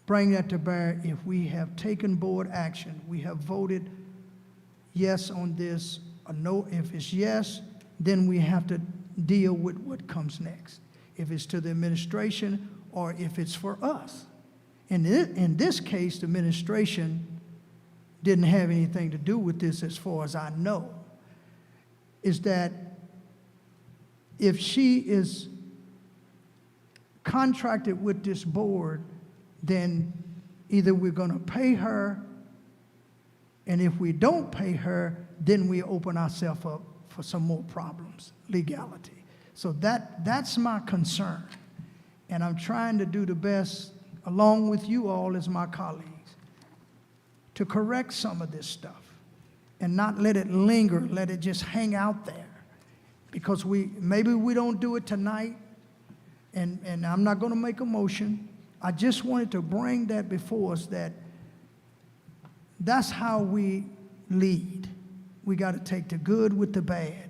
bring that to bear if we have taken board action? We have voted yes on this, or no. If it's yes, then we have to deal with what comes next. If it's to the administration or if it's for us. In this case, the administration didn't have anything to do with this as far as I know. Is that if she is contracted with this board, then either we're going to pay her, and if we don't pay her, then we open ourselves up for some more problems, legality. So that's my concern, and I'm trying to do the best, along with you all as my colleagues, to correct some of this stuff and not let it linger, let it just hang out there. Because maybe we don't do it tonight, and I'm not going to make a motion. I just wanted to bring that before us, that's how we lead. We got to take the good with the bad.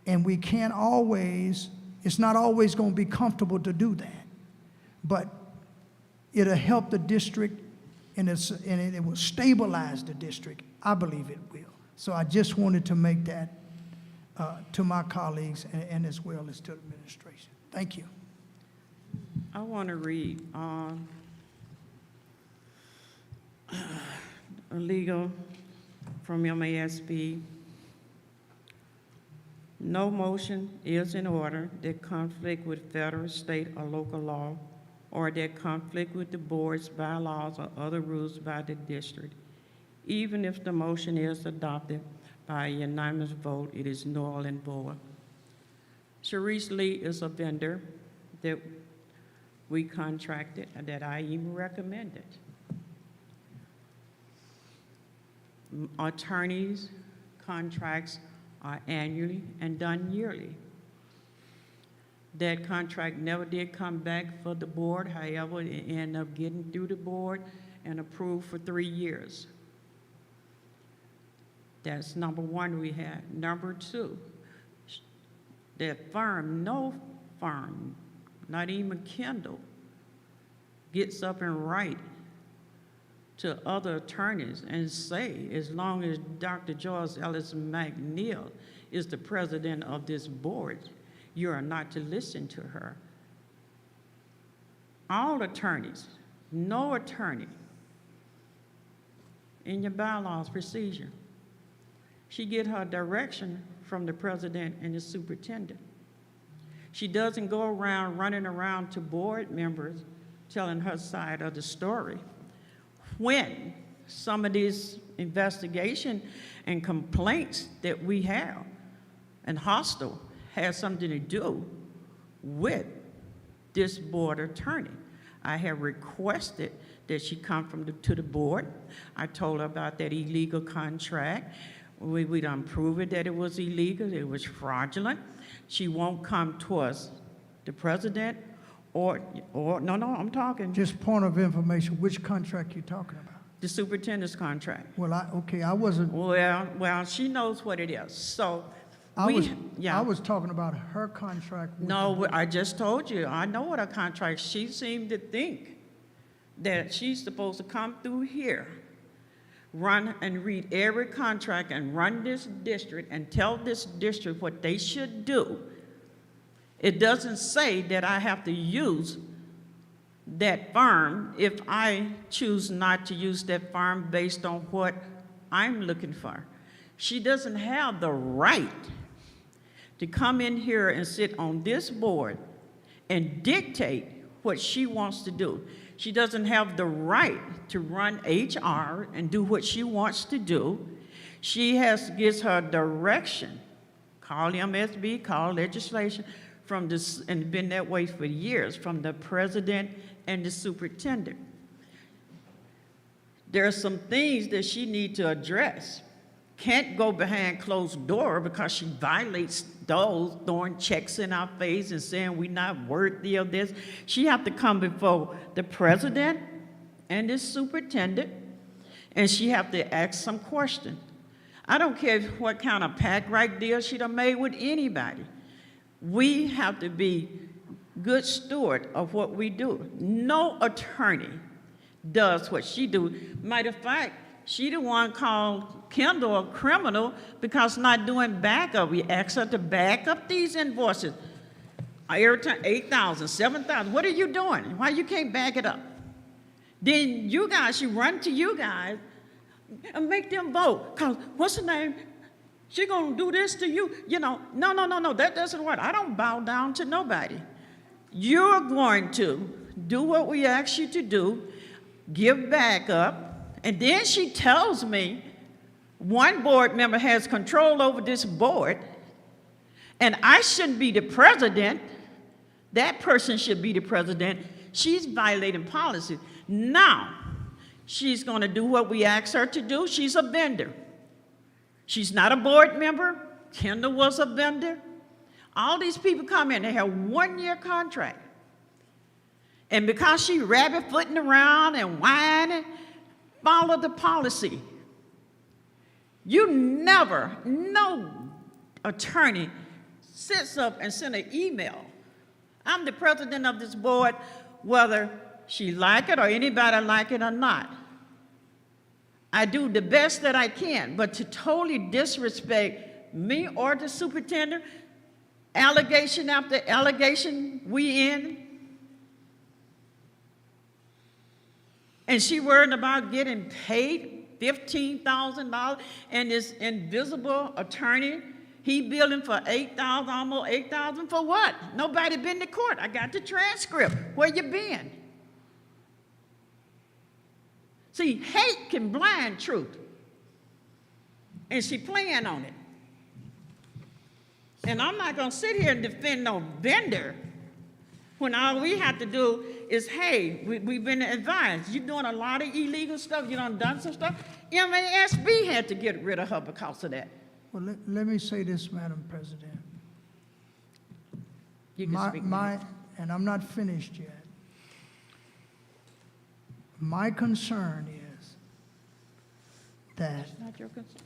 And we can't always, it's not always going to be comfortable to do that. But it'll help the district, and it will stabilize the district. I believe it will. So I just wanted to make that to my colleagues and as well as to the administration. Thank you. I want to read legal from MASB. No motion is in order that conflict with federal, state, or local law, or that conflict with the board's bylaws or other rules by the district. Even if the motion is adopted by a unanimous vote, it is null and void. Sharice Lee is a vendor that we contracted and that I even recommended. Attorneys' contracts are annually and done yearly. That contract never did come back for the board. However, it ended up getting through the board and approved for 3 years. That's number one we had. Number two, that firm, no firm, not even Kendall, gets up and write to other attorneys and say, as long as Dr. Joyce Ellis McNeil is the president of this board, you are not to listen to her. All attorneys, no attorney in your bylaws procedure. She get her direction from the president and the superintendent. She doesn't go around running around to board members telling her side of the story. When some of these investigation and complaints that we have and hostile has something to do with this board attorney. I have requested that she come to the board. I told her about that illegal contract. We done prove it that it was illegal, it was fraudulent. She won't come to us, the president, or no, I'm talking. Just point of information, which contract you talking about? The superintendent's contract. Well, I wasn't, Well, she knows what it is. So I was talking about her contract. with the No, board. I just told you, I know what her contract, she seemed to think that she's supposed to come through here, run and read every contract and run this district and tell this district what they should do. It doesn't say that I have to use that firm if I choose not to use that firm based on what I'm looking for. She doesn't have the right to come in here and sit on this board and dictate what she wants to do. She doesn't have the right to run HR and do what she wants to do. She gives her direction, call MSB, call legislation, from this, and been that way for years, from the president and the superintendent. There are some things that she needs to address. Can't go behind closed door because she violates those, throwing checks in our face and saying we're not worthy of this. She have to come before the president and the superintendent, and she have to ask some questions. I don't care what kind of pact right deal she done made with anybody. We have to be good steward of what we do. No attorney does what she do. Matter of fact, she the one called Kendall a criminal because not doing backup. We asked her to back up these invoices. Every time, 8,000, 7,000. What are you doing? Why you can't back it up? Then you guys, she run to you guys and make them vote. Because what's her name? She gonna do this to you. You know, no, that doesn't work. I don't bow down to nobody. You're going to do what we ask you to do, give back up, and then she tells me one board member has control over this board, and I shouldn't be the president. That person should be the president. She's violating policy. Now, she's gonna do what we ask her to do. She's a vendor. She's not a board member. Kendall was a vendor. All these people come in, they have 1-year contract. And because she rabbit-footing around and whining, follow the policy. You never, no attorney sits up and sends an email. I'm the president of this board, whether she like it or anybody like it or not. I do the best that I can, but to totally disrespect me or the superintendent, allegation after allegation we in, and she worried about getting paid $15,000, and this invisible attorney, he billing for $8,000, almost $8,000 for what? Nobody been to court. I got the transcript. Where you been? See, hate can blind truth, and she playing on it. And I'm not going to sit here and defend no vendor when all we have to do is, hey, we've been advised. You're doing a lot of illegal stuff. You done some stuff. MASB had to get rid of her because of that. Well, let me say this, Madam President. You can speak now. And I'm not finished yet. My concern is that It's not your concern.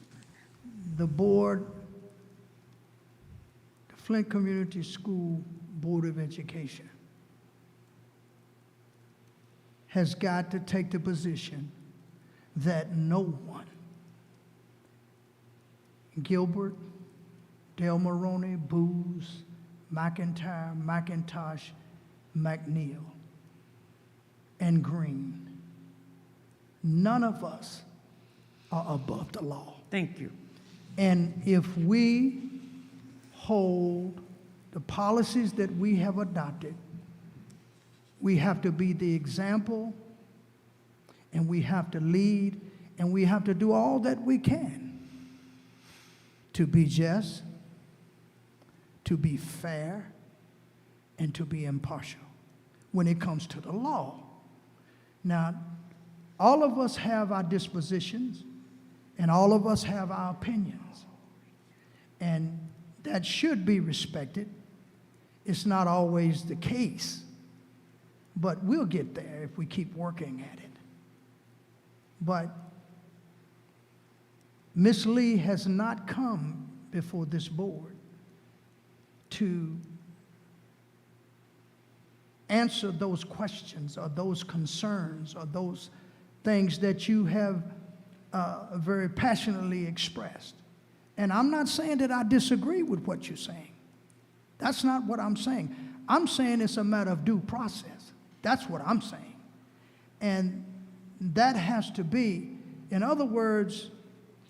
the board, the Flint Community School Board of Education, has got to take the position that no one, Gilbert, Del Maroney, Booz, McIntyre, McIntosh, McNeil, and Green, none of us are above the law. Thank you. And if we hold the policies that we have adopted, we have to be the example, and we have to lead, and we have to do all that we can to be just, to be fair, and to be impartial when it comes to the law. Now, all of us have our dispositions, and all of us have our opinions, and that should be respected. It's not always the case, but we'll get there if we keep working at it. But Ms. Lee has not come before this board to answer those questions or those concerns or those things that you have very passionately expressed. And I'm not saying that I disagree with what you're saying. That's not what I'm saying. I'm saying it's a matter of due process. That's what I'm saying. And that has to be, in other words,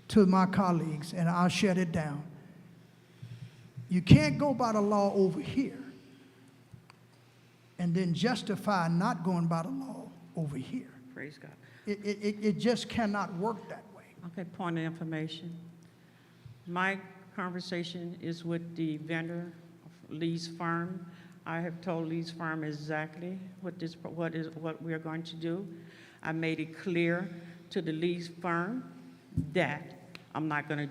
to my colleagues, and I'll shut it down. You can't go by the law over here and then justify not going by the law over here. Praise God. It just cannot work that way. Okay, point of information. My conversation is with the vendor, Lee's Farm. I have told Lee's Farm exactly what we are going to do. I made it clear to the Lee's Farm that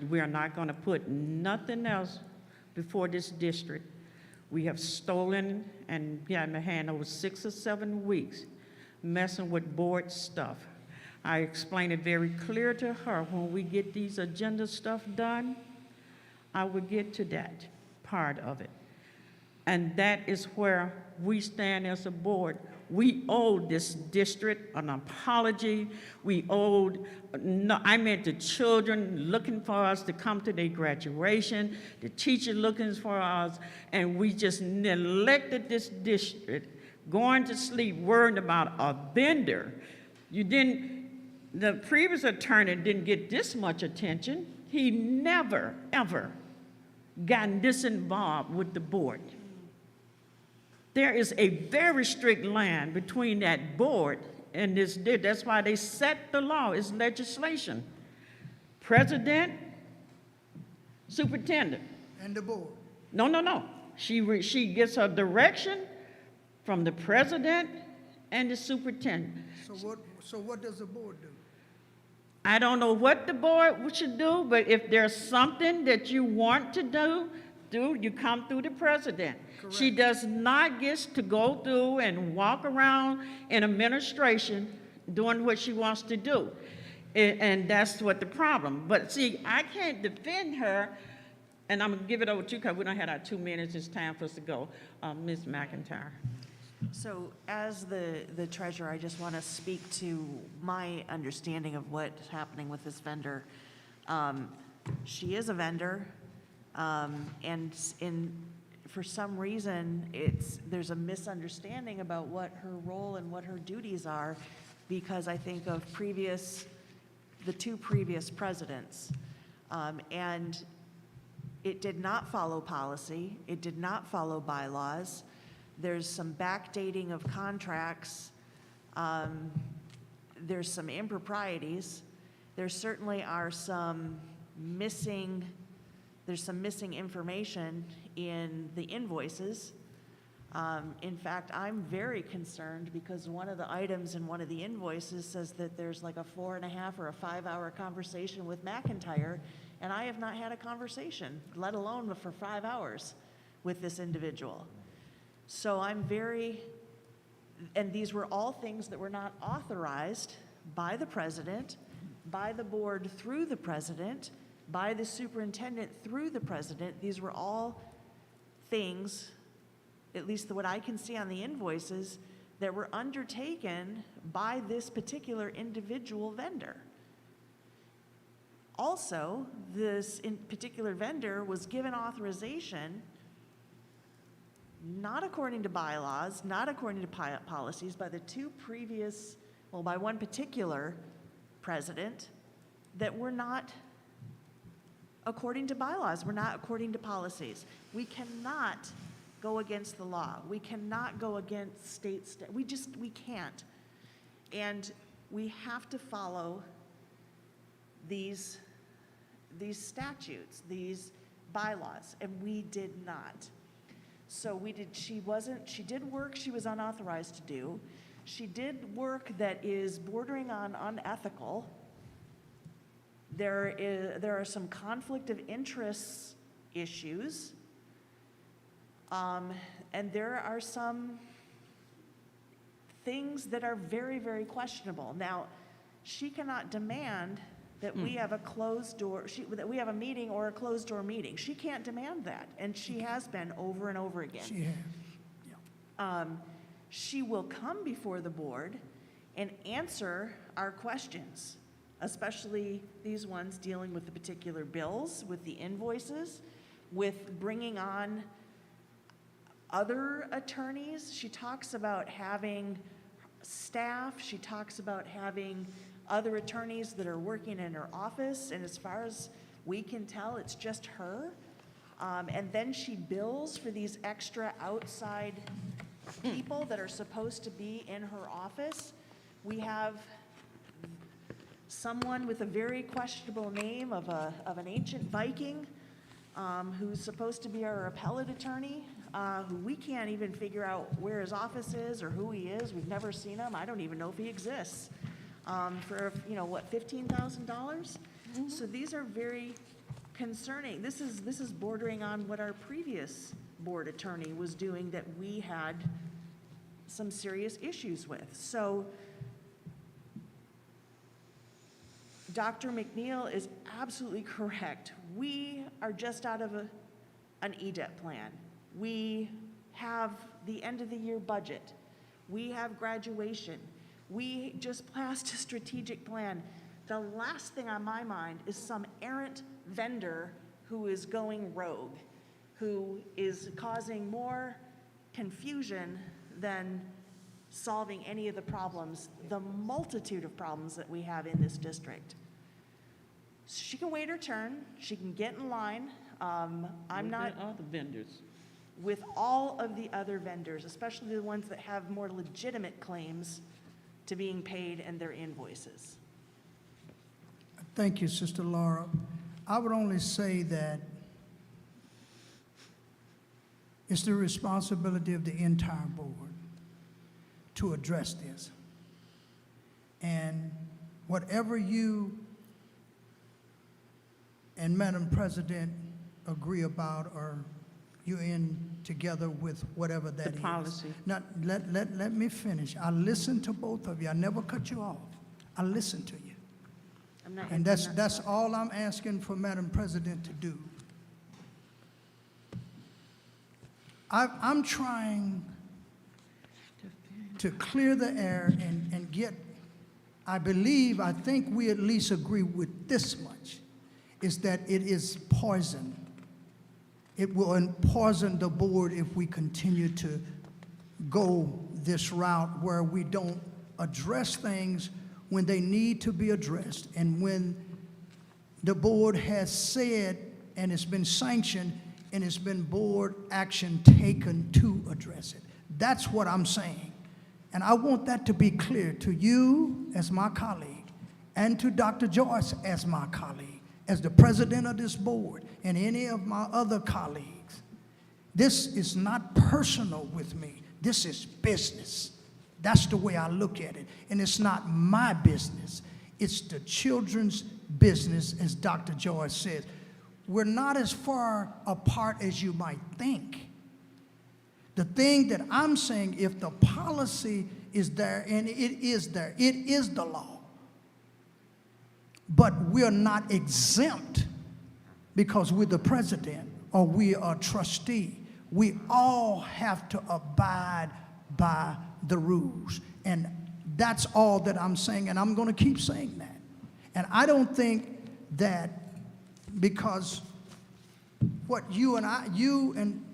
we are not going to put nothing else before this district. We have stolen and got in my hand over 6 or 7 weeks messing with board stuff. I explained it very clear to her, when we get these agenda stuff done, I will get to that part of it. And that is where we stand as a board. We owe this district an apology. We owed, the children looking for us to come to their graduation, the teacher looking for us, and we just neglected this district, going to sleep worrying about a vendor. The previous attorney didn't get this much attention. He never, ever gotten this involved with the board. There is a very strict line between that board and this. That's why they set the law. It's legislation. President, superintendent. And the board. No. She gets her direction from the president and the superintendent. So what does the board do? I don't know what the board should do, but if there's something that you want to do, you come through the president. Correct. She does not get to go through and walk around in administration doing what she wants to do. And that's what the problem. But see, I can't defend her, and I'm gonna give it over to you because we don't have our 2 minutes. It's time for us to go. Ms. McIntyre. So as the treasurer, I just want to speak to my understanding of what's happening with this vendor. She is a vendor, and for some reason, there's a misunderstanding about what her role and what her duties are, because I think of the two previous presidents. And it did not follow policy. It did not follow bylaws. There's some backdating of contracts. There's some improprieties. There certainly are there's some missing information in the invoices. In fact, I'm very concerned because one of the items in one of the invoices says that there's like a 4.5 or a 5-hour conversation with McIntyre, and I have not had a conversation, let alone for 5 hours, with this individual. So and these were all things that were not authorized by the president, by the board through the president, by the superintendent through the president. These were all things, at least what I can see on the invoices, that were undertaken by this particular individual vendor. Also, this particular vendor was given authorization not according to bylaws, not according to policies, by the by one particular president, that were not according to bylaws, were not according to policies. We cannot go against the law. We cannot go against we can't. And we have to follow these statutes, these bylaws, and we did not. So she did work she was unauthorized to do. She did work that is bordering on unethical. There are some conflict of interests issues. And there are some things that are very, very questionable. Now, she cannot demand that we have a closed door, that we have a meeting or a closed door meeting. She can't demand that, and she has been over and over again. She has. Yeah. She will come before the board and answer our questions, especially these ones dealing with the particular bills, with the invoices, with bringing on other attorneys. She talks about having staff. She talks about having other attorneys that are working in her office, and as far as we can tell, it's just her. And then she bills for these extra outside people that are supposed to be in her office. We have someone with a very questionable name of an ancient Viking who's supposed to be our appellate attorney, who we can't even figure out where his office is or who he is. We've never seen him. I don't even know if he exists. For, $15,000? So these are very concerning. This is bordering on what our previous board attorney was doing that we had some serious issues with. So Dr. McNeil is absolutely correct. We are just out of an EDEP plan. We have the end of the year budget. We have graduation. We just passed a strategic plan. The last thing on my mind is some errant vendor who is going rogue, who is causing more confusion than solving any of the problems, the multitude of problems that we have in this district. She can wait her turn. She can get in line. I'm not All the vendors. with all of the other vendors, especially the ones that have more legitimate claims to being paid and their invoices. Thank you, Sister Laura. I would only say that it's the responsibility of the entire board to address this. And whatever you and Madam President agree about, or you're in together with whatever that is. The policy. Now, let me finish. I listened to both of you. I never cut you off. I listened to you. And that's all I'm asking for Madam President to do. I'm trying to clear the air and get, I think we at least agree with this much, is that it is poison. It will poison the board if we continue to go this route where we don't address things when they need to be addressed, and when the board has said and it's been sanctioned and it's been board action taken to address it. That's what I'm saying. And I want that to be clear to you as my colleague and to Dr. Joyce as my colleague, as the president of this board, and any of my other colleagues. This is not personal with me. This is business. That's the way I look at it. And it's not my business. It's the children's business, as Dr. Joyce says. We're not as far apart as you might think. The thing that I'm saying, if the policy is there, and it is there, it is the law. But we're not exempt because we're the president or we are a trustee. We all have to abide by the rules. And that's all that I'm saying, and I'm going to keep saying that. And I don't think that because what you and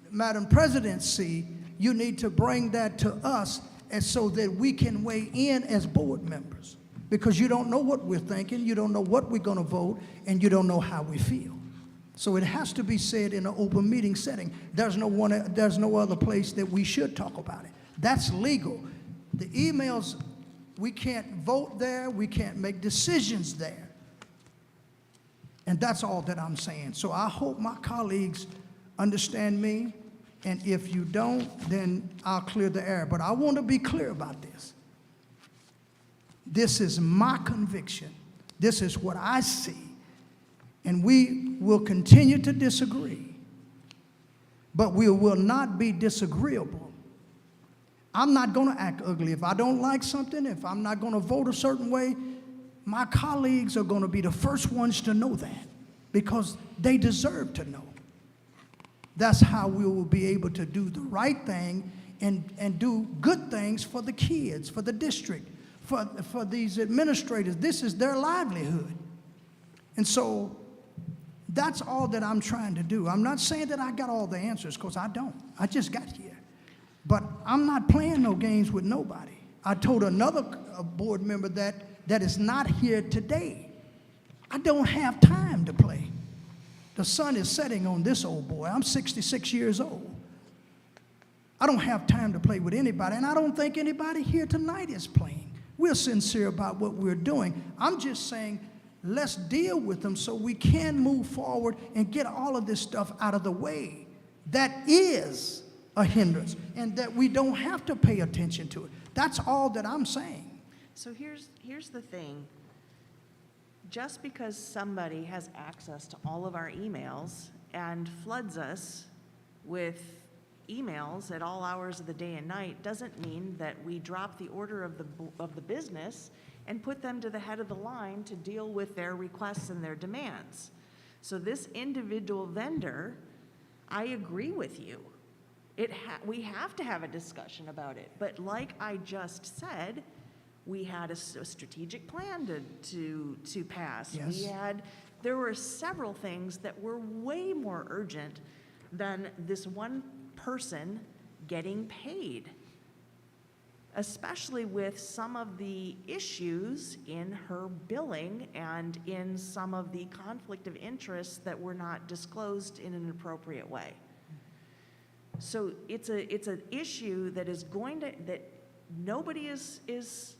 Madam President see, you need to bring that to us and so that we can weigh in as board members. Because you don't know what we're thinking, you don't know what we're going to vote, and you don't know how we feel. So it has to be said in an open meeting setting. There's no other place that we should talk about it. That's legal. The emails, we can't vote there, we can't make decisions there. And that's all that I'm saying. So I hope my colleagues understand me, and if you don't, then I'll clear the air. But I want to be clear about this. This is my conviction. This is what I see. And we will continue to disagree, but we will not be disagreeable. I'm not going to act ugly. If I don't like something, if I'm not going to vote a certain way, my colleagues are going to be the first ones to know that because they deserve to know. That's how we will be able to do the right thing and do good things for the kids, for the district, for these administrators. This is their livelihood. And so that's all that I'm trying to do. I'm not saying that I got all the answers, because I don't. I just got here. But I'm not playing no games with nobody. I told another board member that is not here today, I don't have time to play. The sun is setting on this old boy. I'm 66 years old. I don't have time to play with anybody, and I don't think anybody here tonight is playing. We're sincere about what we're doing. I'm just saying, let's deal with them so we can move forward and get all of this stuff out of the way. That is a hindrance, and that we don't have to pay attention to it. That's all that I'm saying. So here's the thing. Just because somebody has access to all of our emails and floods us with emails at all hours of the day and night doesn't mean that we drop the order of the business and put them to the head of the line to deal with their requests and their demands. So this individual vendor, I agree with you. We have to have a discussion about it. But like I just said, we had a strategic plan to pass. Yes. There were several things that were way more urgent than this one person getting paid, especially with some of the issues in her billing and in some of the conflict of interests that were not disclosed in an appropriate way. So it's an issue that that nobody is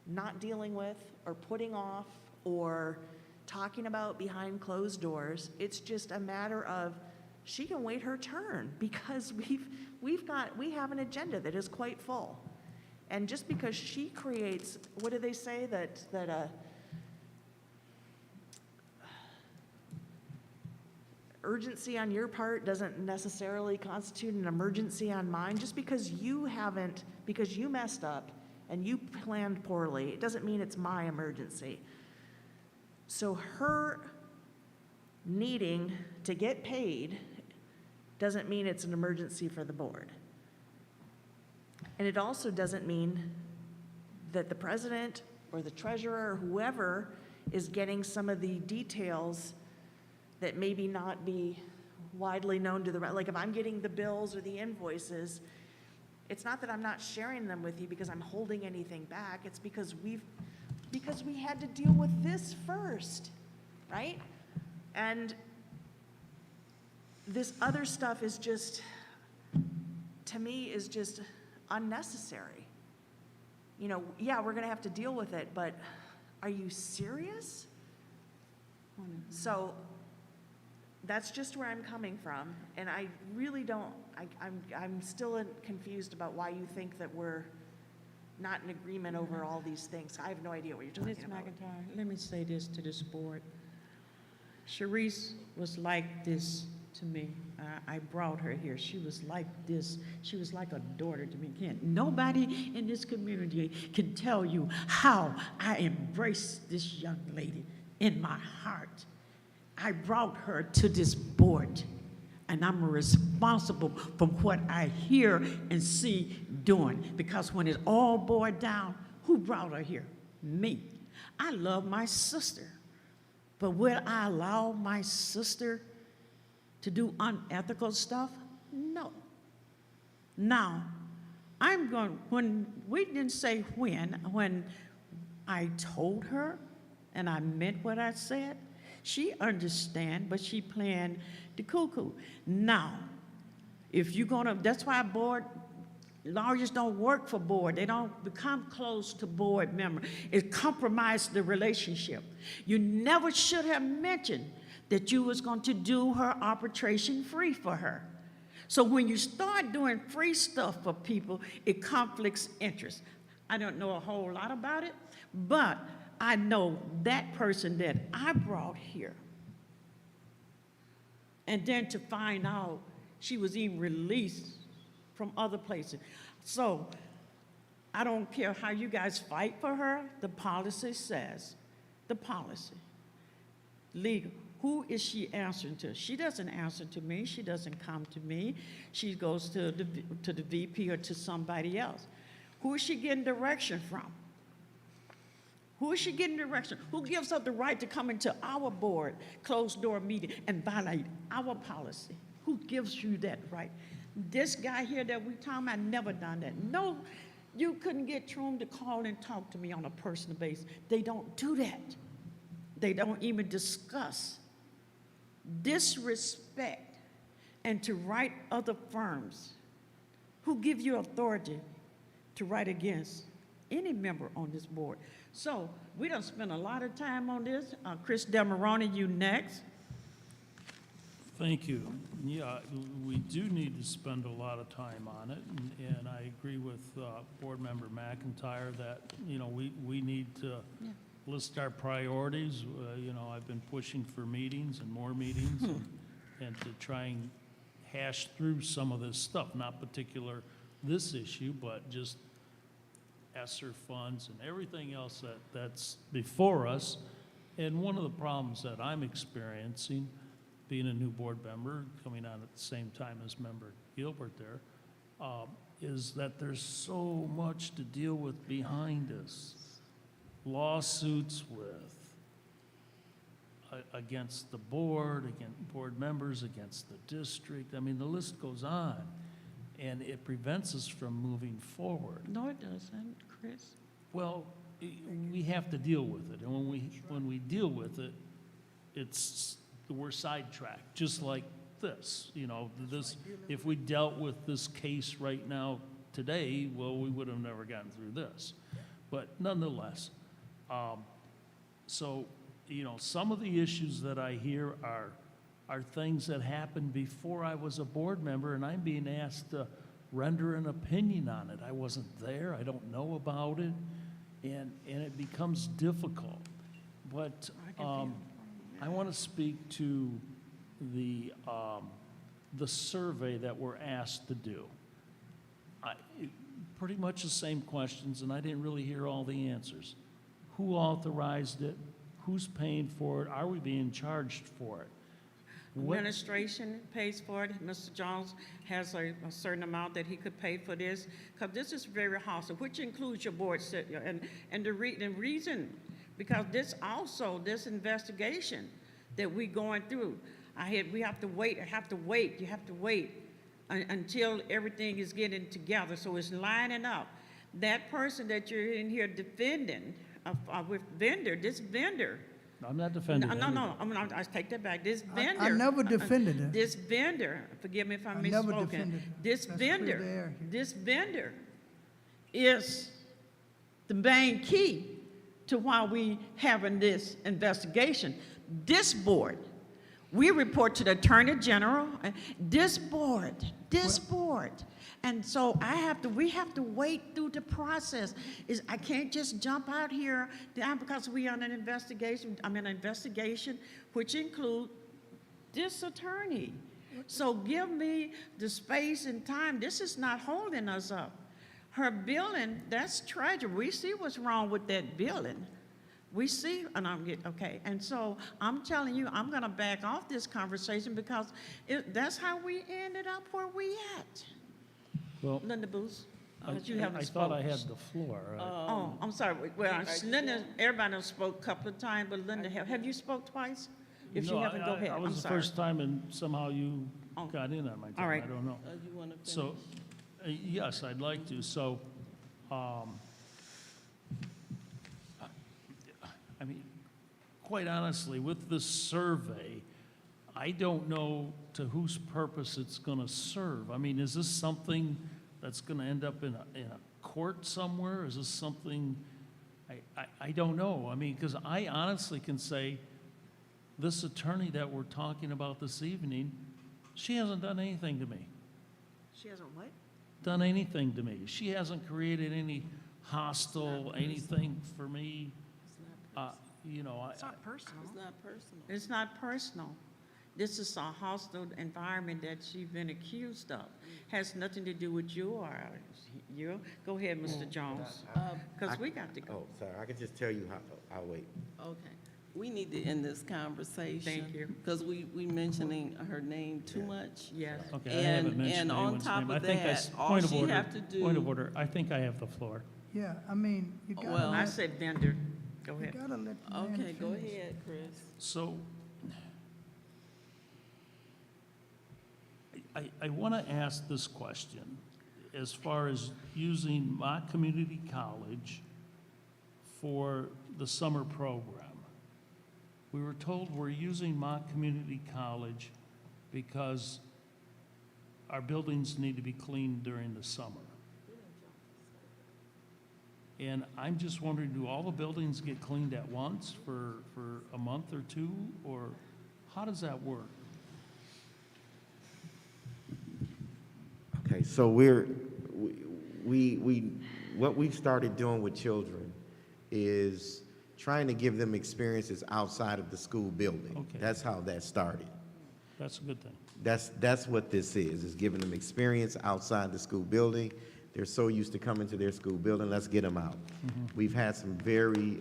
not dealing with or putting off or talking about behind closed doors. It's just a matter of she can wait her turn, because we have an agenda that is quite full. And just because she creates, what do they say, that urgency on your part doesn't necessarily constitute an emergency on mine. Just because you messed up and you planned poorly, it doesn't mean it's my emergency. So her needing to get paid doesn't mean it's an emergency for the board. And it also doesn't mean that the president or the treasurer or whoever is getting some of the details that maybe not be widely known to the, like if I'm getting the bills or the invoices, it's not that I'm not sharing them with you because I'm holding anything back. It's because we had to deal with this first, right? And this other stuff is just, to me, is just unnecessary. You know, yeah, we're gonna have to deal with it, but are you serious? So that's just where I'm coming from, and I really don't, I'm still confused about why you think that we're not in agreement over all these things. I have no idea what you're talking Ms. about. McIntyre, let me say this to this board. Sharice was like this to me. I brought her here. She was like this. She was like a daughter to me. Nobody in this community can tell you how I embrace this young lady in my heart. I brought her to this board, and I'm responsible for what I hear and see doing. Because when it's all boiled down, who brought her here? Me. I love my sister. But will I allow my sister to do unethical stuff? No. Now, when we didn't say when I told her and I meant what I said, she understand, but she playing the cuckoo. Now, if you're gonna, that's why lawyers don't work for board. They don't become close to board member. It compromises the relationship. You never should have mentioned that you was going to do her arbitration free for her. So when you start doing free stuff for people, it conflicts interest. I don't know a whole lot about it, but I know that person that I brought here. And then to find out she was even released from other places. So I don't care how you guys fight for her. The policy says, the policy, legal. Who is she answering to? She doesn't answer to me. She doesn't come to me. She goes to the VP or to somebody else. Who is she getting direction from? Who is she getting direction? Who gives her the right to come into our board, closed door meeting, and violate our policy? Who gives you that right? This guy here that we talking about, never done that. No, you couldn't get Troom to call and talk to me on a personal basis. They don't do that. They don't even discuss. Disrespect and to write other firms who give you authority to write against any member on this board. So we done spent a lot of time on this. Chris Demaroni, you next. Thank you. Yeah, we do need to spend a lot of time on it, and I agree with Board Member McIntyre that, you know, we need to list our priorities. You know, I've been pushing for meetings and more meetings and to try and hash through some of this stuff, not particular this issue, but just ESSER funds and everything else that's before us. And one of the problems that I'm experiencing, being a new board member, coming on at the same time as Member Gilbert there, is that there's so much to deal with behind us. Lawsuits against the board, against board members, against the district. I mean, the list goes on, and it prevents us from moving forward. No, it doesn't, Chris. Well, we have to deal with it, and when we deal with it, we're sidetracked, just like this. You know, if we dealt with this case right now today, well, we would have never gotten through this. But nonetheless, so, you know, some of the issues that I hear are things that happened before I was a board member, and I'm being asked to render an opinion on it. I wasn't there, I don't know about it, and it becomes difficult. But I want to speak to the survey that we're asked to do. Pretty much the same questions, and I didn't really hear all the answers. Who authorized it? Who's paying for it? Are we being charged for it? What- Administration pays for it. Mr. Jones has a certain amount that he could pay for this, because this is very hostile, which includes your board, and the reason, because this investigation that we going through, we have to wait until everything is getting together, so it's lining up. That person that you're in here defending, with this vendor, I'm not defending no, anybody. I take that back. This vendor. I never defended it. This vendor, forgive me if I'm I never misspoken. defended it. This That's clear vendor, to air here. this vendor is the main key to why we having this investigation. This board, we report to the Attorney General, this board. And so we have to wait through the process. I can't just jump out here because we on an investigation, which include this attorney. So give me the space and time. This is not holding us up. Her billing, that's tragic. We see what's wrong with that billing. We see, okay, and so I'm telling you, I'm gonna back off this conversation because that's how we ended up where we at. Well, Linda Booth, I you haven't I thought I spoken. had the floor. Oh, I'm sorry. Well, Linda, everybody done spoke a couple of times, but Linda, have you spoke twice? If you No, haven't, go ahead. I I'm was the sorry. first time, and somehow you Oh. got in on my time. All right. I don't know. You want to finish? So, yes, I'd like to. So, I mean, quite honestly, with this survey, I don't know to whose purpose it's going to serve. I mean, is this something that's going to end up in a court somewhere? Is this something, I don't know. I mean, because I honestly can say, this attorney that we're talking about this evening, she hasn't done anything to me. She hasn't what? Done anything to me. She hasn't created any hostile anything for me. You know, It's not personal. It's not personal. It's not personal. This is a hostile environment that she's been accused of. Has nothing to do with you or you. Go ahead, Mr. Jones, because we got to go. Oh, sorry, I could just tell you how, I'll wait. Okay. We need to end this conversation. Thank you. Because we mentioning her name too much. Yes. okay, I haven't And mentioned on anyone's top name. of I think that, all point of she order, have to do- Point of order, I think I have the floor. Yeah, I mean, you gotta Well- I let, said vendor. Go you ahead. gotta let the man Okay, go finish. ahead, Chris. So, I want to ask this question, as far as using my community college for the summer program. We were told we're using my community college because our buildings need to be cleaned during the summer. And I'm just wondering, do all the buildings get cleaned at once for a month or two, or how does that work? Okay, so what we've started doing with children is trying to give them experiences outside of the school building. Okay. That's how that started. That's a good thing. That's what this is giving them experience outside the school building. They're so used to coming to their school building, let's get them out. We've had some very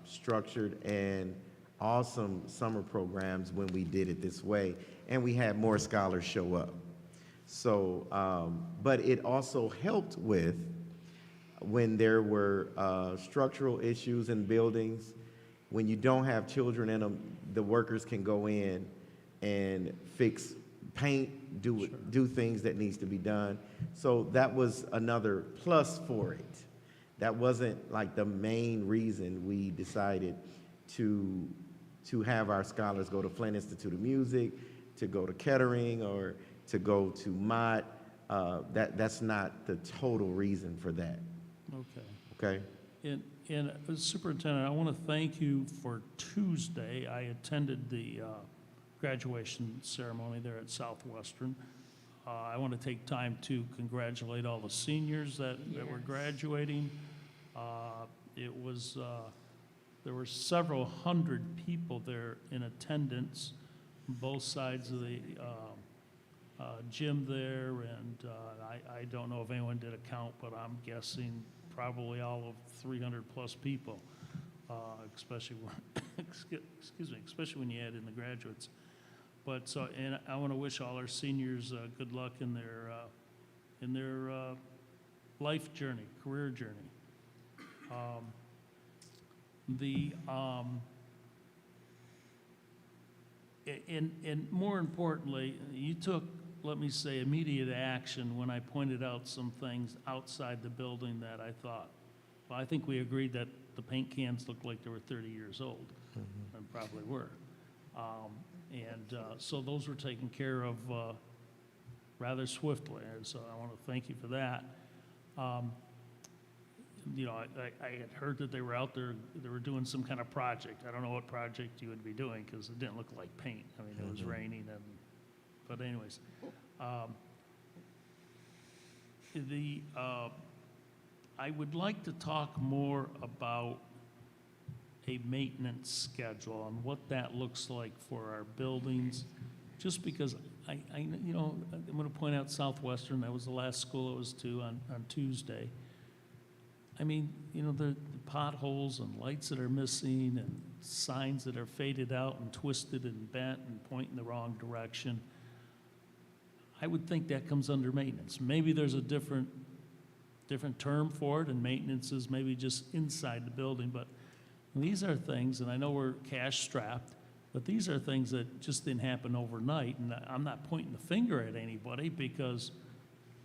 structured and awesome summer programs when we did it this way, and we had more scholars show up. So, but it also helped with when there were structural issues in buildings. When you don't have children in them, the workers can go in and fix paint, do things that needs to be done. So that was another plus for it. That wasn't like the main reason we decided to have our scholars go to Flint Institute of Music, to go to Kettering, or to go to Mott. That's not the total reason for that, Okay. okay? And Superintendent, I want to thank you for Tuesday. I attended the graduation ceremony there at Southwestern. I want to take time to congratulate all the seniors that were graduating. It was, there were several hundred people there in attendance, both sides of the gym there, and I don't know if anyone did a count, but I'm guessing probably all of 300-plus people, especially excuse me, especially when you add in the graduates. But so, and I want to wish all our seniors good luck in their life journey, career journey. And more importantly, you took, let me say, immediate action when I pointed out some things outside the building that I thought, well, I think we agreed that the paint cans looked like they were 30 years old, and probably were. So those were taken care of rather swiftly, and so I want to thank you for that. You know, I had heard that they were out there, they were doing some kind of project. I don't know what project you would be doing, because it didn't look like paint. I mean, it was raining, but anyways. I would like to talk more about a maintenance schedule and what that looks like for our buildings, just because you know, I'm going to point out Southwestern, that was the last school I was to on Tuesday. I mean, you know, the potholes and lights that are missing and signs that are faded out and twisted and bent and point in the wrong direction. I would think that comes under maintenance. Maybe there's a different term for it, and maintenance is maybe just inside the building, but these are things, and I know we're cash strapped, but these are things that just didn't happen overnight, and I'm not pointing the finger at anybody, because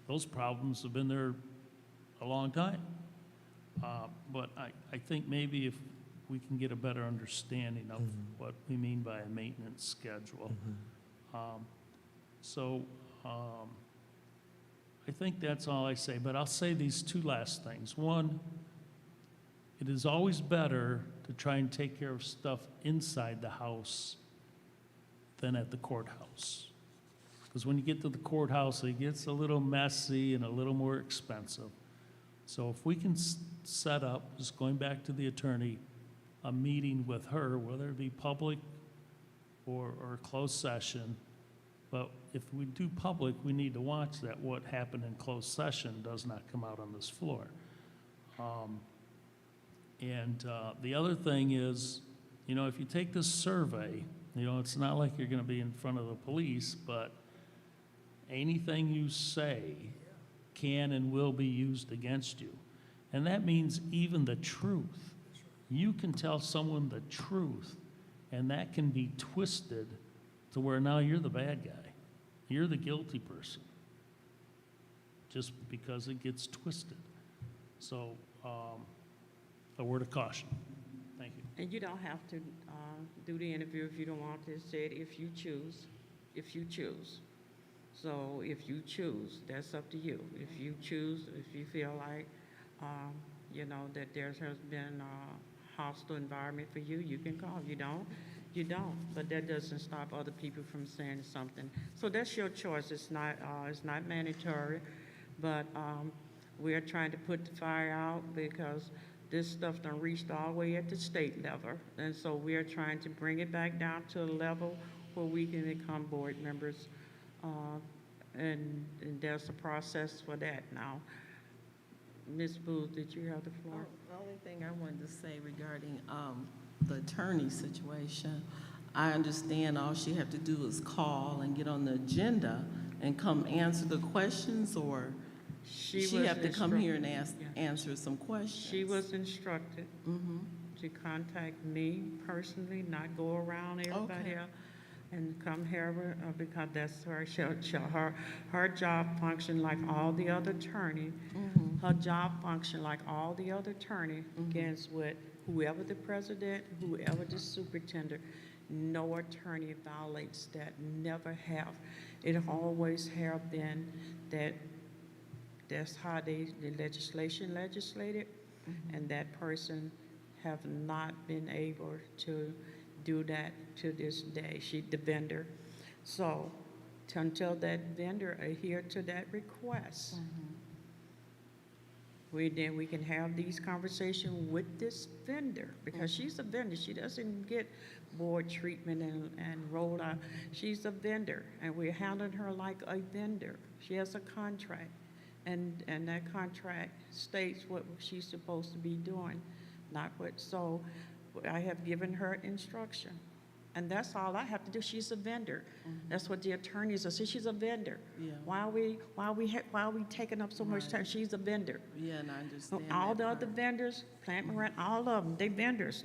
those problems have been there a long time. But I think maybe if we can get a better understanding of what we mean by a maintenance schedule. I think that's all I say, but I'll say these two last things. One, it is always better to try and take care of stuff inside the house than at the courthouse. Because when you get to the courthouse, it gets a little messy and a little more expensive. So if we can set up, just going back to the attorney, a meeting with her, whether it be public or closed session, but if we do public, we need to watch that what happened in closed session does not come out on this floor. The other thing is, you know, if you take this survey, you know, it's not like you're going to be in front of the police, but anything you say can and will be used against you. And that means even the truth. You can tell someone the truth, and that can be twisted to where now you're the bad guy. You're the guilty person, just because it gets twisted. So, a word of caution. Thank you. And you don't have to do the interview if you don't want to. Say it if you choose. If you choose. So if you choose, that's up to you. If you choose, if you feel like, you know, that there has been a hostile environment for you, you can call. If you don't, you don't. But that doesn't stop other people from saying something. So that's your choice. It's not mandatory, but we're trying to put the fire out because this stuff done reached all the way at the state level. And so we're trying to bring it back down to a level where we can become board members. And there's a process for that now. Ms. Booth, did you have the floor? The only thing I wanted to say regarding the attorney situation, I understand all she have to do is call and get on the agenda and come answer the questions, or she have to come here and answer some questions. She was instructed to contact me personally, not go around everybody else, and come here because that's her job function like all the other attorney. Her job function like all the other attorney against with whoever the president, whoever the superintendent. No attorney violates that. Never have. It always have been that. That's how the legislation legislated, and that person have not been able to do that to this day. The vendor. So until that vendor adhere to that request, we can have these conversations with this vendor, because she's a vendor. She doesn't get board treatment and rolled out. She's a vendor, and we're handling her like a vendor. She has a contract. And that contract states what she's supposed to be doing, not what. So I have given her instruction. And that's all I have to do. She's a vendor. That's what the attorneys are saying. She's a vendor. Yeah. Why are we taking up so much time? She's a vendor. Yeah, and I understand All that the other part. vendors, Plant Moran, all of them, they vendors.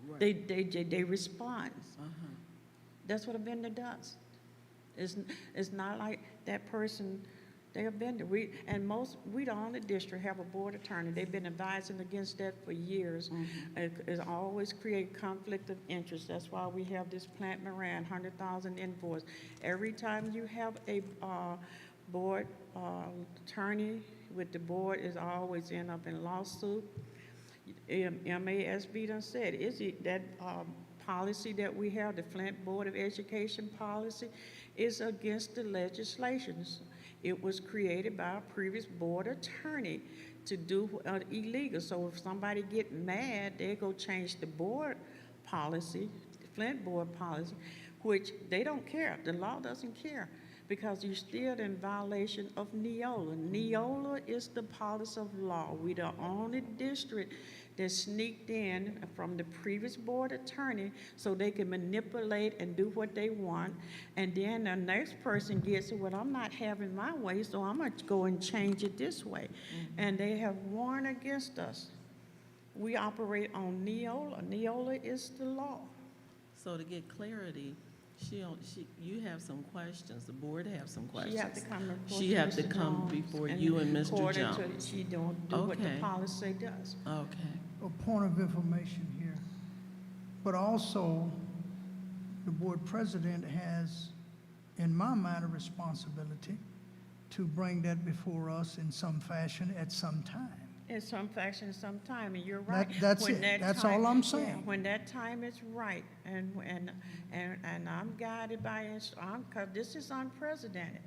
Right. They respond. Uh-huh. That's what a vendor does. It's not like that person, they're a vendor. We the only district have a board attorney. They've been advising against that for years. It always create conflict of interest. That's why we have this Plant Moran 100,000 invoice. Every time you have a board attorney with the board, is always end up in lawsuit. MASB done said, is it that policy that we have, the Flint Board of Education policy, is against the legislations. It was created by a previous board attorney to do illegal. So if somebody get mad, they go change the board policy, the Flint board policy, which they don't care. The law doesn't care because you're still in violation of Neola. Neola is the policy of law. We the only district that sneaked in from the previous board attorney so they can manipulate and do what they want. And then the next person gets it, well, I'm not having my way, so I'm going to go and change it this way. And they have warned against us. We operate on Neola. Neola is the law. So to get clarity, you have some questions, the board have some questions. She have to come before She have to Mr. come Jones, before you and Mr. according to- Jones. She don't do what the Okay. policy does. Okay. A point of information here, but also the board president has, in my mind, a responsibility to bring that before us in some fashion at some time. In some fashion, some time, and you're right. That's When it. that That's time- all I'm yeah, saying. When that time is right, and I'm guided by, because this is unprecedented.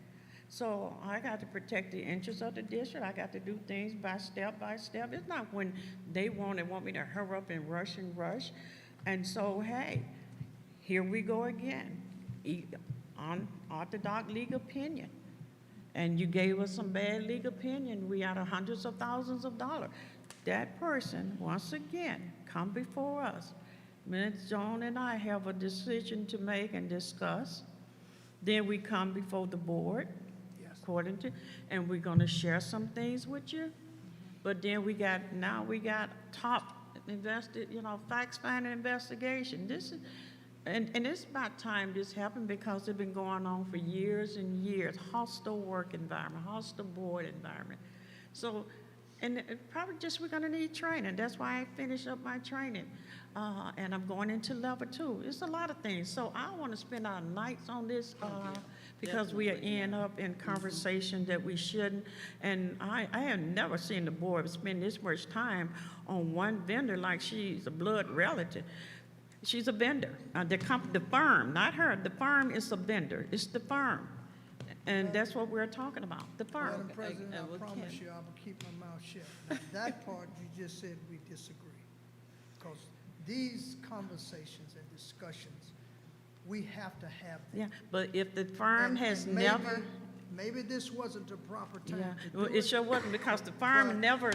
So I got to protect the interests of the district. I got to do things by step. It's not when they want me to hurry up and rush. And so, hey, here we go again, unorthodox legal opinion. And you gave us some bad legal opinion. We out of hundreds of thousands of dollars. That person, once again, come before us. Ms. Joan and I have a decision to make and discuss. Then we come before the board, according to, and we're gonna share some things with you. But then we got top invested, facts-finding investigation. This is, and it's about time this happened because it's been going on for years and years. Hostile work environment, hostile board environment. So, and probably just we're gonna need training. That's why I finished up my training. And I'm going into level 2. It's a lot of things. So I don't wanna spend our nights on this, because we are end up in conversation that we shouldn't. And I have never seen the board spend this much time on one vendor like she's a blood relative. She's a vendor. The firm, not her, the firm is a vendor. It's the firm. And that's what we're talking about, the firm. Madam President, and I what promise can- you, I will keep my mouth shut. Now, that part you just said we disagree. Because these conversations and discussions, we have to have them. Yeah, but if the firm And- has and maybe- never, Maybe this wasn't the proper time yeah, to well, do it it. sure wasn't because the But- firm never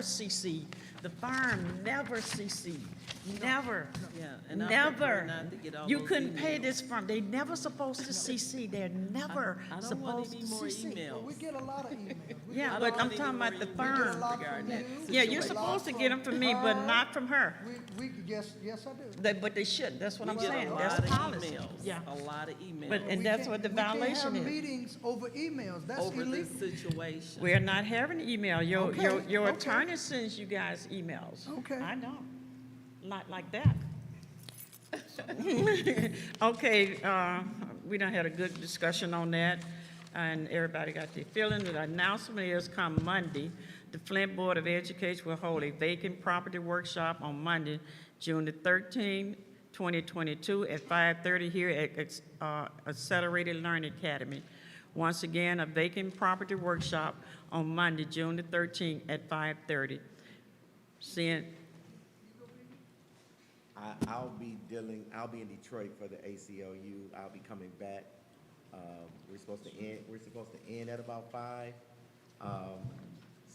CC'd. The firm never CC'd, never. Yeah, and I Never. prefer not to get all You those couldn't pay emails. this firm. They never supposed to CC. They're never I don't want supposed any to more CC. Well, we emails. get a lot of emails. We Yeah, get a but lot- I'm talking about the we get a firm. lot regarding from that you. Yeah, you're We get a lot supposed to get them from me, but her. not from her. Yes, I do. But they should. That's what We I'm get saying. a That's lot of policy. emails. Yeah. A lot of emails. But, and We that's can't- what the we can't violation have is. meetings over emails. That's Over illegal. this situation. We're not having email. Your Okay, okay. attorney sends you guys emails. Okay. I know. Not like that. Okay, we done had a good discussion on that, and everybody got their feeling. The announcement is come Monday, the Flint Board of Education will hold a vacant property workshop on Monday, June the 13th, 2022 at 5:30 here at Accelerated Learning Academy. Once again, a vacant property workshop on Monday, June the 13th at 5:30. Seeing, I'll be in Detroit for the ACLU. I'll be coming back. We're supposed to end at about 5.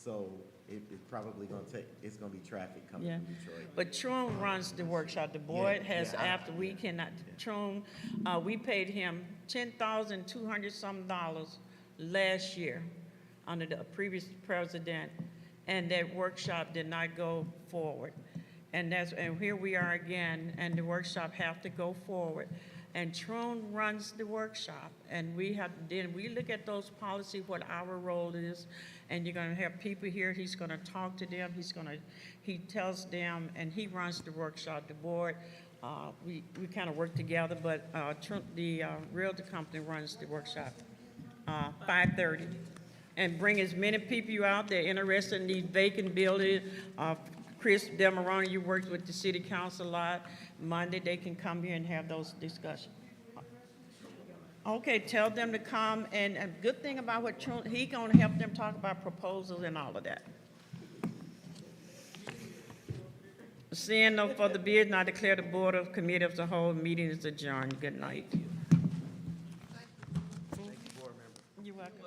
so it's probably gonna take, it's gonna be traffic coming Yeah. from Detroit. But Troon runs the workshop. The board has, after we cannot, Troon, we paid him $10,200 dollars last year under the previous president, and that workshop did not go forward. And here we are again, and the workshop have to go forward. And Troon runs the workshop, and we look at those policies, what our role is, and you're gonna have people here, he's gonna talk to them, he tells them, and he runs the workshop. The board, we kind of work together, but the realtor company runs the workshop, 5:30. And bring as many people out that are interested in these vacant buildings. Chris Demaroni, you worked with the city council a lot. Monday, they can come here and have those discussions. Okay, tell them to come, and a good thing about what he gonna help them talk about proposals and all of that. Seeing no further business, I declare the Board of Committee of the Whole meeting is adjourned. Good night. You're welcome.